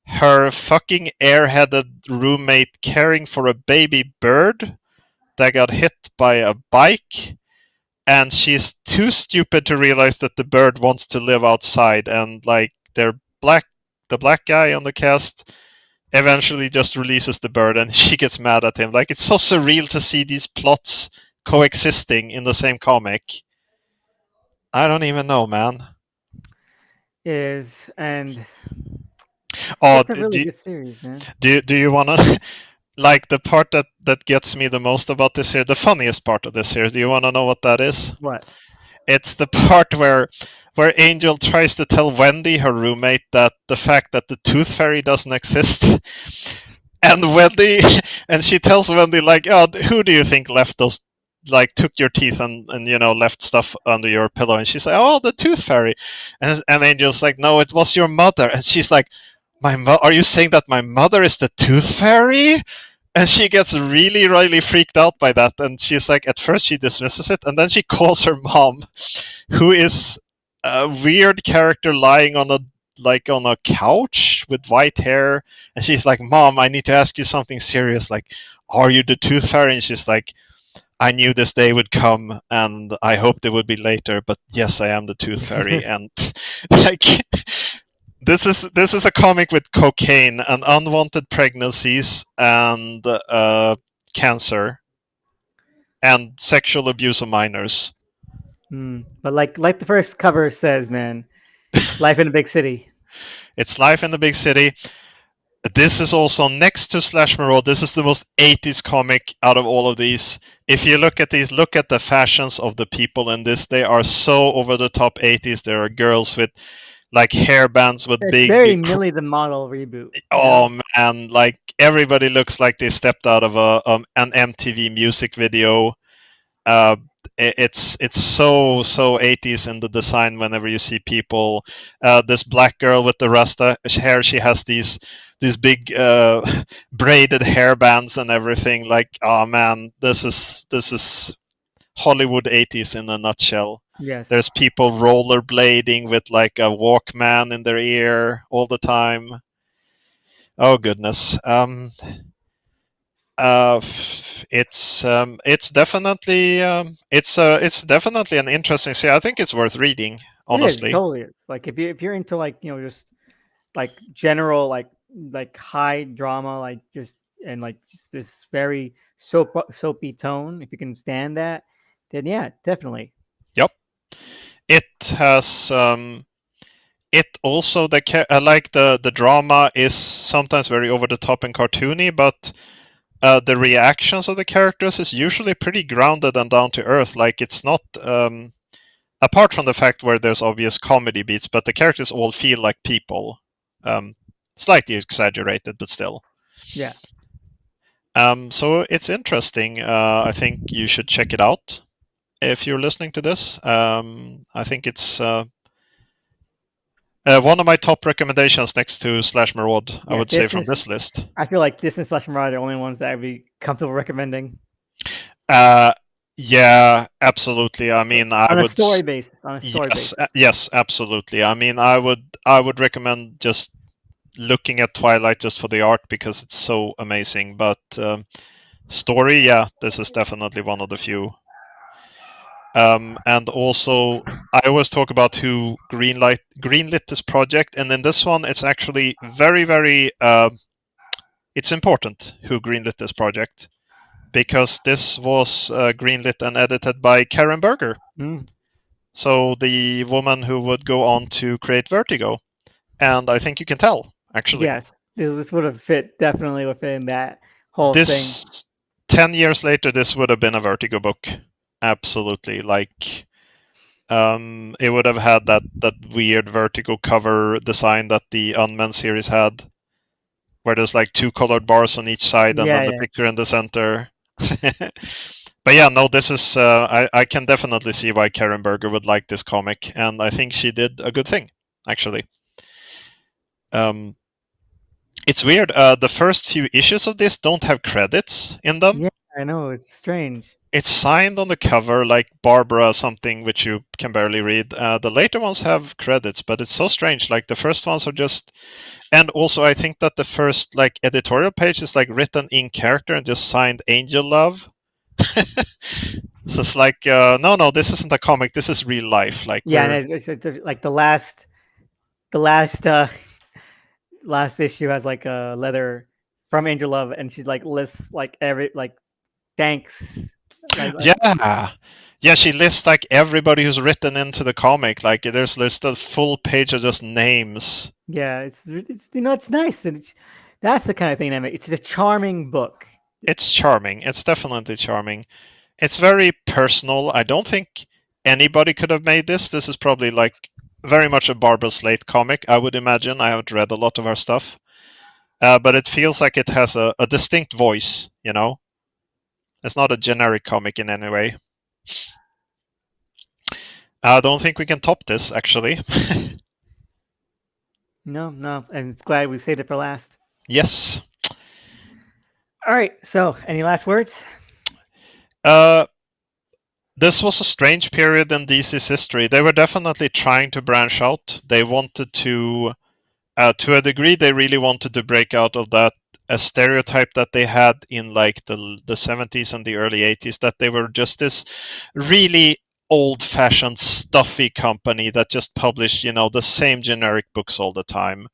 her fucking airheaded roommate caring for a baby bird that got hit by a bike, and she's too stupid to realize that the bird wants to live outside, and like black the black guy on the cast eventually just releases the bird and she gets mad at him. Like, it's so surreal to see these plots coexisting in the same comic. I don't even know, man. And Oh, it's a really good series, man. do you wanna like the part that gets me the most about this series, the funniest part of this series? Do you wanna know what that is? What? It's the part where Angel tries to tell Wendy, her roommate, that the fact that the tooth fairy doesn't exist. And Wendy, and she tells Wendy like, "Oh, who do you think left those, like, took your teeth and left stuff under your pillow?" And she's like, "Oh, the tooth fairy," and Angel's like, "No, it was your mother." And she's like, Are you saying that my mother is the tooth fairy?" And she gets really, really freaked out by that. And she's like, at first she dismisses it, and then she calls her mom, who is a weird character lying on a couch with white hair. And she's like, "Mom, I need to ask you something serious. Like, are you the tooth fairy?" And she's like, "I knew this day would come, and I hoped it would be later. But yes, I am the tooth fairy." And like, this is a comic with cocaine and unwanted pregnancies and cancer and sexual abuse of minors. But like the first cover says, man, it's life in a big city. It's life in the big city. This is also next to Slash Maraude. This is the most 80s comic out of all of these. If you look at these, look at the fashions of the people in this. They are so over the top 80s. There are girls with like hairbands with It's big. very Millie the Model reboot. Oh man, like everybody looks like they stepped out of an MTV music video. Uh, it's so 80s in the design. Whenever you see people, this black girl with the rasta hair, she has these big braided hair bands and everything. Like, oh man, this is Hollywood 80s in a nutshell. Yes. There's people rollerblading with like a Walkman in their ear all the time. Oh goodness. Uh, it's definitely an interesting series. I think it's worth reading, It is honestly. totally is. Like if you're into like just like general like high drama like just this very soapy tone, if you can stand that, then yeah, definitely. Yep. It has it also like the drama is sometimes very over the top and cartoony, but the reactions of the characters is usually pretty grounded and down to earth. Like it's not apart from the fact where there's obvious comedy beats, but the characters all feel like people. Um, Slightly exaggerated, but still. Yeah. So it's interesting. I think you should check it out if you're listening to this. I think it's one of my top recommendations next to Slash Maraude, I Yeah, would say, from this list. I feel like this and Slash Mirage are the only ones that I'd be comfortable recommending. Uh, yeah, absolutely. I mean, I On a would. story basis. On a story Yes, basis. yes, absolutely. I mean, I would recommend just looking at Twilight just for the art because it's so amazing. But story, yeah, this is definitely one of the few. And also, I always talk about who greenlit this project, and in this one, it's actually very, very. It's important who greenlit this project because this was greenlit and edited by Karen Berger. Mm. So the woman who would go on to create Vertigo, and I think you can tell actually. Yes, this would have fit definitely within that whole thing. This 10 years later, this would have been a Vertigo book, absolutely. Like, it would have had that weird Vertigo cover design that the Unmen series had, where there's like two colored bars on each side and Yeah, then the yeah. picture in the center. But yeah, no, this is I can definitely see why Karen Berger would like this comic, and I think she did a good thing, actually. It's weird. The first few issues of this don't have credits in them. Yeah, I know, it's strange. It's signed on the cover like Barbara something, which you can barely read. The later ones have credits, but it's so strange. Like the first ones are just, and also I think that the first like editorial page is like written in character and just signed Angel Love. So it's like, no, this isn't a comic. This is real life. Like Yeah, we're and it's like the last last issue has like a letter from Angel Love, and she like lists like every like thanks. Like yeah, Yeah, she lists like everybody who's written into the comic. Like there's listed a full page of just names. Yeah, it's it's nice, and that's the kind of thing that it's a charming book. It's charming. It's definitely charming. It's very personal. I don't think anybody could have made this. This is probably like very much a Barbara Slate comic, I would imagine. I haven't read a lot of her stuff. But it feels like it has a distinct voice, you know? It's not a generic comic in any way. I don't think we can top this, actually. No, no, and it's glad we saved it for last. Yes. All right, so any last words? This was a strange period in DC's history. They were definitely trying to branch out. They wanted to a degree, they really wanted to break out of that a stereotype that they had in like the 70s and the early 80s, that they were just this really old-fashioned stuffy company that just published, you know, the same generic books all the time.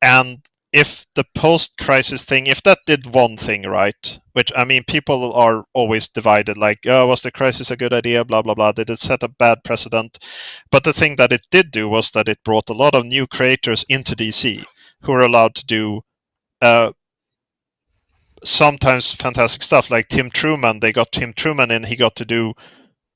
And if the post-crisis thing, if that did one thing right, which I mean, people are always divided, like, oh, was the crisis a good idea? Blah blah blah. Did it set a bad precedent? But the thing that it did do was that it brought a lot of new creators into DC who were allowed to do sometimes fantastic stuff, like Tim Truman. They got Tim Truman in. He got to do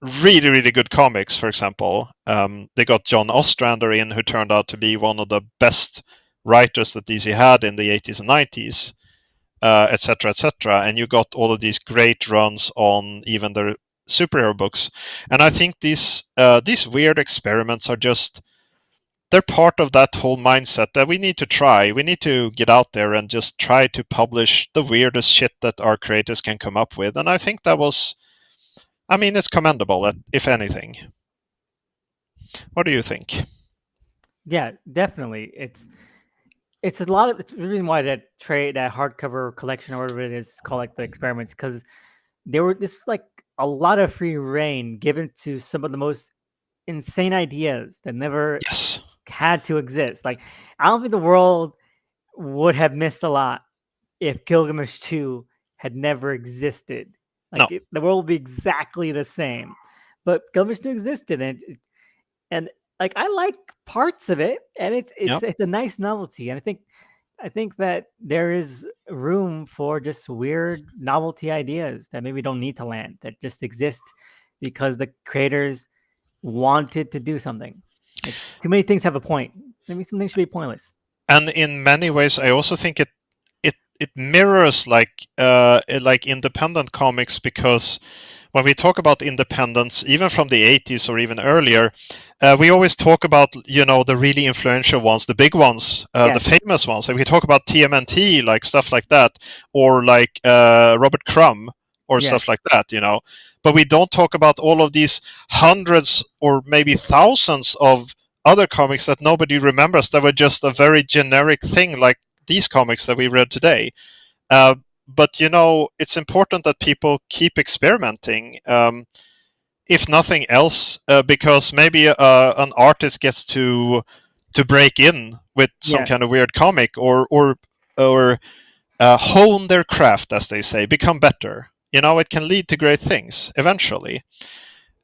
really, really good comics, for example. They got John Ostrander in, who turned out to be one of the best writers that DC had in the 80s and 90s, etc., etc. And you got all of these great runs on even the superhero books. And I think these weird experiments are just, they're part of that whole mindset that we need to try. We need to get out there and just try to publish the weirdest shit that our creators can come up with. And I think that was, I mean, it's commendable, if anything. What do you think? Yeah, definitely. It's a lot of it's the reason why that hardcover collection or whatever it is called like the experiments, because this is like a lot of free reign given to some of the most insane ideas that never Yes. had to exist. Like I don't think the world would have missed a lot if Gilgamesh 2 had never existed. Like No. the world would be exactly the same. But Gilgamesh 2 existed, and like I like parts of it, and Yep. it's a nice novelty. And I think that there is room for just weird novelty ideas that maybe don't need to land, that just exist because the creators wanted to do something. Like, too many things have a point. Maybe something should be pointless. And in many ways, I also think it mirrors like independent comics, because when we talk about independence, even from the 80s or even earlier, we always talk about, you know, the really influential ones, the big ones, the famous ones. Like we talk about TMNT, like stuff like that, or like Robert Crumb or stuff like that, you know. But we don't talk about all of these hundreds or maybe thousands of other comics that nobody remembers, that were just a very generic thing, like these comics that we read today. But you know, it's important that people keep experimenting, if nothing else, because maybe an artist gets to break in with some kind of weird comic, or hone their craft, as they say, become better. You know, it can lead to great things eventually.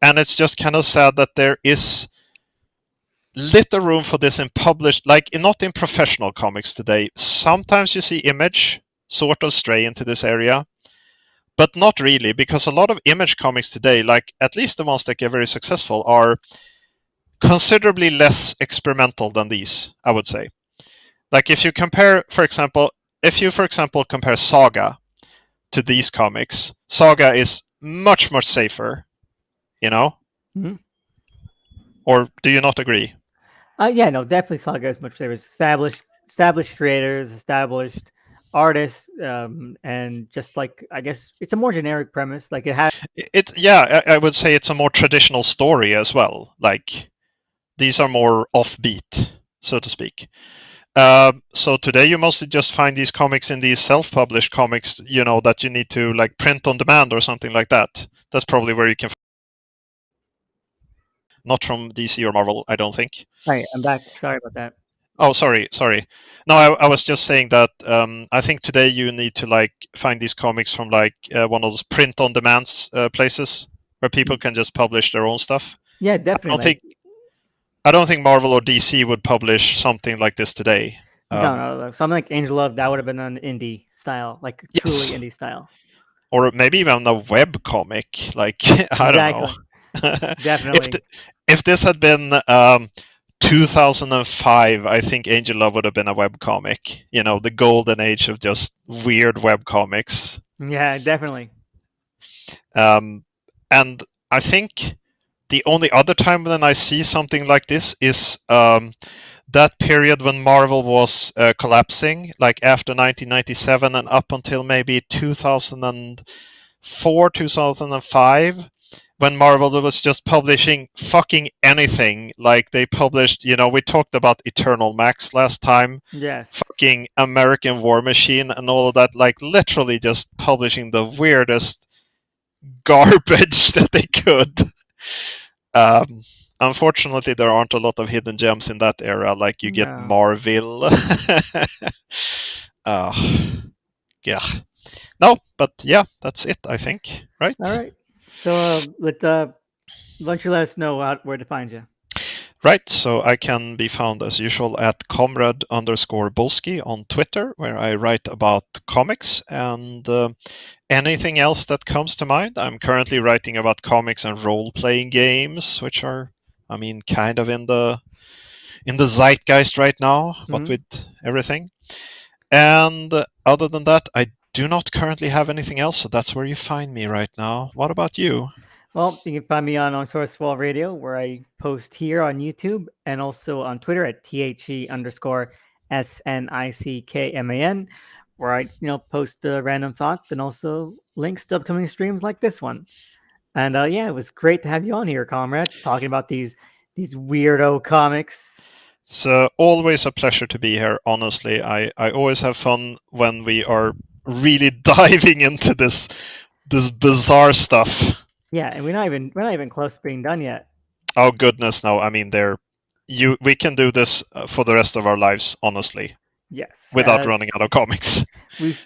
And it's just kind of sad that there is little room for this in published, not in professional comics today. Sometimes you see Image sort of stray into this area, but not really, because a lot of Image comics today, like at least the ones that get very successful, are considerably less experimental than these, I would say. Like if you compare, for example, compare Saga to these comics, Saga is much, much safer, you know? Mm-hmm. Or do you not agree? Yeah, no, definitely Saga is much safer. Established creators, established artists, and just like I guess it's a more generic premise. Like it has. I would say it's a more traditional story as well. Like these are more offbeat, so to speak. So today you mostly just find these comics in these self-published comics, you know, that you need to like print on demand or something like that. That's probably where you can. Not from DC or Marvel, I don't think. Hi, I'm back. Sorry about that. Oh, sorry. No, I was just saying that I think today you need to like find these comics from like one of those print on demand places. where people can just publish their own stuff. Yeah, I definitely. don't think I don't think Marvel or DC would publish something like this today. No. Something like Angel Love, that would have been an indie style, like truly Yes, indie style. or maybe even a web comic. Like I don't know. Exactly. if Definitely. if this had been 2005, I think Angel Love would have been a web comic. You know, the golden age of just weird web comics. Yeah, definitely. And I think the only other time when I see something like this is that period when Marvel was collapsing, like after 1997 and up until maybe 2004, 2005, when Marvel was just publishing fucking anything. Like they published, we talked about Eternal Max last time, Yes. fucking American War Machine and all of that, like literally just publishing the weirdest garbage that they could. Um, Unfortunately, there aren't a lot of hidden gems in that era. Like you get No. Marvel. uh, yeah. No, but yeah, that's it. I think. Right. All right. So why don't you let us know where to find you? Right. So I can be found as usual at Comrade_Bullski on Twitter, where I write about comics and anything else that comes to mind. I'm currently writing about comics and role-playing games, which are, I mean, kind of in the zeitgeist right now, what Hmm. with everything. And other than that, I do not currently have anything else, so that's where you find me right now. What about you? Well, you can find me on Unsourced Wall Radio, where I post here on YouTube and also on Twitter at THE_SNICKMAN, where I post random thoughts and also links to upcoming streams like this one. And yeah, it was great to have you on here, comrade, talking about these weirdo comics. It's always a pleasure to be here, honestly. I always have fun when we are really diving into this bizarre stuff. Yeah, and we're not even close to being done yet. Oh goodness, no. I mean, we can do this for the rest of our lives, honestly, Yes, without running out of comics. we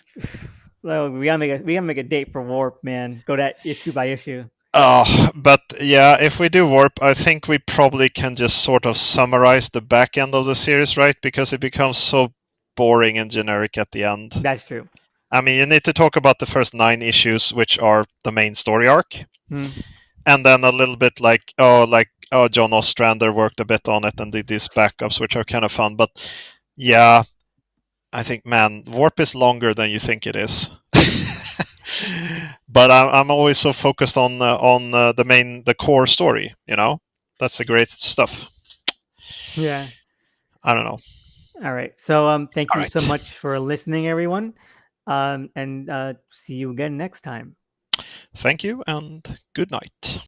well, we gotta make a date for Warp, man. Go that issue by issue. But yeah, if we do Warp, I think we probably can just sort of summarize the back end of the series, right? Because it becomes so boring and generic at the end. That's true. I mean, you need to talk about the first 9 issues, which are the main story arc, Hmm. and then a little bit John Ostrander worked a bit on it and did these backups, which are kind of fun. But yeah, I think, man, Warp is longer than you think it is. But I'm always so focused on the core story. That's the great stuff. Yeah. I don't know. All right. So thank All you so right. much for listening, everyone. And see you again next time. Thank you and good night.